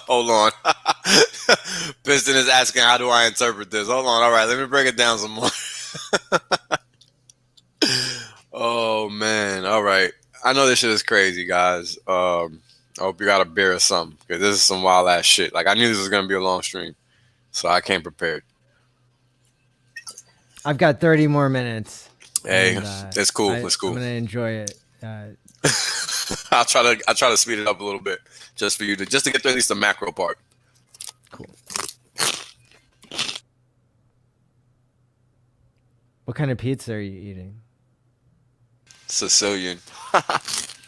Hold on. Piston is asking, how do I interpret this? Hold on. All right, let me break it down some more. Oh, man. All right. I know this shit is crazy, guys. I hope you got a beer or something, because this is some wild ass shit. Like, I knew this was going to be a long stream, so I came prepared. I've got 30 more minutes. Hey, it's cool. It's cool. I'm going to enjoy it. I'll try to speed it up a little bit just for you to get through at least the macro part. Cool. What kind of pizza are you eating? Sicilian.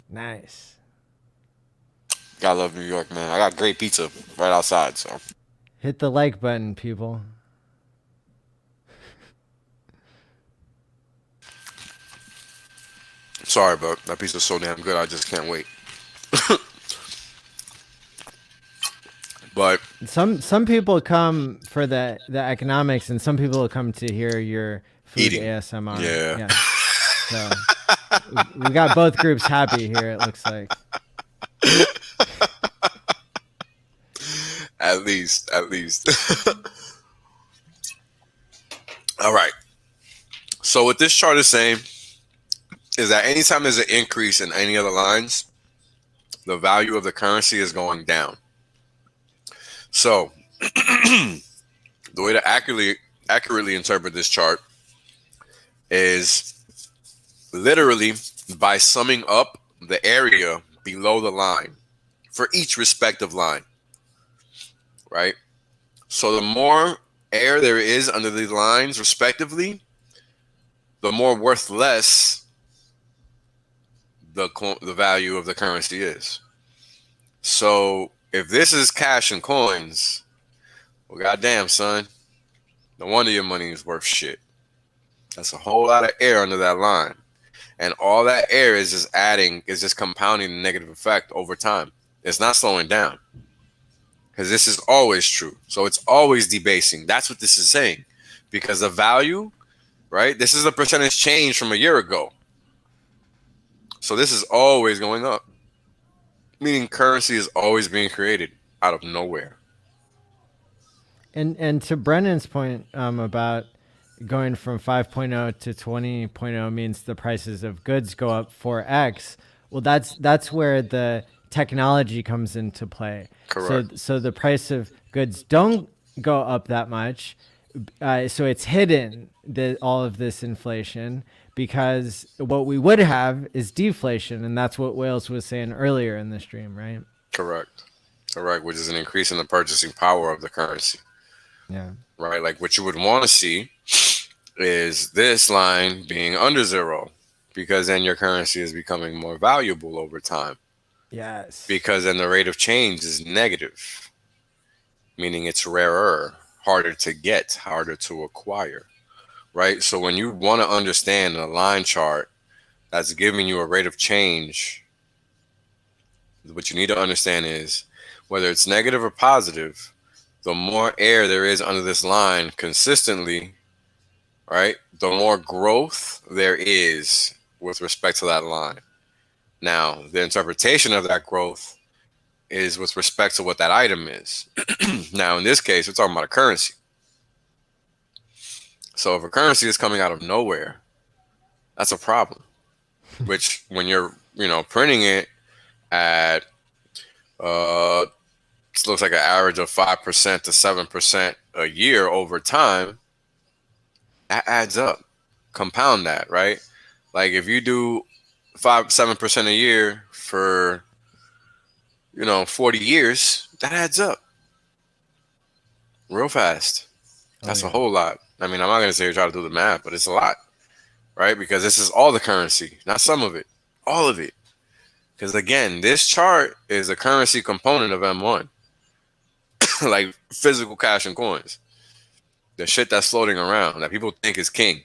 Nice. I love New York, man. I got great pizza right outside, so. Hit the like button, people. Sorry, but that pizza's so damn good, I just can't wait. But some people come for the economics, and some people come to hear your food eating. ASMR. Yeah. So we got both groups happy here, it looks like. At least. All right. So what this chart is saying is that anytime there's an increase in any other lines, the value of the currency is going down. So the way to accurately interpret this chart is literally by summing up the area below the line for each respective line, right? So the more air there is under these lines respectively, the more worth less the value of the currency is. So if this is cash and coins, well, goddamn, son, no wonder your money is worth shit. That's a whole lot of air under that line. And all that air is just compounding the negative effect over time. It's not slowing down. Because this is always true. So it's always debasing. That's what this is saying. Because the value, right? This is a percentage change from a year ago. So this is always going up. Meaning currency is always being created out of nowhere. And to Brennan's point about going from 5.0 to 20.0 means the prices of goods go up 4x. Well, that's where the technology comes into play. Correct. So the price of goods don't go up that much. So it's hidden, all of this inflation, because what we would have is deflation. And that's what Wales was saying earlier in the stream, right? Correct. Which is an increase in the purchasing power of the currency. Yeah. Right. Like what you would want to see is this line being under zero, because then your currency is becoming more valuable over time. Yes. Because then the rate of change is negative, meaning it's rarer, harder to get, harder to acquire, right? So when you want to understand a line chart that's giving you a rate of change, what you need to understand is whether it's negative or positive, the more air there is under this line consistently, right, the more growth there is with respect to that line. Now, the interpretation of that growth is with respect to what that item is. Now, in this case, we're talking about a currency. So if a currency is coming out of nowhere, that's a problem. Which when you're, printing it at, it looks like an average of 5% to 7% a year over time, That adds up. Compound that, right? Like if you do 5-7% a year for 40 years, that adds up real fast. Oh That's a yeah. whole lot. I mean, I'm not gonna say try to do the math, but it's a lot, right? Because this is all the currency, not some of it, all of it. Because again, this chart is a currency component of M1, like physical cash and coins, the shit that's floating around that people think is king.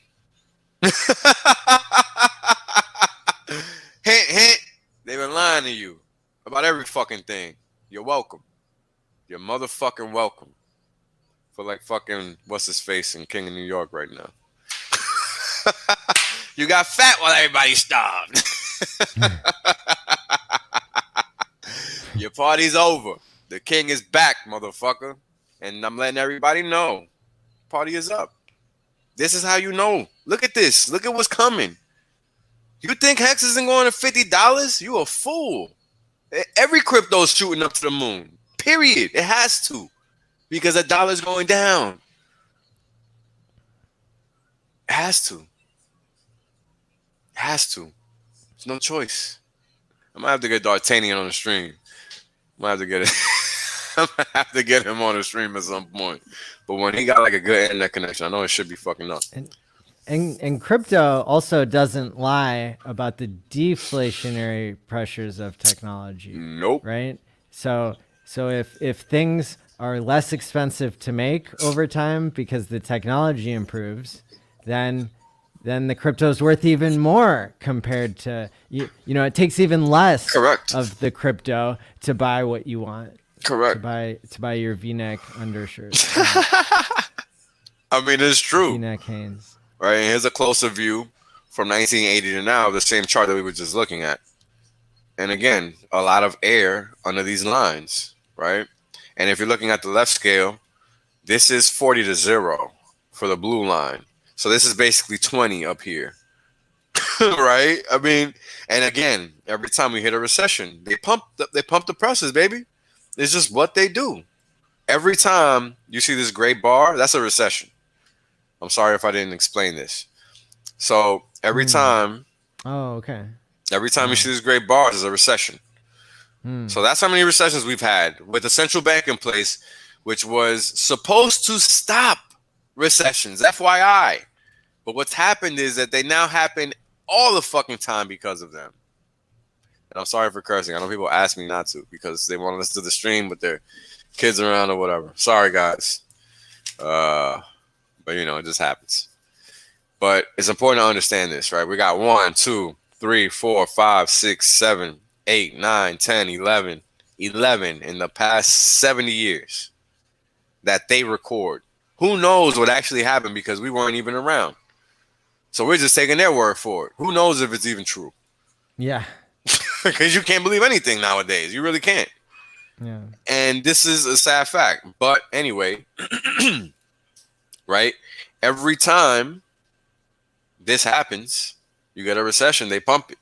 Hint, hint. They've been lying to you about every fucking thing. You're welcome. You're motherfucking welcome. For like fucking what's his face in King of New York right now. You got fat while everybody starved. Your party's over. The king is back, motherfucker. And I'm letting everybody know. Party is up. This is how you know. Look at this. Look at what's coming. You think Hex isn't going to $50? You a fool. Every crypto's shooting up to the moon. Period. It has to. Because the dollar's going down. It has to. It has to. There's no choice. I might have to get D'Artagnan on the stream. I might have to get it. I'm gonna have to get him on the stream at some point. But when he got like a good internet connection, I know it should be fucking up. And crypto also doesn't lie about the deflationary pressures of technology. Nope. Right? So if things are less expensive to make over time because the technology improves, then the crypto's worth even more compared to it takes even less Correct. of the crypto to buy what you want. Correct. To buy your V-neck undershirt. I mean, it's true. V-neck Hanes. Right, and here's a closer view from 1980 to now of the same chart that we were just looking at. And again, a lot of air under these lines, right? And if you're looking at the left scale, this is 40 to 0 for the blue line. So this is basically 20 up here, right? I mean, and again, every time we hit a recession, they pump the presses, baby. It's just what they do. Every time you see this gray bar, that's a recession. I'm sorry if I didn't explain this. So every time, oh okay, every time you see these gray bars, is a recession. So that's how many recessions we've had with the central bank in place, which was supposed to stop recessions. FYI, but what's happened is that they now happen all the fucking time because of them. And I'm sorry for cursing. I know people ask me not to because they want to listen to the stream with their kids around or whatever. Sorry, guys. But it just happens. But it's important to understand this, right? We got 1, 2, 3, 4, 5, 6, 7, 8, 9, 10, 11 in the past 70 years that they record. Who knows what actually happened because we weren't even around. So we're just taking their word for it. Who knows if it's even true? Yeah. Because you can't believe anything nowadays. You really can't. Yeah. And this is a sad fact. But anyway, right? Every time this happens, you get a recession, they pump it.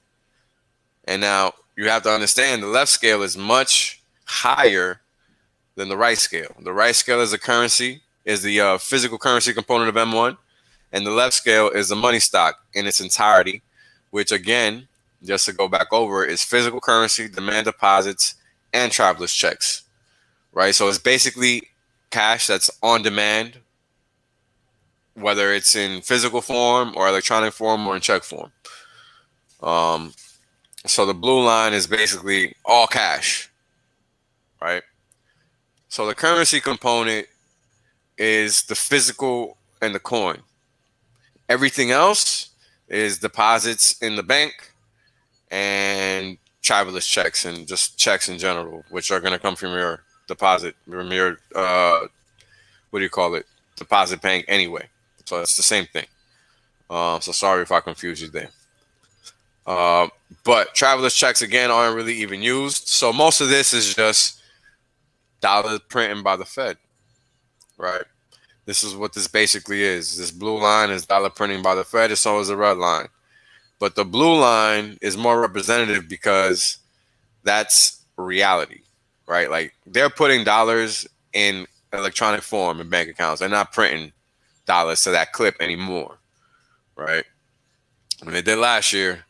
And now you have to understand the left scale is much higher than the right scale. The right scale is the physical currency component of M1. And the left scale is the money stock in its entirety, which again, just to go back over, is physical currency, demand deposits, and traveler's checks, right? So it's basically cash that's on demand, whether it's in physical form or electronic form or in check form. So the blue line is basically all cash, right? So the currency component is the physical and the coin. Everything else is deposits in the bank and traveler's checks and just checks in general, which are going to come from your deposit, from your, deposit bank anyway. So it's the same thing. So sorry if I confused you there. But traveler's checks, again, aren't really even used. So most of this is just dollar printing by the Fed, right? This is what this basically is. This blue line is dollar printing by the Fed, and so is the red line. But the blue line is more representative because that's reality, right? Like they're putting dollars in electronic form in bank accounts. They're not printing dollars to that clip anymore, right? And they did last year,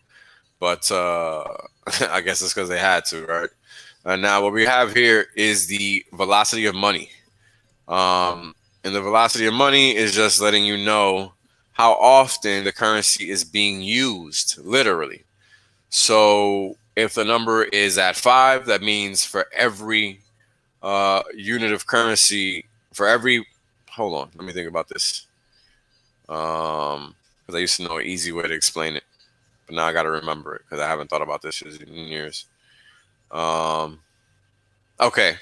but I guess it's because they had to, right? And now what we have here is the velocity of money. And the velocity of money is just letting you know how often the currency is being used, literally. So if the number is at 5, that means for every unit of currency, for every, hold on, let me think about this. Because I used to know an easy way to explain it, but now I got to remember it because I haven't thought about this in years. Okay.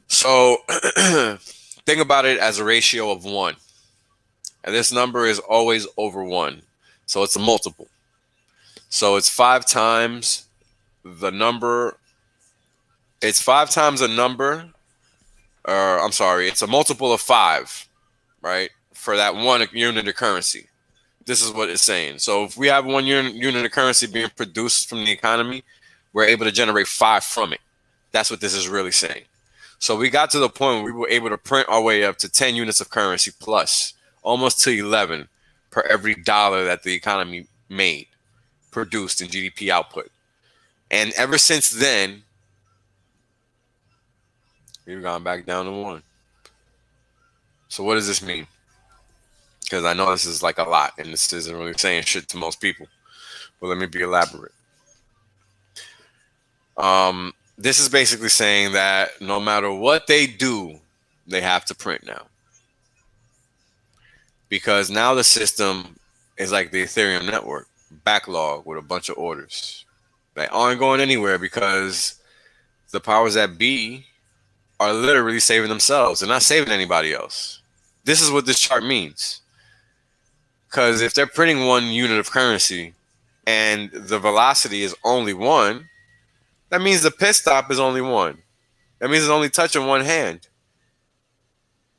So think about it as a ratio of 1. And this number is always over 1. So it's a multiple. So it's 5 times the number. It's 5 times a number. Or I'm sorry, it's a multiple of 5, right? For that one unit of currency. This is what it's saying. So if we have one unit of currency being produced from the economy, we're able to generate 5 from it. That's what this is really saying. So we got to the point where we were able to print our way up to 10 units of currency plus, almost to 11 per every dollar that the economy made, produced in GDP output. And ever since then, we've gone back down to 1. So what does this mean? Because I know this is like a lot, and this isn't really saying shit to most people. But let me be elaborate. This is basically saying that no matter what they do, they have to print now. Because now the system is like the Ethereum network, backlog with a bunch of orders. They aren't going anywhere because the powers that be are literally saving themselves. They're not saving anybody else. This is what this chart means. Because if they're printing 1 unit of currency and the velocity is only 1, that means the pit stop is only 1. That means it's only touching 1 hand.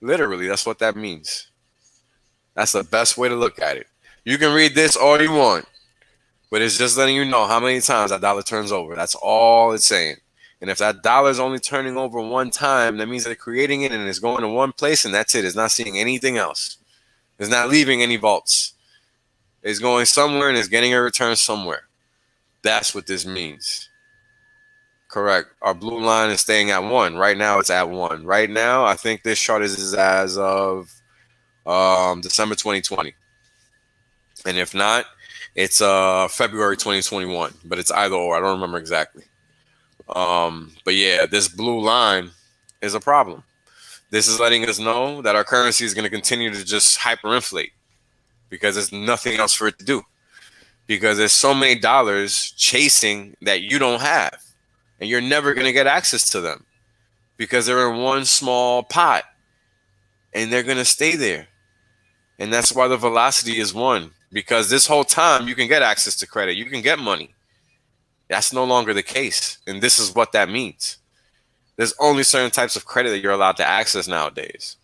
Literally, that's what that means. That's the best way to look at it. You can read this all you want, but it's just letting you know how many times that dollar turns over. That's all it's saying. And if that dollar is only turning over 1 time, that means they're creating it and it's going to one place and that's it. It's not seeing anything else. It's not leaving any vaults. It's going somewhere and it's getting a return somewhere. That's what this means. Correct. Our blue line is staying at 1. Right now it's at 1. Right now, I think this chart is as of December 2020. And if not, it's February 2021. But it's either or. I don't remember exactly. But yeah, this blue line is a problem. This is letting us know that our currency is going to continue to just hyperinflate because there's nothing else for it to do. Because there's so many dollars chasing that you don't have. And you're never going to get access to them because they're in one small pot and they're going to stay there. And that's why the velocity is 1, because this whole time you can get access to credit. You can get money. That's no longer the case. And this is what that means. There's only certain types of credit that you're allowed to access nowadays.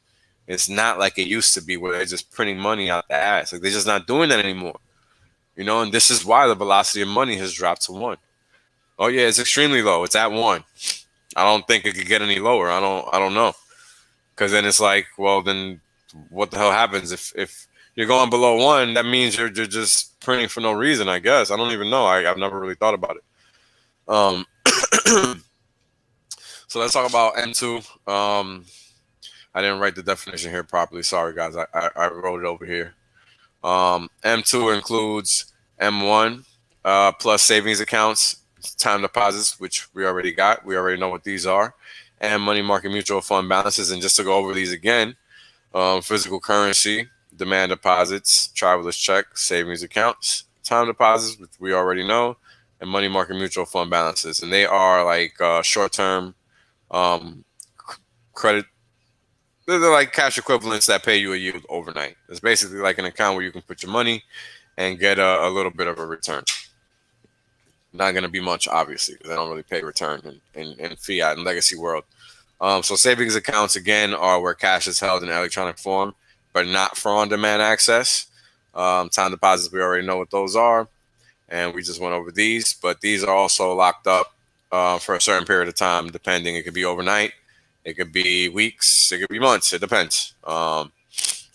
It's not like it used to be where they're just printing money out the ass. Like they're just not doing that anymore. You know, and this is why the velocity of money has dropped to 1. Oh yeah, it's extremely low. It's at 1. I don't think it could get any lower. I don't know. Because then it's like, well, then what the hell happens if you're going below 1? That means you're just printing for no reason, I guess. I don't even know. I've never really thought about it. So let's talk about M2. I didn't write the definition here properly. Sorry, guys. I wrote it over here. M2 includes M1 plus savings accounts, time deposits, which we already got. We already know what these are. And money market mutual fund balances. And just to go over these again, physical currency, demand deposits, traveler's check, savings accounts, time deposits, which we already know, and money market mutual fund balances. And they are like short-term credit. They're like cash equivalents that pay you a yield overnight. It's basically like an account where you can put your money and get a little bit of a return. Not going to be much, obviously, because they don't really pay return in fiat and legacy world. So savings accounts, again, are where cash is held in electronic form, but not for on-demand access. Time deposits, we already know what those are, and we just went over these. But these are also locked up for a certain period of time, depending. It could be overnight. It could be weeks. It could be months. It depends. And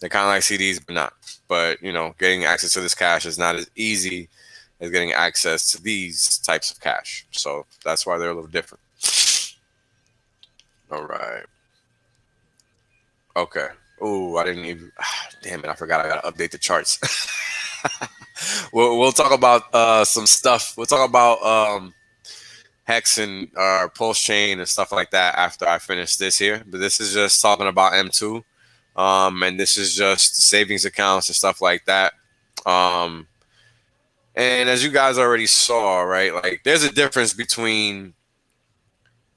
They're kind of like CDs, but not. But getting access to this cash is not as easy as getting access to these types of cash. So that's why they're a little different. All right. Okay. Oh, I didn't even. Damn it! I forgot. I gotta update the charts. We'll talk about some stuff. We'll talk about Hex and Pulse Chain and stuff like that after I finish this here. But this is just talking about M2, and this is just savings accounts and stuff like that. Um, and as you guys already saw, right? Like, there's a difference between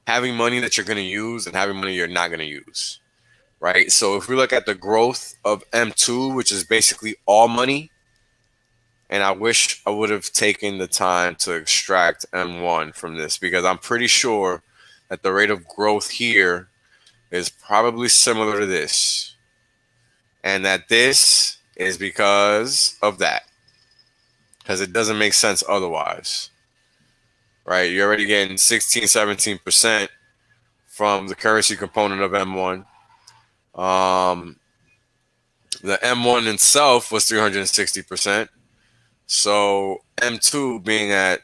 having money that you're going to use and having money you're not going to use, right? So if we look at the growth of M2, which is basically all money, and I wish I would have taken the time to extract M1 from this, because I'm pretty sure that the rate of growth here is probably similar to this, and that this is because of that, because it doesn't make sense otherwise, right? You're already getting 16, 17% from the currency component of M1. The M1 itself was 360%. So M2 being at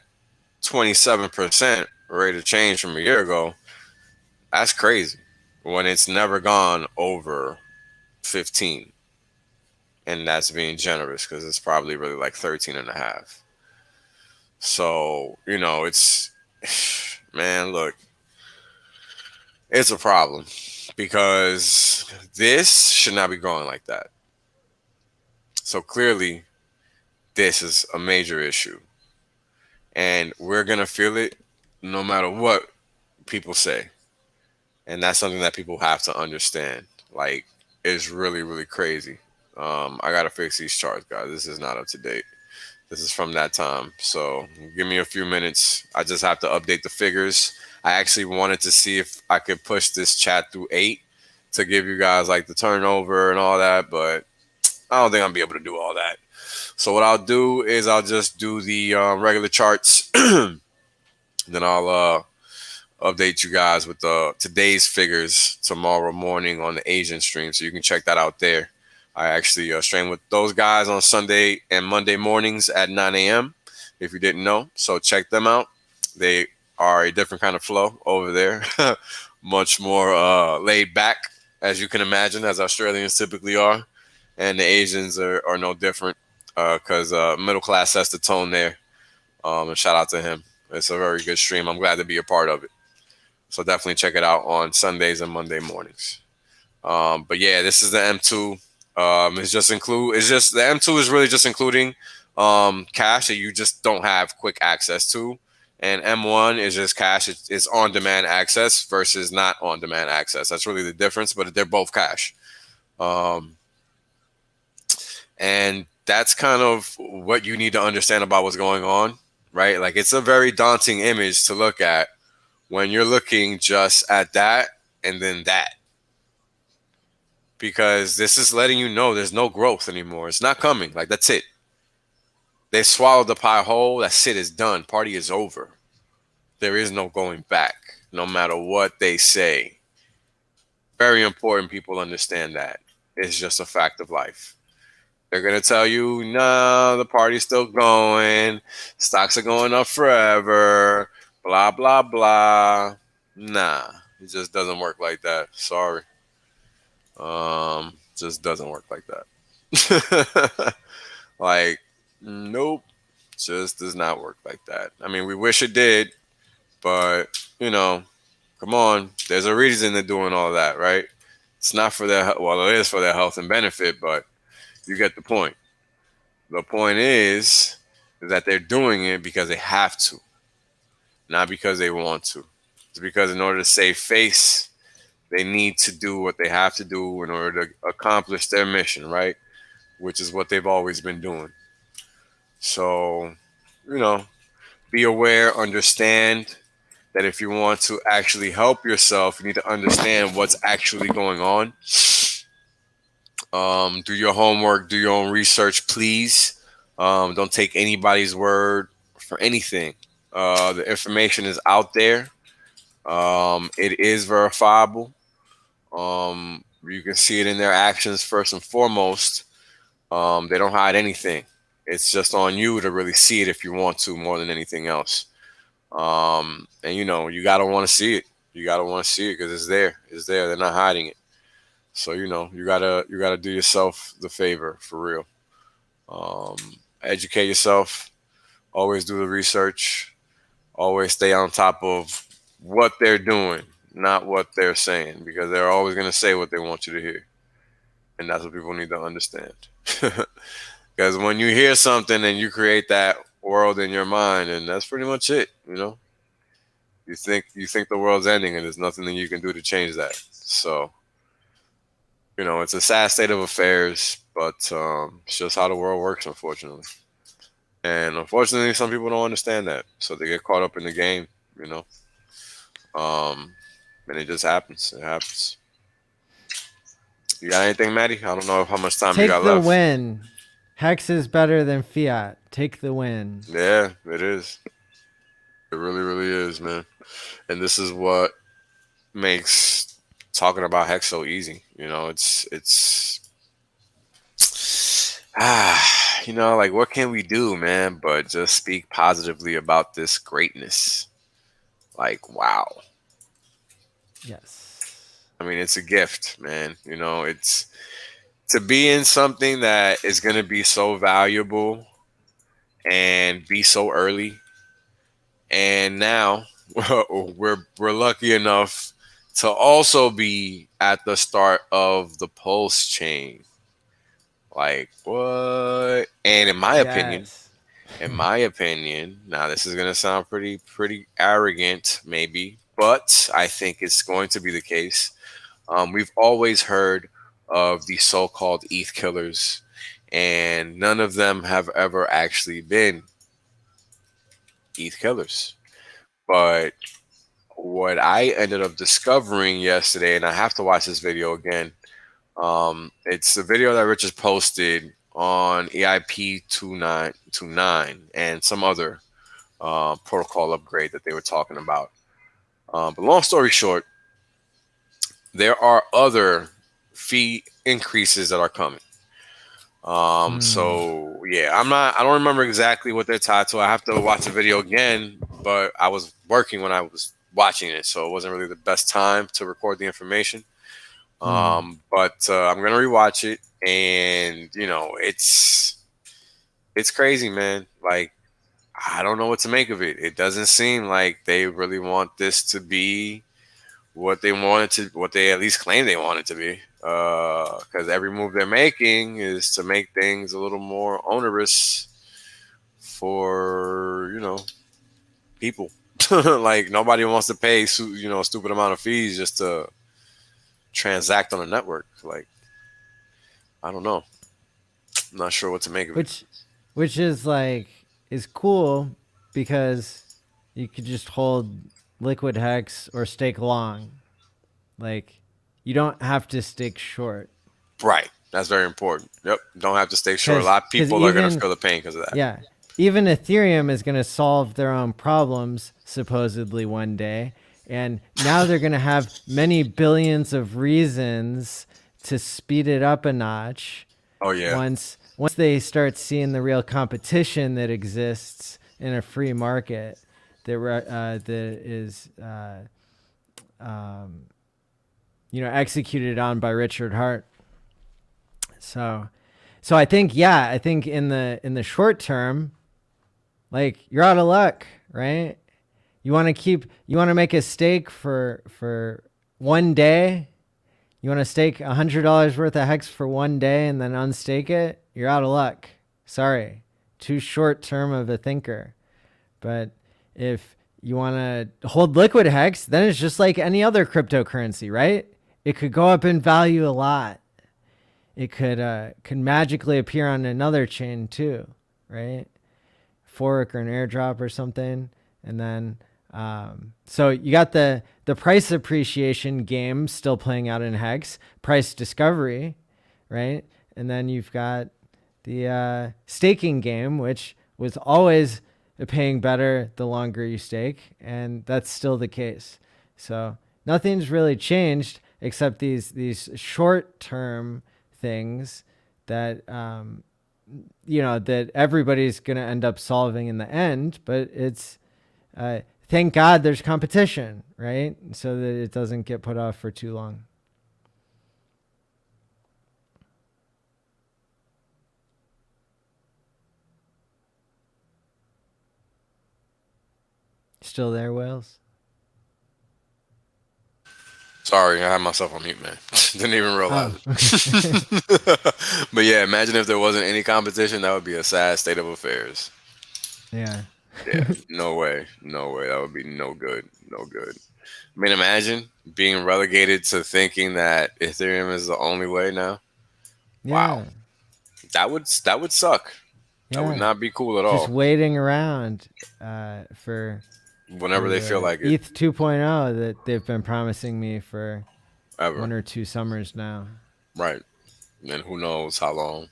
27% rate of change from a year ago, that's crazy when it's never gone over 15. And that's being generous, because it's probably really like 13 and a half. So, it's, man, look, it's a problem, because this should not be growing like that. So clearly, this is a major issue. And we're going to feel it no matter what people say. And that's something that people have to understand. Like, it's really, really crazy. I got to fix these charts, guys. This is not up to date. This is from that time. So give me a few minutes. I just have to update the figures. I actually wanted to see if I could push this chat through 8 to give you guys like the turnover and all that, but I don't think I'll be able to do all that. So what I'll do is I'll just do the regular charts. Then I'll update you guys with today's figures tomorrow morning on the Asian stream, so you can check that out there. I actually stream with those guys on Sunday and Monday mornings at 9 a.m. if you didn't know. So check them out. They are a different kind of flow over there, much more laid back, as you can imagine, as Australians typically are. And the Asians are no different, because middle class sets the tone there. And shout out to him. It's a very good stream. I'm glad to be a part of it. So definitely check it out on Sundays and Monday mornings. But yeah, this is the M2. It's just the M2 is really just including cash that you just don't have quick access to. And M1 is just cash. It's on-demand access versus not on-demand access. That's really the difference, but they're both cash. And that's kind of what you need to understand about what's going on, right? Like, it's a very daunting image to look at when you're looking just at that and then that. Because this is letting you know there's no growth anymore. It's not coming. Like, that's it. They swallowed the pie whole. That's it. It's done. Party is over. There is no going back, no matter what they say. Very important people understand that. It's just a fact of life. They're going to tell you, no, the party's still going. Stocks are going up forever. Blah, blah, blah. Nah, it just doesn't work like that. Sorry. Just doesn't work like that. Like, nope. Just does not work like that. I mean, we wish it did, but, come on. There's a reason they're doing all that, right? It's not for their, well, it is for their health and benefit, but you get the point. The point is that they're doing it because they have to, not because they want to. It's because in order to save face, they need to do what they have to do in order to accomplish their mission, right? Which is what they've always been doing. So, be aware, understand that if you want to actually help yourself, you need to understand what's actually going on. Do your homework, do your own research, please. Don't take anybody's word for anything. The information is out there. It is verifiable. You can see it in their actions first and foremost. They don't hide anything. It's just on you to really see it if you want to, more than anything else. And you gotta want to see it. You gotta want to see it because it's there. It's there. They're not hiding it. So you gotta do yourself the favor for real. Um, Educate yourself. Always do the research. Always stay on top of what they're doing, not what they're saying, because they're always gonna say what they want you to hear, and that's what people need to understand. Because when you hear something and you create that world in your mind, and that's pretty much it. You think the world's ending, and there's nothing that you can do to change that. So it's a sad state of affairs, but it's just how the world works, unfortunately. And unfortunately, some people don't understand that, so they get caught up in the game. You know, um, and it just happens. It happens. You got anything, Maddie? I don't know how much time you Take got the left. win. Hex is better than fiat. Take the win. Yeah, it is. It really, really is, man. And this is what makes talking about hex so easy. It's like what can we do, man? But just speak positively about this greatness. Like, wow. Yes. I mean, it's a gift, man. It's to be in something that is going to be so valuable and be so early. And now we're lucky enough to also be at the start of the pulse chain. Like, what? And Yes. in my opinion, now this is gonna sound pretty arrogant, maybe, but I think it's going to be the case. We've always heard of the so-called ETH killers, and none of them have ever actually been ETH killers. But what I ended up discovering yesterday, and I have to watch this video again. It's a video that Richard posted on EIP 2929 and some other protocol upgrade that they were talking about. But long story short, there are other fee increases that are coming. So yeah, I don't remember exactly what they're tied to. I have to watch the video again, but I was working when I was watching it, so it wasn't really the best time to record the information. But I'm gonna rewatch it, and it's crazy, man. Like, I don't know what to make of it. It doesn't seem like they really want this to be what they at least claim they want it to be. Because every move they're making is to make things a little more onerous for people. Like, nobody wants to pay a stupid amount of fees just to transact on a network. Like, I don't know. I'm not sure what to make of it. Which is cool because you could just hold liquid hex or stake long. Like, you don't have to stake short. Right. That's very important. Yep. Don't have to stay short. A lot of people are going to feel the pain because of that. Yeah. Even Ethereum is going to solve their own problems, supposedly, one day. And now they're going to have many billions of reasons to speed it up a notch. Oh, yeah. Once they start seeing the real competition that exists in a free market that is executed on by Richard Hart. So I think in the short term, like, you're out of luck, right? You want to make a stake for one day. You want to stake $100 worth of hex for one day and then unstake it. You're out of luck. Sorry, too short term of a thinker. But if you want to hold liquid hex, then it's just like any other cryptocurrency, right? It could go up in value a lot. It could magically appear on another chain too, right? Fork or an airdrop or something. And then, so you got the price appreciation game still playing out in Hex, price discovery, right? And then you've got the staking game, which was always paying better the longer you stake. And that's still the case. So nothing's really changed except these short term things that that everybody's going to end up solving in the end. But it's thank God there's competition, right? So that it doesn't get put off for too long. Still there, Wales? Sorry, I had myself on mute, man. Didn't even realize it. But yeah, imagine if there wasn't any competition. That would be a sad state of affairs. Yeah. Yeah, no way. No way. That would be no good. No good. I mean, imagine being relegated to thinking that Ethereum is the only way now. Wow. Yeah. That would suck. That would Yeah. not be cool at Just all. waiting around for Whenever they feel the like it, ETH 2.0 that they've been promising me for ever. 1 or 2 summers now. Right. And who knows how long.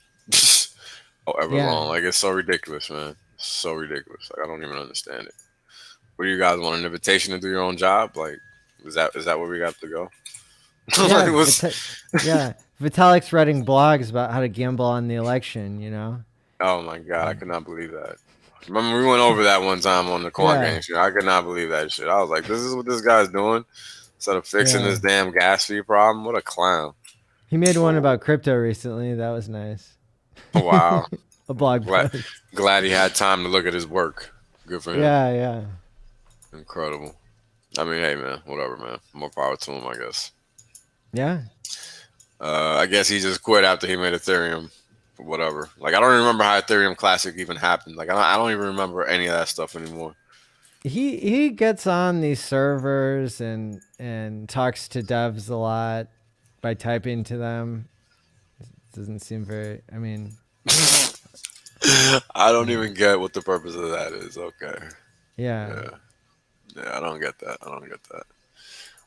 However Yeah. long. Like, it's so ridiculous, man. So ridiculous. Like, I don't even understand it. What do you guys want? An invitation to do your own job? Like, is that where we got to go? Yeah. Like, Yeah. Vitalik's writing blogs about how to gamble on the election, oh my god, I could not believe that. Remember we went over that one time on the Quant Yeah. Gang show. I could not believe that shit. I was like, this is what this guy's doing instead of fixing Yeah. this damn gas fee problem. What a clown! He made one about crypto recently. That was nice. Wow. A blog Glad, post. glad he had time to look at his work. Good for him. Yeah, yeah. Incredible. I mean, hey man, whatever, man. More power to him, I guess. Yeah. I guess he just quit after he made Ethereum. Whatever. Like, I don't even remember how Ethereum Classic even happened. Like, I don't even remember any of that stuff anymore. He gets on these servers and talks to devs a lot by typing to them. Doesn't seem very. I mean, I don't even get what the purpose of that is. Okay. yeah. Yeah. Yeah, I don't get that. I don't get that.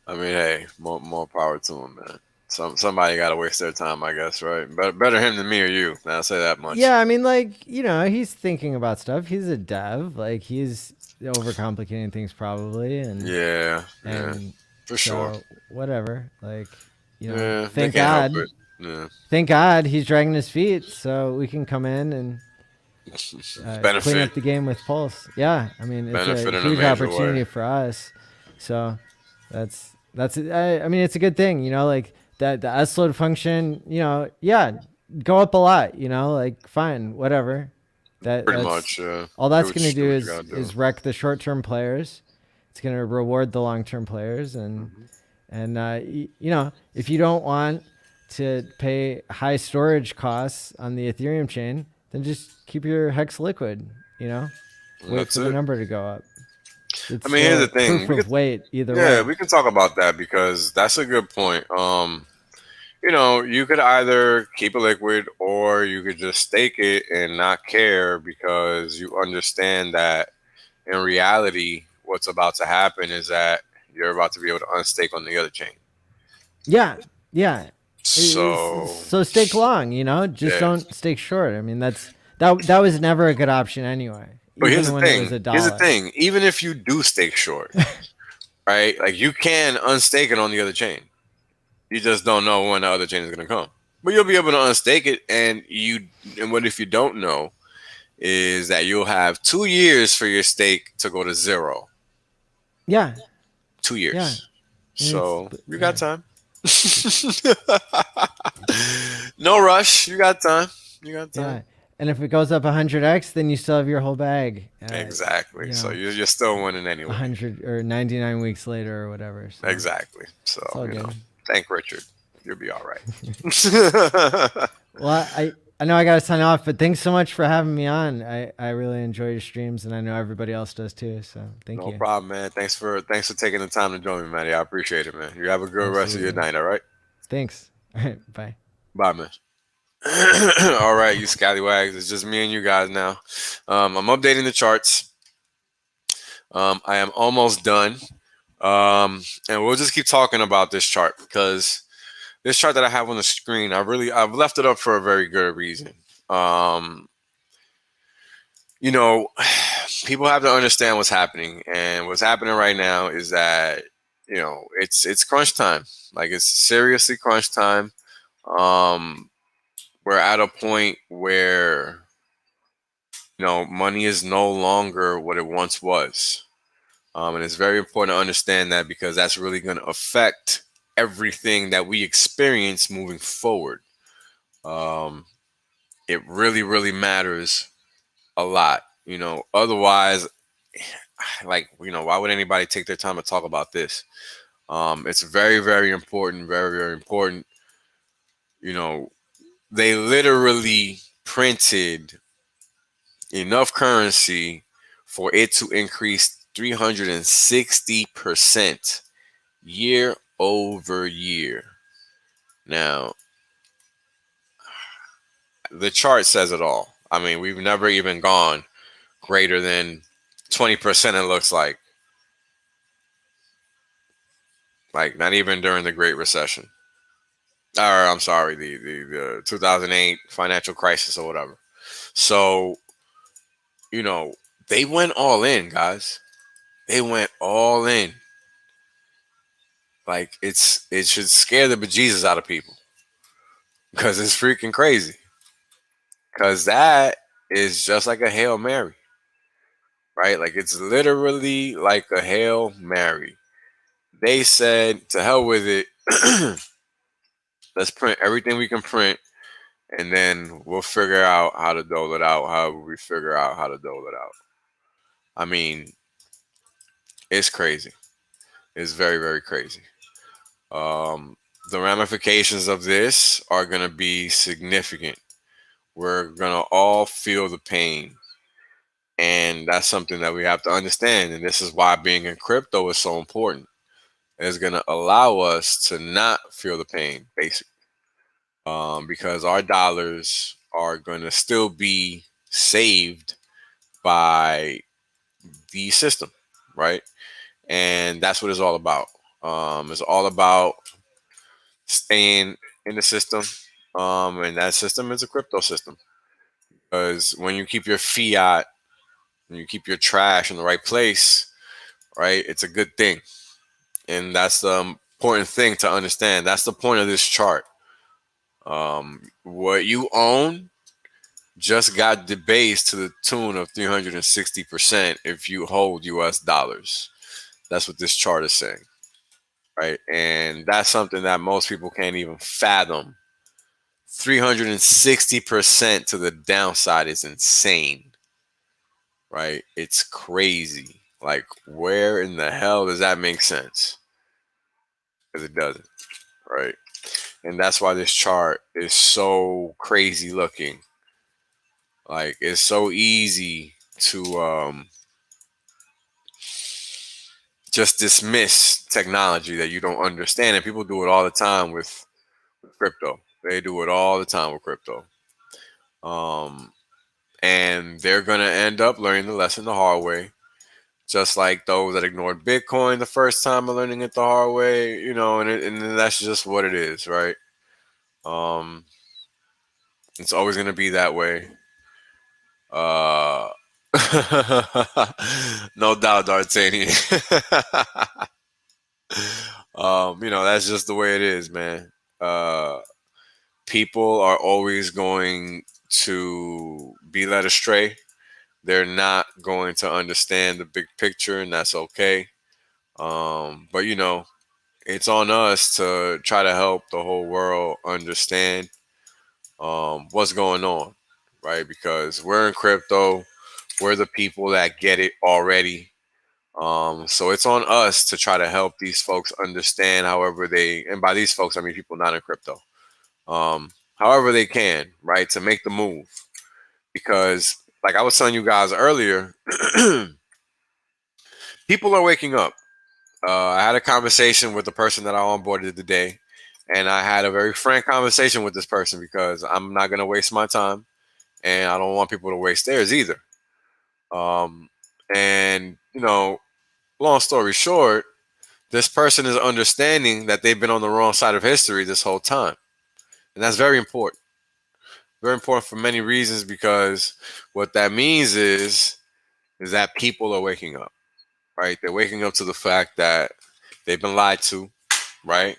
I mean, hey, more power to him, man. Somebody got to waste their time, I guess, right? Better him than me or you. I'll say that much. Yeah, I mean, like, he's thinking about stuff. He's a dev. Like, he's overcomplicating things probably, and Yeah, and for so sure. whatever. Like, Yeah, they thank can't help God. it. Yeah, Thank God he's dragging his feet, so we can come in and clean benefit, up the game with Pulse. Yeah, I mean, it's benefit a in a huge major opportunity way. for us. So that's I mean, it's a good thing, like that the S load function, yeah, go up a lot, like fine, whatever. Pretty That's much. all Do that's what going to do do what you gotta do. is wreck the short term players. It's going to reward the long term players, and if you don't want to pay high storage costs on the Ethereum chain, then just keep your Hex liquid, And wait that's for the it. number to go up. It's I mean, here's the still thing. proof of weight either Yeah, way. we can talk about that because that's a good point. You could either keep it liquid or you could just stake it and not care because you understand that in reality, what's about to happen is that you're about to be able to unstake on the other chain. Yeah, yeah. So, So stake long, just yeah. don't stake short. I mean, that was never a good option anyway, But here's even the when it was thing. Here's the $1. thing. Even if you do stake short, right? Like, you can unstake it on the other chain. You just don't know when the other chain is going to come. But you'll be able to unstake it, and what if you don't know is that you'll have 2 years for your stake to go to zero. Yeah, 2 years. yeah. So you got time. No rush. You got time. You got time. Yeah. And if it goes up 100x, then you still have your whole bag. Exactly. So you're still winning anyway. 100 or 99 weeks later or whatever. So Exactly. So, it's all good. thank Richard. You'll be all right. Well, I know I got to sign off, but thanks so much for having me on. I really enjoy your streams, and I know everybody else does too. So thank you. No problem, man. Thanks for taking the time to join me, Matty. I appreciate it, man. You have a good rest of your Absolutely. night, all right? Thanks. All right. Bye. Bye, man. All right, you scallywags. It's just me and you guys now. I'm updating the charts. I am almost done. And we'll just keep talking about this chart because this chart that I have on the screen, I've left it up for a very good reason. People have to understand what's happening, and what's happening right now is that it's crunch time. Like, it's seriously crunch time. Um, we're at a point where money is no longer what it once was. And it's very important to understand that, because that's really going to affect everything that we experience moving forward. Um, it really, really matters a lot. Otherwise, like, why would anybody take their time to talk about this? It's very, very important, very, very important. You know, they literally printed enough currency for it to increase 360% year over year. Now, the chart says it all. I mean, we've never even gone greater than 20%, it looks like not even during the Great Recession. Or, I'm sorry, the 2008 financial crisis or whatever. So, you know, they went all in, guys. They went all in. Like, it should scare the bejesus out of people, because it's freaking crazy. Because that is just like a Hail Mary, right? Like, it's literally like a Hail Mary. They said, to hell with it. Let's print everything we can print, and then we'll figure out how to dole it out, however we figure out how to dole it out. I mean, it's crazy. It's very, very crazy. Um, the ramifications of this are going to be significant. We're going to all feel the pain. And that's something that we have to understand. And this is why being in crypto is so important. It's going to allow us to not feel the pain, basically, because our dollars are going to still be saved by the system, right? And that's what it's all about. It's all about staying in the system, and that system is a crypto system. Because when you keep your fiat, when you keep your trash in the right place, right, it's a good thing. And that's the important thing to understand. That's the point of this chart. What you own just got debased to the tune of 360% if you hold US dollars. That's what this chart is saying, right? And that's something that most people can't even fathom. 360% to the downside is insane, right? It's crazy. Like, where in the hell does that make sense? Because it doesn't, right? And that's why this chart is so crazy looking. Like, it's so easy to just dismiss technology that you don't understand. And people do it all the time with crypto. They do it all the time with crypto. Um, and they're going to end up learning the lesson the hard way. Just like those that ignored Bitcoin the first time are learning it the hard way, and that's just what it is, right? Um, it's always going to be that way. Uh, no doubt, D'Artagnan. That's just the way it is, man. Uh, People are always going to be led astray. They're not going to understand the big picture, and that's okay. But it's on us to try to help the whole world understand what's going on, right? Because we're in crypto, we're the people that get it already. So it's on us to try to help these folks understand, however and by these folks, I mean people not in crypto, however they can, right, to make the move. Because, like I was telling you guys earlier, people are waking up. I had a conversation with the person that I onboarded today, and I had a very frank conversation with this person because I'm not going to waste my time, and I don't want people to waste theirs either. Um, and, long story short, this person is understanding that they've been on the wrong side of history this whole time. And that's very important. Very important for many reasons, because what that means is that people are waking up, right? They're waking up to the fact that They've been lied to, right?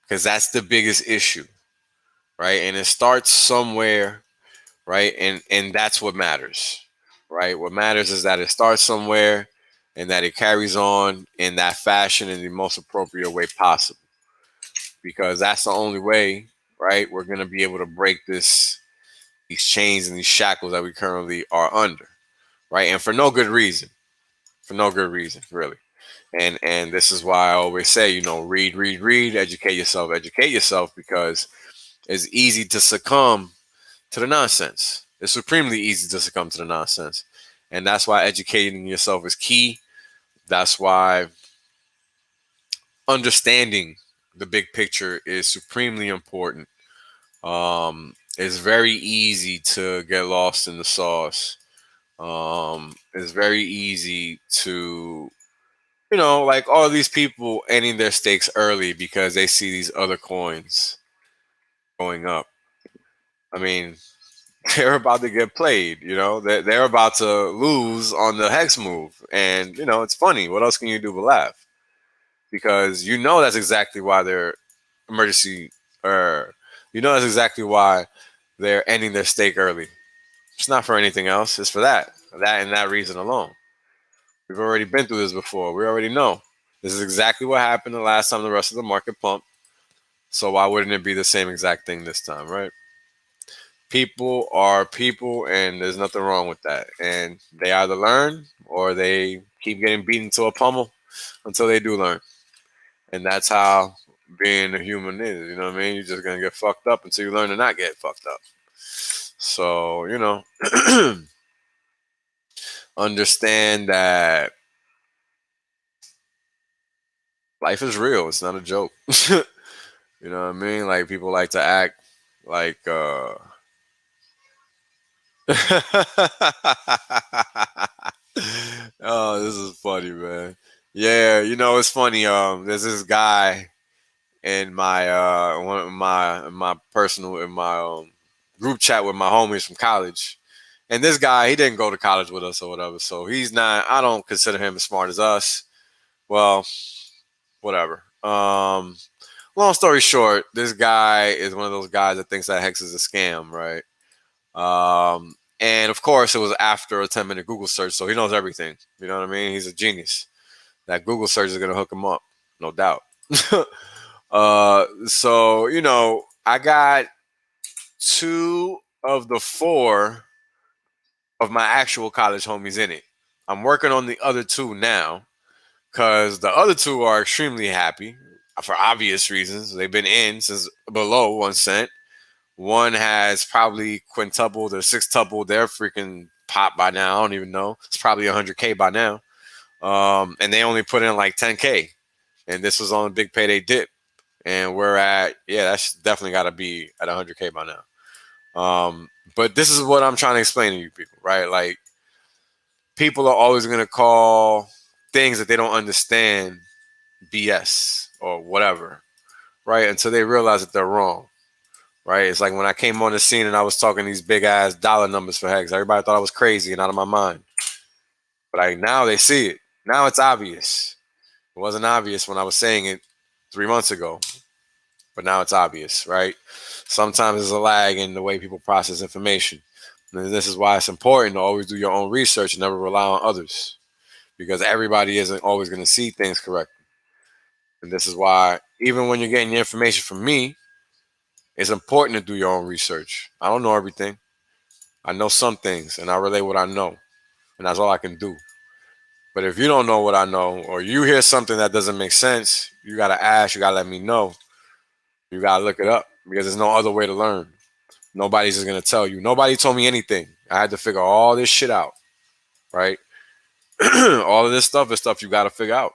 Because that's the biggest issue, right? And it starts somewhere, right? And that's what matters, right? What matters is that it starts somewhere and that it carries on in that fashion in the most appropriate way possible. Because that's the only way, right, we're gonna be able to break these chains and these shackles that we currently are under, right? And for no good reason. For no good reason, really. And this is why I always say, read, read, read, educate yourself, because it's easy to succumb to the nonsense. It's supremely easy to succumb to the nonsense. And that's why educating yourself is key. That's why understanding the big picture is supremely important. It's very easy to get lost in the sauce. It's very easy to, like all these people ending their stakes early because they see these other coins going up. I mean, they're about to get played, they're about to lose on the hex move. And, it's funny. What else can you do but laugh? Because that's exactly why they're emergency, or that's exactly why they're ending their stake early. It's not for anything else. It's for that reason alone. We've already been through this before. We already know. This is exactly what happened the last time the rest of the market pumped. So why wouldn't it be the same exact thing this time, right? People are people, and there's nothing wrong with that. And they either learn or they keep getting beaten to a pummel until they do learn. And that's how being a human is. You know what I mean? You're just gonna get fucked up until you learn to not get fucked up. So, understand that life is real. It's not a joke. You know what I mean? Like, people like to act like oh, this is funny, man. Yeah, it's funny. There's this guy in my one of my personal in my group chat with my homies from college. And this guy, he didn't go to college with us or whatever, so he's not. I don't consider him as smart as us. Well, whatever. Long story short, this guy is one of those guys that thinks that Hex is a scam, right? And of course, it was after a 10-minute Google search, so he knows everything. You know what I mean? He's a genius. That Google search is gonna hook him up, no doubt. So I got two of the four of my actual college homies in it. I'm working on the other two now because the other two are extremely happy for obvious reasons. They've been in since below 1 cent. One has probably quintupled or sextupled their freaking pop by now. I don't even know. It's probably 100K by now. And they only put in like 10K. And this was on a big payday dip. And we're at, yeah, that's definitely got to be at 100K by now. But this is what I'm trying to explain to you people, right? Like, people are always going to call things that they don't understand BS or whatever, right? Until they realize that they're wrong, right? It's like when I came on the scene and I was talking these big ass dollar numbers for Hex. Everybody thought I was crazy and out of my mind. But like, now they see it. Now it's obvious. It wasn't obvious when I was saying it 3 months ago, but now it's obvious, right? Sometimes there's a lag in the way people process information. And this is why it's important to always do your own research and never rely on others, because everybody isn't always going to see things correctly. And this is why, even when you're getting your information from me, it's important to do your own research. I don't know everything. I know some things, and I relay what I know, and that's all I can do. But if you don't know what I know, or you hear something that doesn't make sense, you got to ask, you got to let me know. You got to look it up, because there's no other way to learn. Nobody's just going to tell you. Nobody told me anything. I had to figure all this shit out, right? All of this stuff is stuff you got to figure out.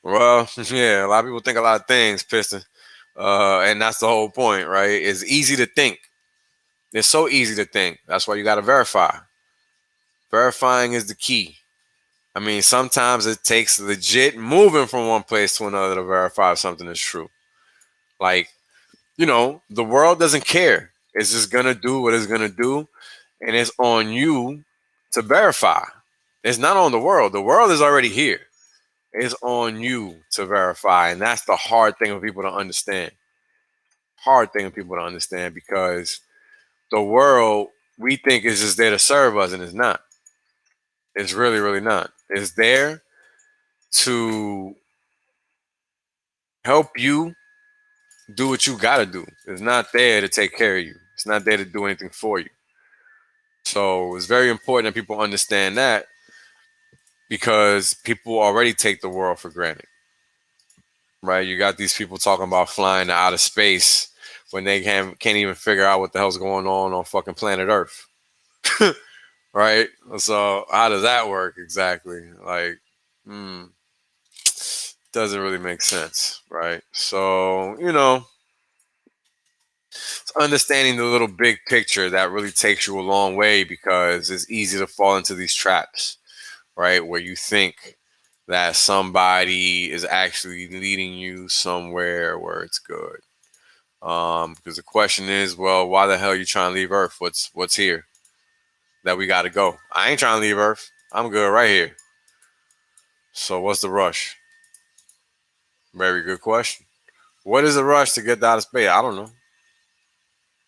Well, yeah, a lot of people think a lot of things, Piston. And that's the whole point, right? It's easy to think. It's so easy to think. That's why you got to verify. Verifying is the key. I mean, sometimes it takes legit moving from one place to another to verify if something is true. Like, the world doesn't care. It's just going to do what it's going to do. And it's on you to verify. It's not on the world. The world is already here. It's on you to verify. And that's the hard thing for people to understand. Hard thing for people to understand, because the world we think is just there to serve us, and it's not. It's really, really not. It's there to help you do what you gotta do. It's not there to take care of you. It's not there to do anything for you. So it's very important that people understand that, because people already take the world for granted. Right? You got these people talking about flying to outer space when they can't even figure out what the hell's going on fucking planet Earth. Right? So how does that work exactly? Like, doesn't really make sense, right? So, it's understanding the little big picture that really takes you a long way, because it's easy to fall into these traps, right? Where you think that somebody is actually leading you somewhere where it's good. Because the question is, well, why the hell are you trying to leave Earth? What's here that we got to go? I ain't trying to leave Earth. I'm good right here. So what's the rush? Very good question. What is the rush to get out of space? I don't know.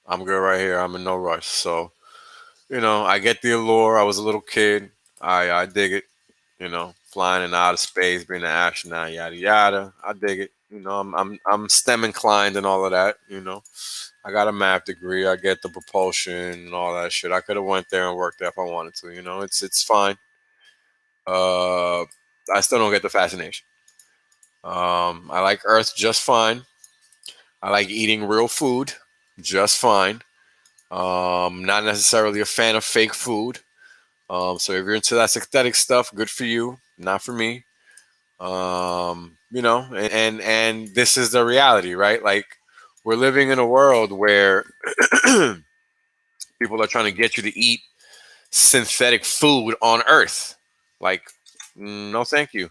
I'm good right here. I'm in no rush. So, I get the allure. I was a little kid. I dig it. Flying in outer space, being an astronaut, yada yada. I dig it. I'm STEM inclined and all of that. I got a math degree. I get the propulsion and all that shit. I could have went there and worked there if I wanted to. It's fine. I still don't get the fascination. I like Earth just fine. I like eating real food just fine. Not necessarily a fan of fake food. So if you're into that synthetic stuff, good for you. Not for me. And this is the reality, right? Like, we're living in a world where people are trying to get you to eat synthetic food on Earth. Like, no, thank you.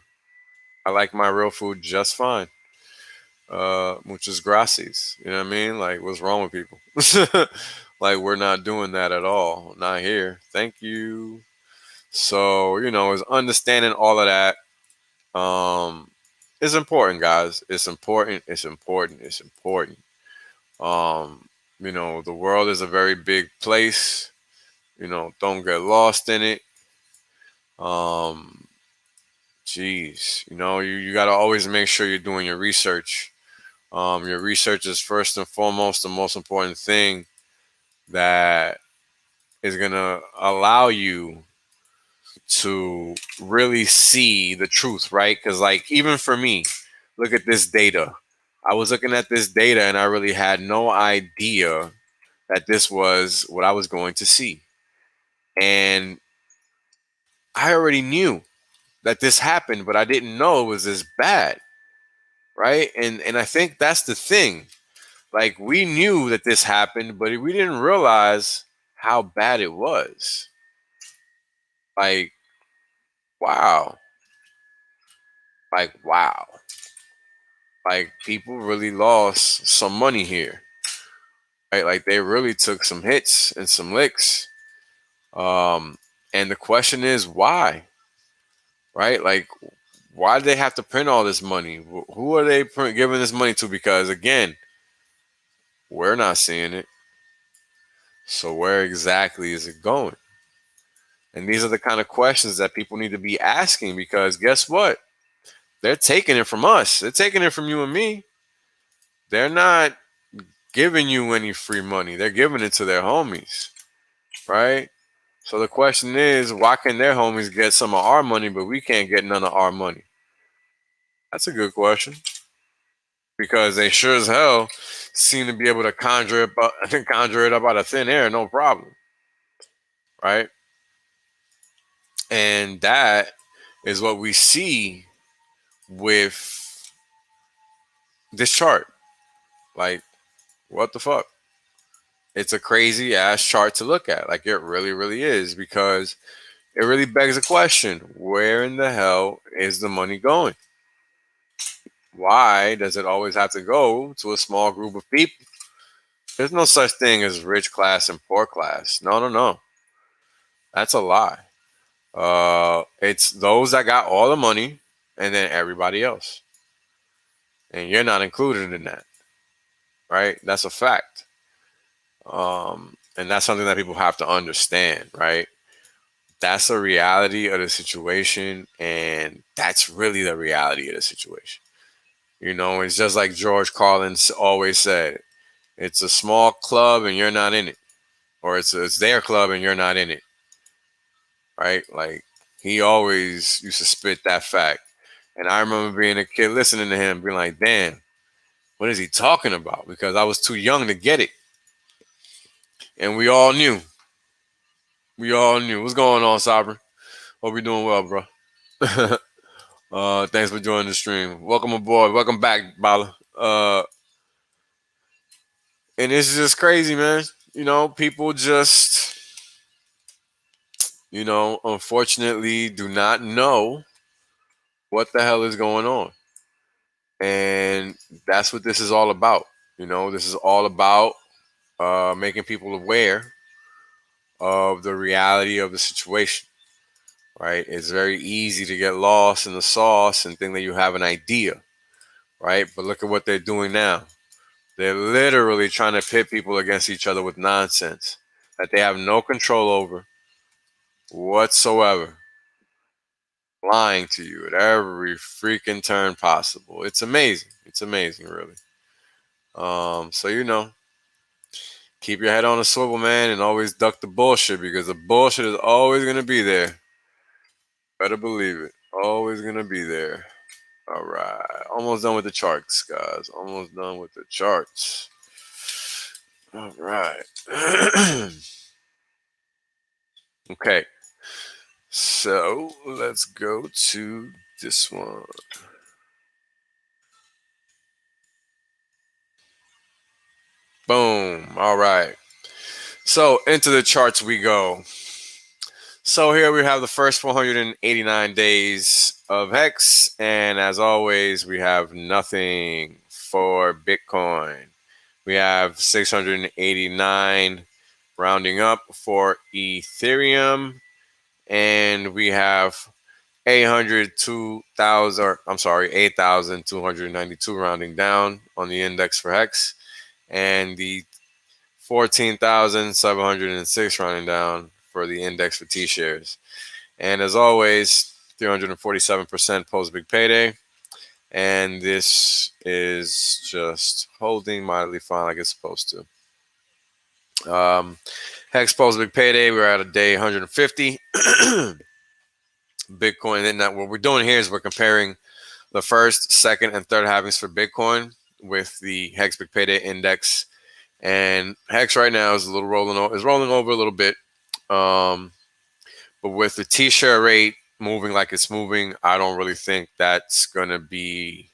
I like my real food just fine. Muchas gracias. You know what I mean? Like, what's wrong with people? Like, we're not doing that at all. Not here. Thank you. So, is understanding all of that is important, guys. It's important. It's important. It's important. The world is a very big place. Don't get lost in it. Um, you got to always make sure you're doing your research. Your research is first and foremost the most important thing that is going to allow you to really see the truth, right? Because, like, even for me, look at this data. I was looking at this data and I really had no idea that this was what I was going to see. And I already knew that this happened, but I didn't know it was this bad, right? And I think that's the thing. Like, we knew that this happened, but we didn't realize how bad it was. Like, wow. Like, wow. Like, people really lost some money here, right? Like, they really took some hits and some licks. And the question is, why? Right? Like, why do they have to print all this money? Who are they giving this money to? Because, again, we're not seeing it. So where exactly is it going? And these are the kind of questions that people need to be asking, because guess what? They're taking it from us. They're taking it from you and me. They're not giving you any free money. They're giving it to their homies, right? So the question is, why can their homies get some of our money, but we can't get none of our money? That's a good question. Because they sure as hell seem to be able to conjure it up out of thin air, no problem, right? And that is what we see with this chart. Like, what the fuck? It's a crazy ass chart to look at. Like, it really, really is, because it really begs a question: where in the hell is the money going? Why does it always have to go to a small group of people? There's no such thing as rich class and poor class. No, no, no. That's a lie. It's those that got all the money and then everybody else. And you're not included in that, right? That's a fact. And that's something that people have to understand, right? That's the reality of the situation, and that's really the reality of the situation. It's just like George Carlin always said, it's a small club and you're not in it, or it's their club and you're not in it, right? Like, he always used to spit that fact. And I remember being a kid listening to him, being like, damn, what is he talking about? Because I was too young to get it. And we all knew. We all knew. What's going on, Sovereign? Hope you're doing well, bro. Thanks for joining the stream. Welcome aboard. Welcome back, Bala. And it's just crazy, man. People just, unfortunately do not know what the hell is going on. And that's what this is all about. This is all about making people aware of the reality of the situation, right? It's very easy to get lost in the sauce and think that you have an idea, right? But look at what they're doing now. They're literally trying to pit people against each other with nonsense that they have no control over whatsoever. Lying to you at every freaking turn possible. It's amazing. It's amazing, really. So keep your head on a swivel, man, and always duck the bullshit, because the bullshit is always gonna be there. Better believe it. Always gonna be there. All right. Almost done with the charts, guys. Almost done with the charts. All right. Okay. So let's go to this one. Boom. All right. So into the charts we go. So here we have the first 489 days of HEX. And as always, we have nothing for Bitcoin. We have 689 rounding up for Ethereum. And we have 8,292 rounding down on the index for HEX. And the 14,706 rounding down for the index for T-shares. And as always, 347% post big payday. And this is just holding mildly fine like it's supposed to. HEX post big payday, we're at a day 150. Bitcoin, and what we're doing here is we're comparing the first, second, and third halvings for Bitcoin with the HEX big payday index. And HEX right now is rolling over a little bit. But with the T-share rate moving like it's moving, I don't really think that's going to be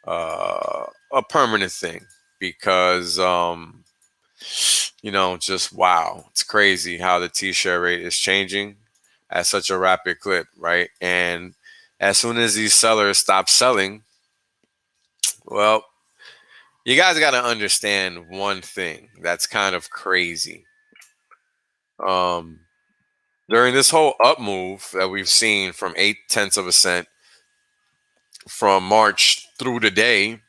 a permanent thing, because, just wow. It's crazy how the T-share rate is changing at such a rapid clip, right? And as soon as these sellers stop selling, well, you guys got to understand one thing that's kind of crazy. During this whole up move that we've seen from 0.8% from March through today,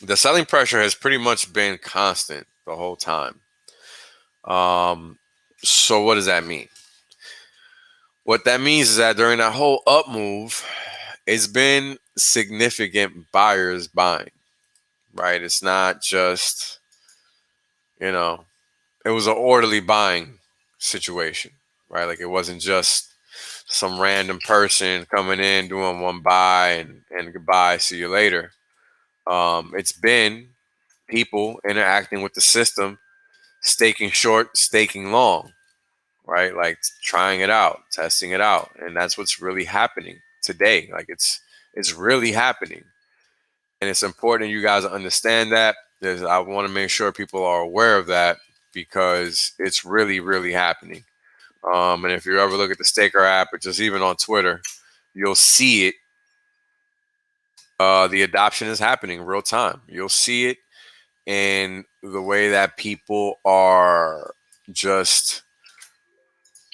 the selling pressure has pretty much been constant the whole time. So what does that mean? What that means is that during that whole up move, it's been significant buyers buying, right? It's not just, it was an orderly buying situation, right? Like, it wasn't just some random person coming in, doing one buy and goodbye, see you later. It's been people interacting with the system, staking short, staking long, right? Like, trying it out, testing it out. And that's what's really happening today. Like, it's really happening. And it's important you guys understand that. I want to make sure people are aware of that, because it's really, really happening. And if you ever look at the Staker app, or just even on Twitter, you'll see it. The adoption is happening real time. You'll see it in the way that people are just,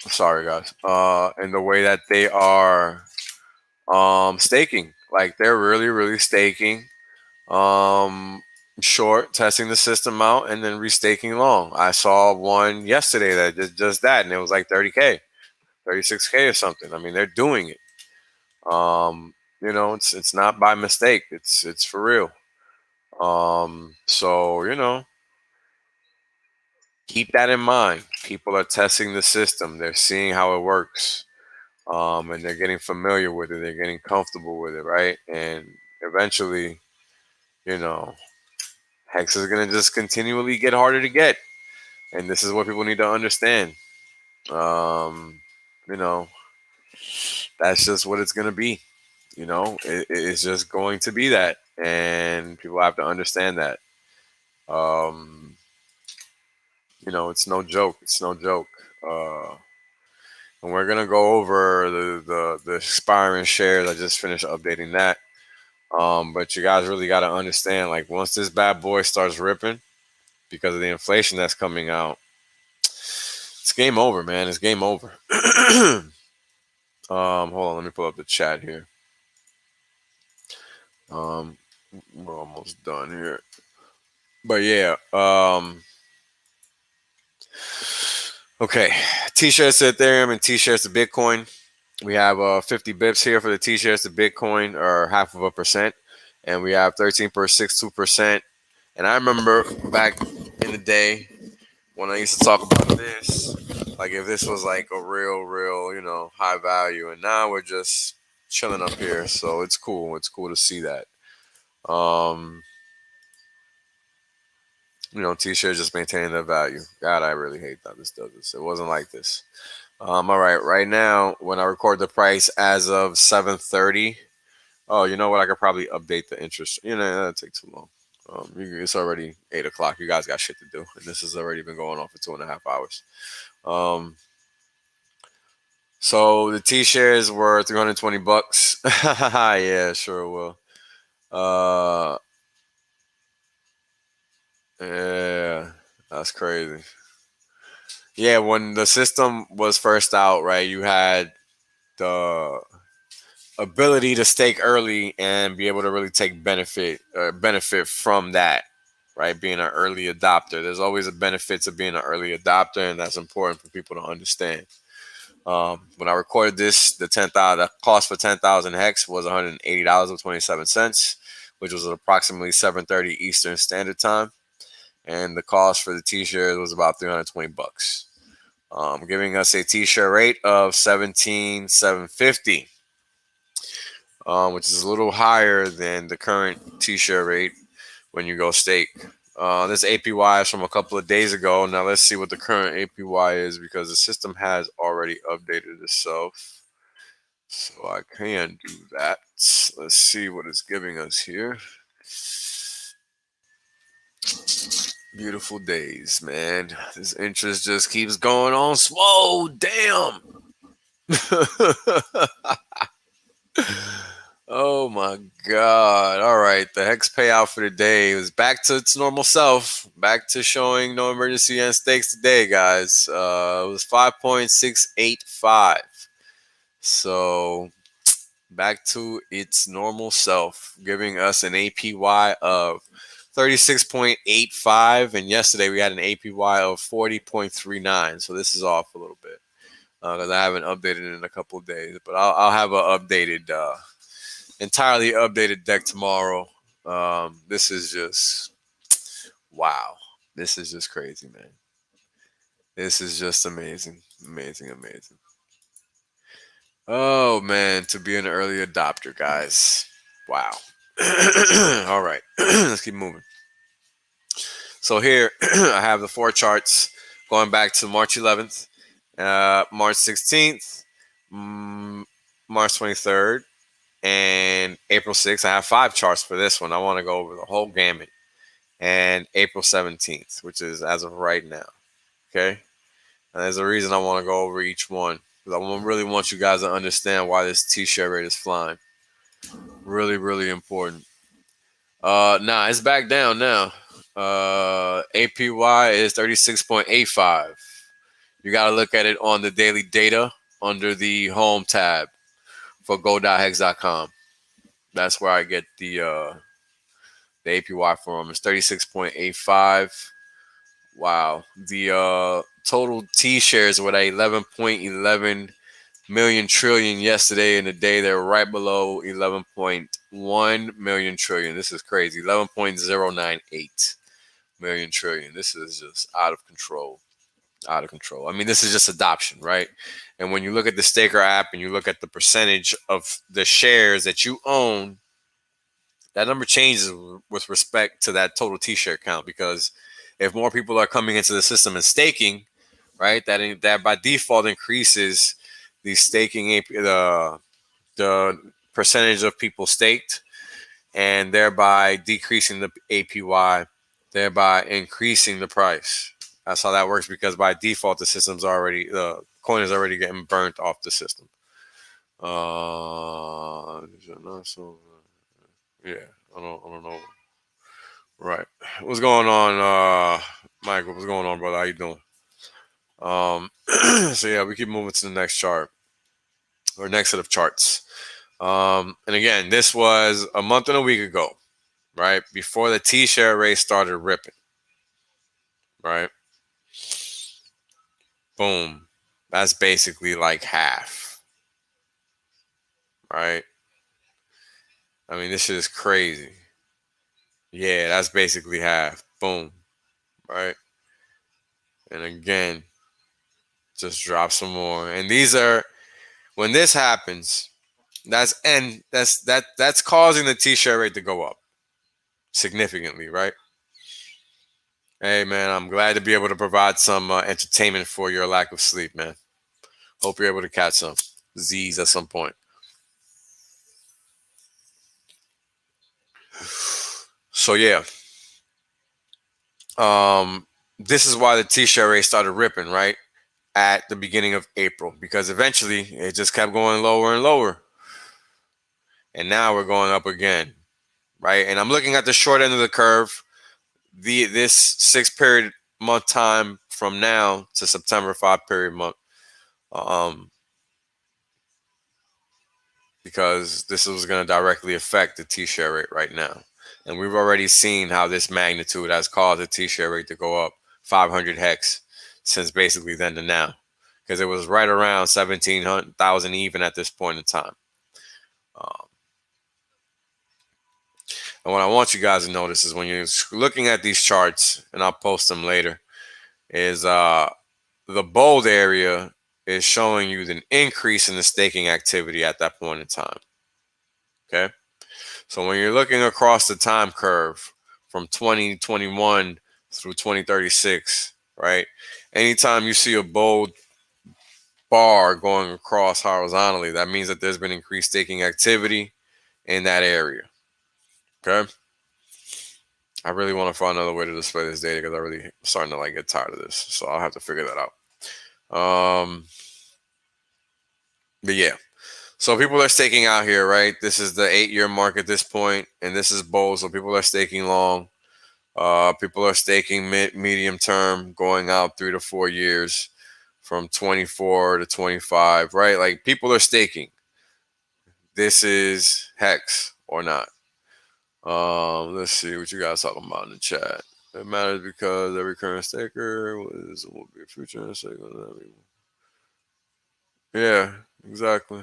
sorry guys, in the way that they are Staking. Like they're really staking. Um, Short, testing the system out, and then restaking long. I saw one yesterday that did just that, and it was like 30K, 36K or something. I mean, they're doing it. It's not by mistake. It's for real. So keep that in mind. People are testing the system. They're seeing how it works. And they're getting familiar with it. They're getting comfortable with it, right? And eventually, you know, Hex is gonna just continually get harder to get, and this is what people need to understand. Um, you know, that's just what it's gonna be. It's just going to be that, and people have to understand that. Um, it's no joke. It's no joke. And we're gonna go over the expiring shares. I just finished updating that. But you guys really got to understand, like, once this bad boy starts ripping because of the inflation that's coming out, it's game over, man. It's game over. Hold on, let me pull up the chat here. Um, we're almost done here. But yeah, okay. T-shirts to Ethereum and T-shirts to Bitcoin. We have 50 bips here for the T-shirts to Bitcoin, or 0.5%, and we have 13.62%. And I remember back in the day when I used to talk about this, like if this was like a real, high value, and now we're just chilling up here. So it's cool. It's cool to see that. Um, T-shirts just maintaining their value. God, I really hate that this does this. It wasn't like this. All right. Right now, when I record the price as of 7:30, oh, you know what? I could probably update the interest. That'd take too long. It's already 8 o'clock. You guys got shit to do, and this has already been going on for 2.5 hours. Um, so the T-shares were $320. Yeah, sure will. Uh, yeah, that's crazy. Yeah, when the system was first out, right, you had the ability to stake early and be able to really take benefit from that, right? Being an early adopter. There's always a benefit to being an early adopter, and that's important for people to understand. When I recorded this, the cost for 10,000 hex was $180.27, which was approximately 7:30 Eastern Standard Time, and the cost for the T-shirt was about $320, giving us a T-shirt rate of 17,750, which is a little higher than the current T-shirt rate when you go stake. This APY is from a couple of days ago. Now let's see what the current APY is, because the system has already updated itself. So I can do that. Let's see what it's giving us here. Beautiful days, man. This interest just keeps going on slow. Damn. Oh my God. All right. The Hex payout for the day was back to its normal self. Back to showing no emergency and stakes today, guys. It was 5.685. So back to its normal self, giving us an APY of 36.85. And yesterday we had an APY of 40.39. So this is off a little bit because I haven't updated it in a couple of days. But I'll have an updated, entirely updated deck tomorrow. This is just wow. This is just crazy, man. This is just amazing, amazing, amazing. Oh man, to be an early adopter, guys. Wow. All right, let's keep moving. So here I have the 4 charts going back to March 11th, March 16th, March 23rd, and April 6th. I have 5 charts for this one. I want to go over the whole gamut. And April 17th, which is as of right now. Okay? And there's a reason I want to go over each one, because I really want you guys to understand why this T-shirt rate is flying. Really, really important. Nah, it's back down now. APY is 36.85. You got to look at it on the daily data under the home tab. for go.hex.com. That's where I get the APY from. It's 36.85. Wow. The total T shares were at 11.11 million trillion yesterday, and today they're right below 11.1 million trillion. This is crazy. 11.098 million trillion. This is just out of control. Out of control. I mean, this is just adoption, right? And when you look at the Staker app and you look at the percentage of the shares that you own, that number changes with respect to that total T-share count, because if more people are coming into the system and staking, right, that by default increases the staking the percentage of people staked, and thereby decreasing the APY, thereby increasing the price. That's how that works, because by default the coin is already getting burnt off the system. Yeah, I don't know. Right. What's going on, Michael? What's going on, brother? How you doing? So yeah, we keep moving to the next chart, or next set of charts. And again, this was a month and a week ago, right? Before the T-share race started ripping, right? Boom. That's basically like half, right? I mean, this shit is crazy. Yeah, that's basically half. Boom. Right? And again, just drop some more. And these are, when this happens, that's causing the T-share rate to go up significantly, right? Hey man, I'm glad to be able to provide some entertainment for your lack of sleep, man. Hope you're able to catch some Z's at some point. So yeah, this is why the T-share rate started ripping, right, at the beginning of April, because eventually it just kept going lower and lower, and now we're going up again, right? And I'm looking at the short end of the curve. This 6 period month time from now to September 5 period month, because this is going to directly affect the T-share rate right now. And we've already seen how this magnitude has caused the T-share rate to go up 500 hex since basically then to now, because it was right around 17,000 even at this point in time. And what I want you guys to notice is when you're looking at these charts, and I'll post them later, is the bold area is showing you the increase in the staking activity at that point in time. Okay. So when you're looking across the time curve from 2021 through 2036, right? Anytime you see a bold bar going across horizontally, that means that there's been increased staking activity in that area. Okay. I really want to find another way to display this data, because I really starting to get tired of this. So I'll have to figure that out. But yeah. So people are staking out here, right? This is the 8-year mark at this point, and this is bold. So people are staking long. People are staking medium term, going out 3 to 4 years, from 24 to 25, right? Like, people are staking. This is Hex or not. Let's see what you guys talking about in the chat. It matters because every current staker will be a future staker. Yeah, exactly.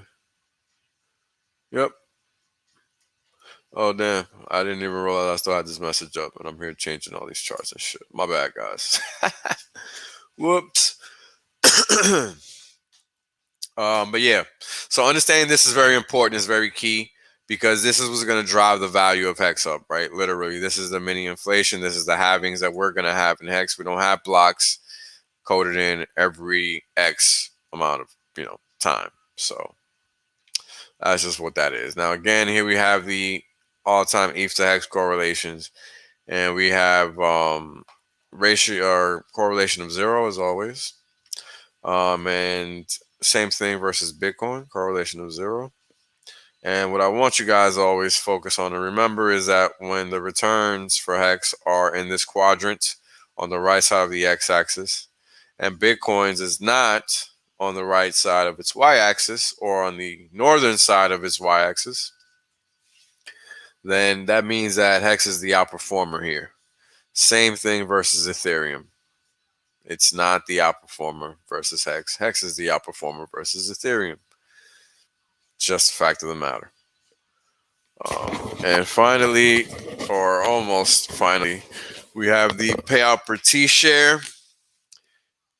Yep. Oh damn! I didn't even realize I still had this message up, and I'm here changing all these charts and shit. My bad, guys. Whoops. But yeah, so understanding this is very important, is very key, because this is what's going to drive the value of Hex up, right? Literally, this is the mini inflation. This is the halvings that we're going to have in Hex. We don't have blocks coded in every X amount of time. So that's just what that is. Now again, here we have the all-time ETH to Hex correlations, and we have ratio or correlation of 0 as always, and same thing versus Bitcoin, correlation of 0. And what I want you guys to always focus on and remember is that when the returns for Hex are in this quadrant on the right side of the x-axis, and Bitcoin's is not on the right side of its y-axis, or on the northern side of its y-axis, then that means that HEX is the outperformer here. Same thing versus Ethereum. It's not the outperformer versus HEX. HEX is the outperformer versus Ethereum. Just a fact of the matter. And finally, or almost finally, we have the payout per T-share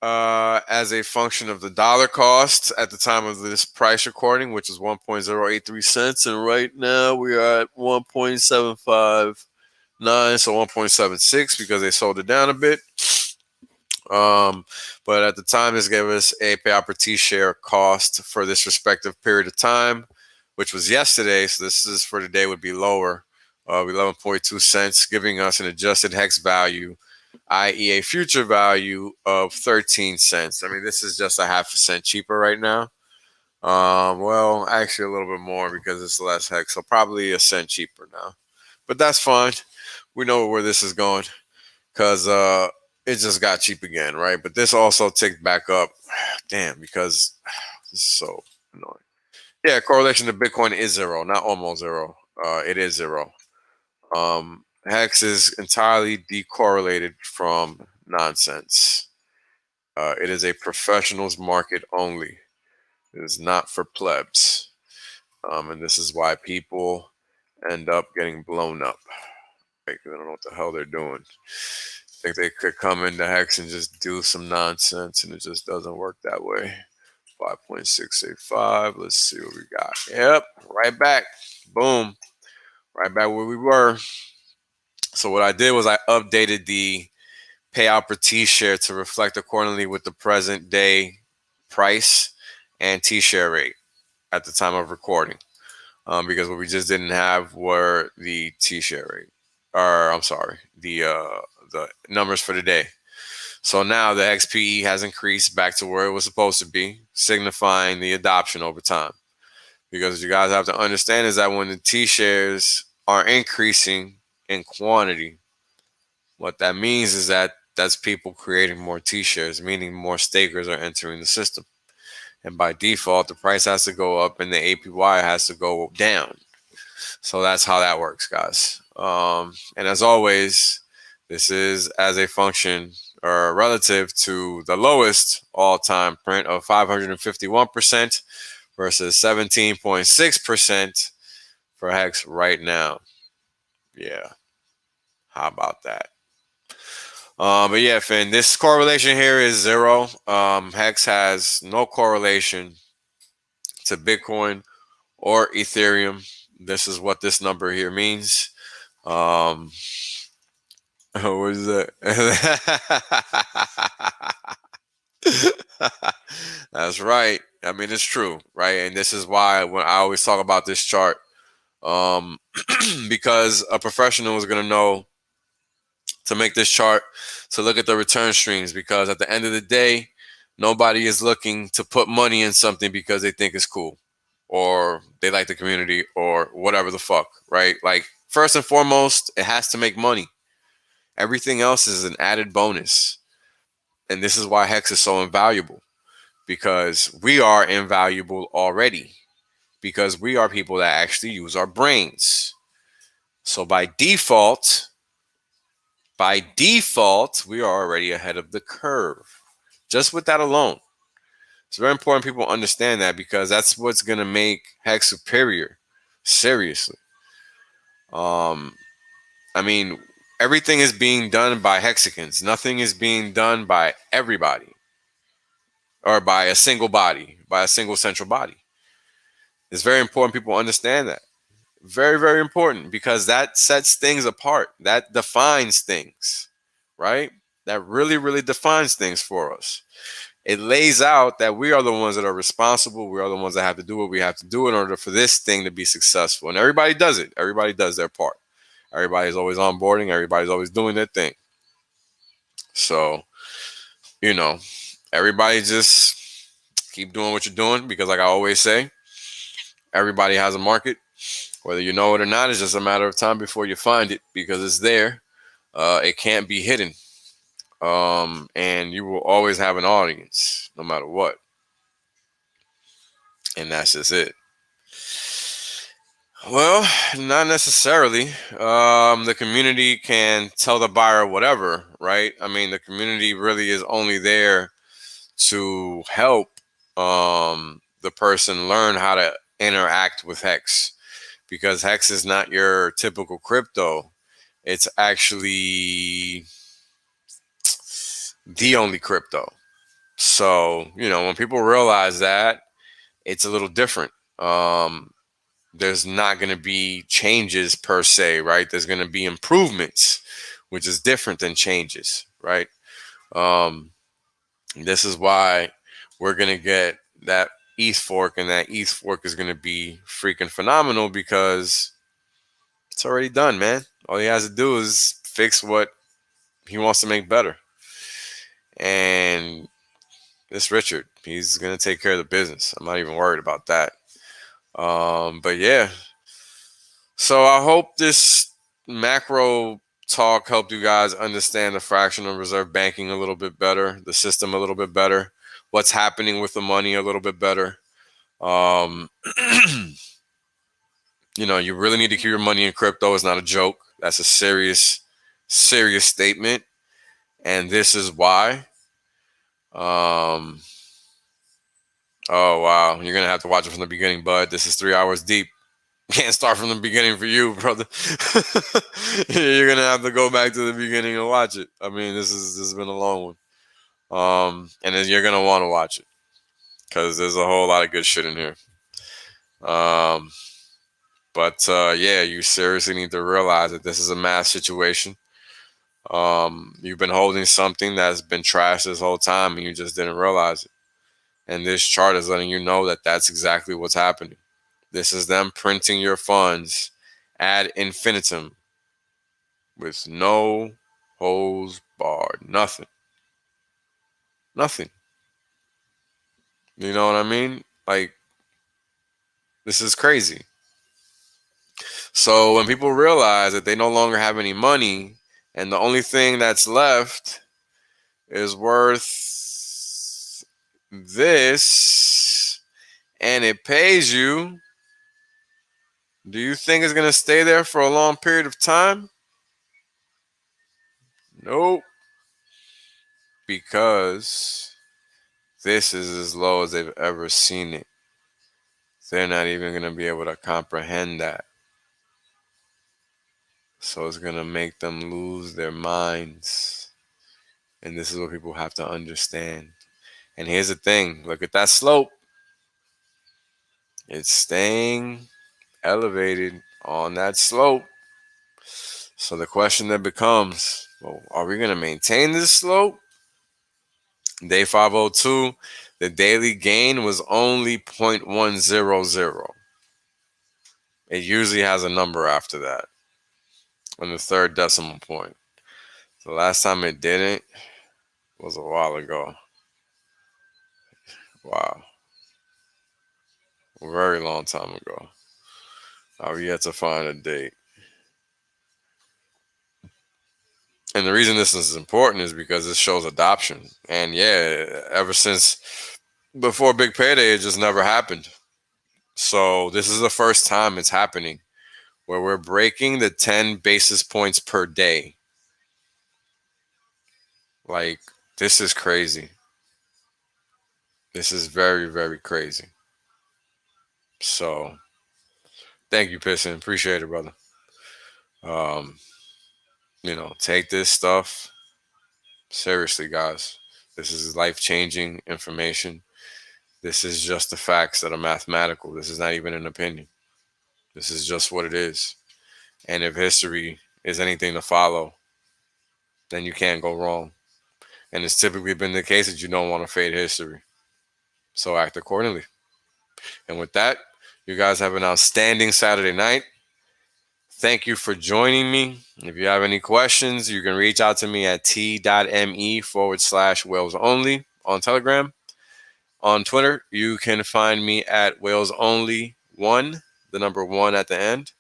as a function of the dollar cost at the time of this price recording, which is 1.083 cents. And right now we are at 1.759, so 1.76 because they sold it down a bit. But at the time, this gave us a payout per T-share cost for this respective period of time, which was yesterday. So this is for today would be lower, 11.2 cents, giving us an adjusted HEX value, i.e. a future value of 13 cents. I mean, this is just a half a cent cheaper right now. Well, actually a little bit more because it's less HEX, so probably a cent cheaper now. But that's fine. We know where this is going because it just got cheap again, right? But this also ticked back up. Damn, because this is so annoying. Yeah, correlation to Bitcoin is zero, not almost zero. It is zero. HEX is entirely decorrelated from nonsense. It is a professionals market only. It is not for plebs. And this is why people end up getting blown up. Like, they don't know what the hell they're doing. Think they could come into HEX and just do some nonsense, and it just doesn't work that way. 5.685. Let's see what we got. Yep, right back. Boom. Right back where we were. So what I did was I updated the payout per T-share to reflect accordingly with the present day price and T-share rate at the time of recording. Because what we just didn't have were the T-share rate. Or I'm sorry, the numbers for the day. So now the XPE has increased back to where it was supposed to be, signifying the adoption over time. Because what you guys have to understand is that when the T-shares are increasing in quantity, what that means is that that's people creating more T-shares, meaning more stakers are entering the system. And by default, the price has to go up and the APY has to go down. So that's how that works, guys. And as always, this is as a function or relative to the lowest all-time print of 551% versus 17.6% for HEX right now. Yeah. How about that? But yeah, Finn, this correlation here is zero. HEX has no correlation to Bitcoin or Ethereum. This is what this number here means. What is that? That's right. I mean, it's true, right? And this is why when I always talk about this chart, because a professional is going to know to make this chart to look at the return streams, because at the end of the day, nobody is looking to put money in something because they think it's cool or they like the community or whatever the fuck, right? Like, first and foremost, it has to make money. Everything else is an added bonus. And this is why HEX is so invaluable, because we are invaluable already, because we are people that actually use our brains. So by default, we are already ahead of the curve. Just with that alone. It's very important people understand that, because that's what's going to make HEX superior. Seriously. I mean, everything is being done by hexagons. Nothing is being done by everybody or by a single body, by a single central body. It's very important people understand that. Very, very important, because that sets things apart. That defines things, right? That really, really defines things for us. It lays out that we are the ones that are responsible. We are the ones that have to do what we have to do in order for this thing to be successful. And everybody does it. Everybody does their part. Everybody's always onboarding. Everybody's always doing their thing. So, everybody just keep doing what you're doing, because like I always say, everybody has a market. Whether you know it or not, it's just a matter of time before you find it, because it's there. It can't be hidden. And you will always have an audience, no matter what. And that's just it. Well, not necessarily. The community can tell the buyer whatever, right? I mean, the community really is only there to help the person learn how to interact with Hex, because Hex is not your typical crypto. It's actually the only crypto. So, when people realize that, it's a little different. There's not going to be changes per se, right? There's going to be improvements, which is different than changes, right? This is why we're going to get that ETH fork, and that ETH fork is going to be freaking phenomenal because it's already done, man. All he has to do is fix what he wants to make better. And this Richard, he's going to take care of the business. I'm not even worried about that. But yeah, so I hope this macro talk helped you guys understand the fractional reserve banking a little bit better, the system a little bit better, what's happening with the money a little bit better. You really need to keep your money in crypto. It's not a joke. That's a serious, serious statement. And this is why. Oh, wow. You're going to have to watch it from the beginning, bud. This is 3 hours deep. Can't start from the beginning for you, brother. You're going to have to go back to the beginning and watch it. I mean, this has been a long one. And then you're going to want to watch it because there's a whole lot of good shit in here. But yeah, you seriously need to realize that this is a mass situation. You've been holding something that's been trashed this whole time and you just didn't realize it. And this chart is letting you know that that's exactly what's happening. This is them printing your funds ad infinitum with no holes barred. Nothing. Nothing. You know what I mean? Like, this is crazy. So when people realize that they no longer have any money and the only thing that's left is worth this and it pays you, do you think it's going to stay there for a long period of time? Nope. Because this is as low as they've ever seen it. They're not even going to be able to comprehend that. So it's going to make them lose their minds. And this is what people have to understand. And here's the thing. Look at that slope. It's staying elevated on that slope. So the question that becomes, well, are we going to maintain this slope? Day 502, the daily gain was only 0.100. It usually has a number after that on the third decimal point. The last time it didn't was a while ago. Wow. A very long time ago. I've yet to find a date. And the reason this is important is because it shows adoption. And yeah, ever since before Big Payday, it just never happened. So this is the first time it's happening where we're breaking the 10 basis points per day. Like, this is crazy. This is very, very crazy. So thank you, Piston. Appreciate it, brother. Take this stuff seriously, guys. This is life-changing information. This is just the facts that are mathematical. This is not even an opinion. This is just what it is. And if history is anything to follow, then you can't go wrong. And it's typically been the case that you don't want to fade history. So act accordingly. And with that, you guys have an outstanding Saturday night. Thank you for joining me. If you have any questions, you can reach out to me at t.me/Wales only on Telegram. On Twitter, you can find me at Wales only 1, the number 1 at the end.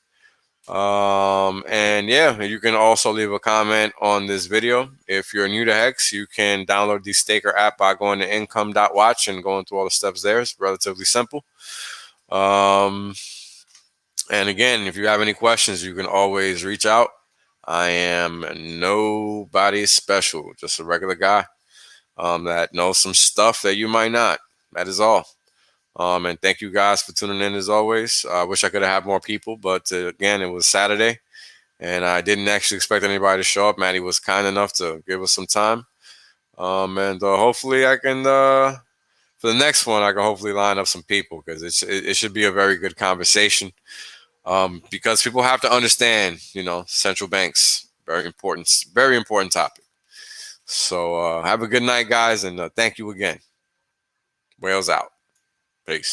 And yeah, you can also leave a comment on this video. If you're new to Hex, you can download the Staker app by going to income.watch and going through all the steps there. It's relatively simple. And again, if you have any questions, you can always reach out. I am nobody special, just a regular guy that knows some stuff that you might not. That is all. And thank you guys for tuning in as always. I wish I could have had more people, but again, it was Saturday and I didn't actually expect anybody to show up. Maddie was kind enough to give us some time. And hopefully I can, for the next one, I can hopefully line up some people because it should be a very good conversation. Because people have to understand, central banks, very important topic. So have a good night, guys, and thank you again. Whales out. Peace.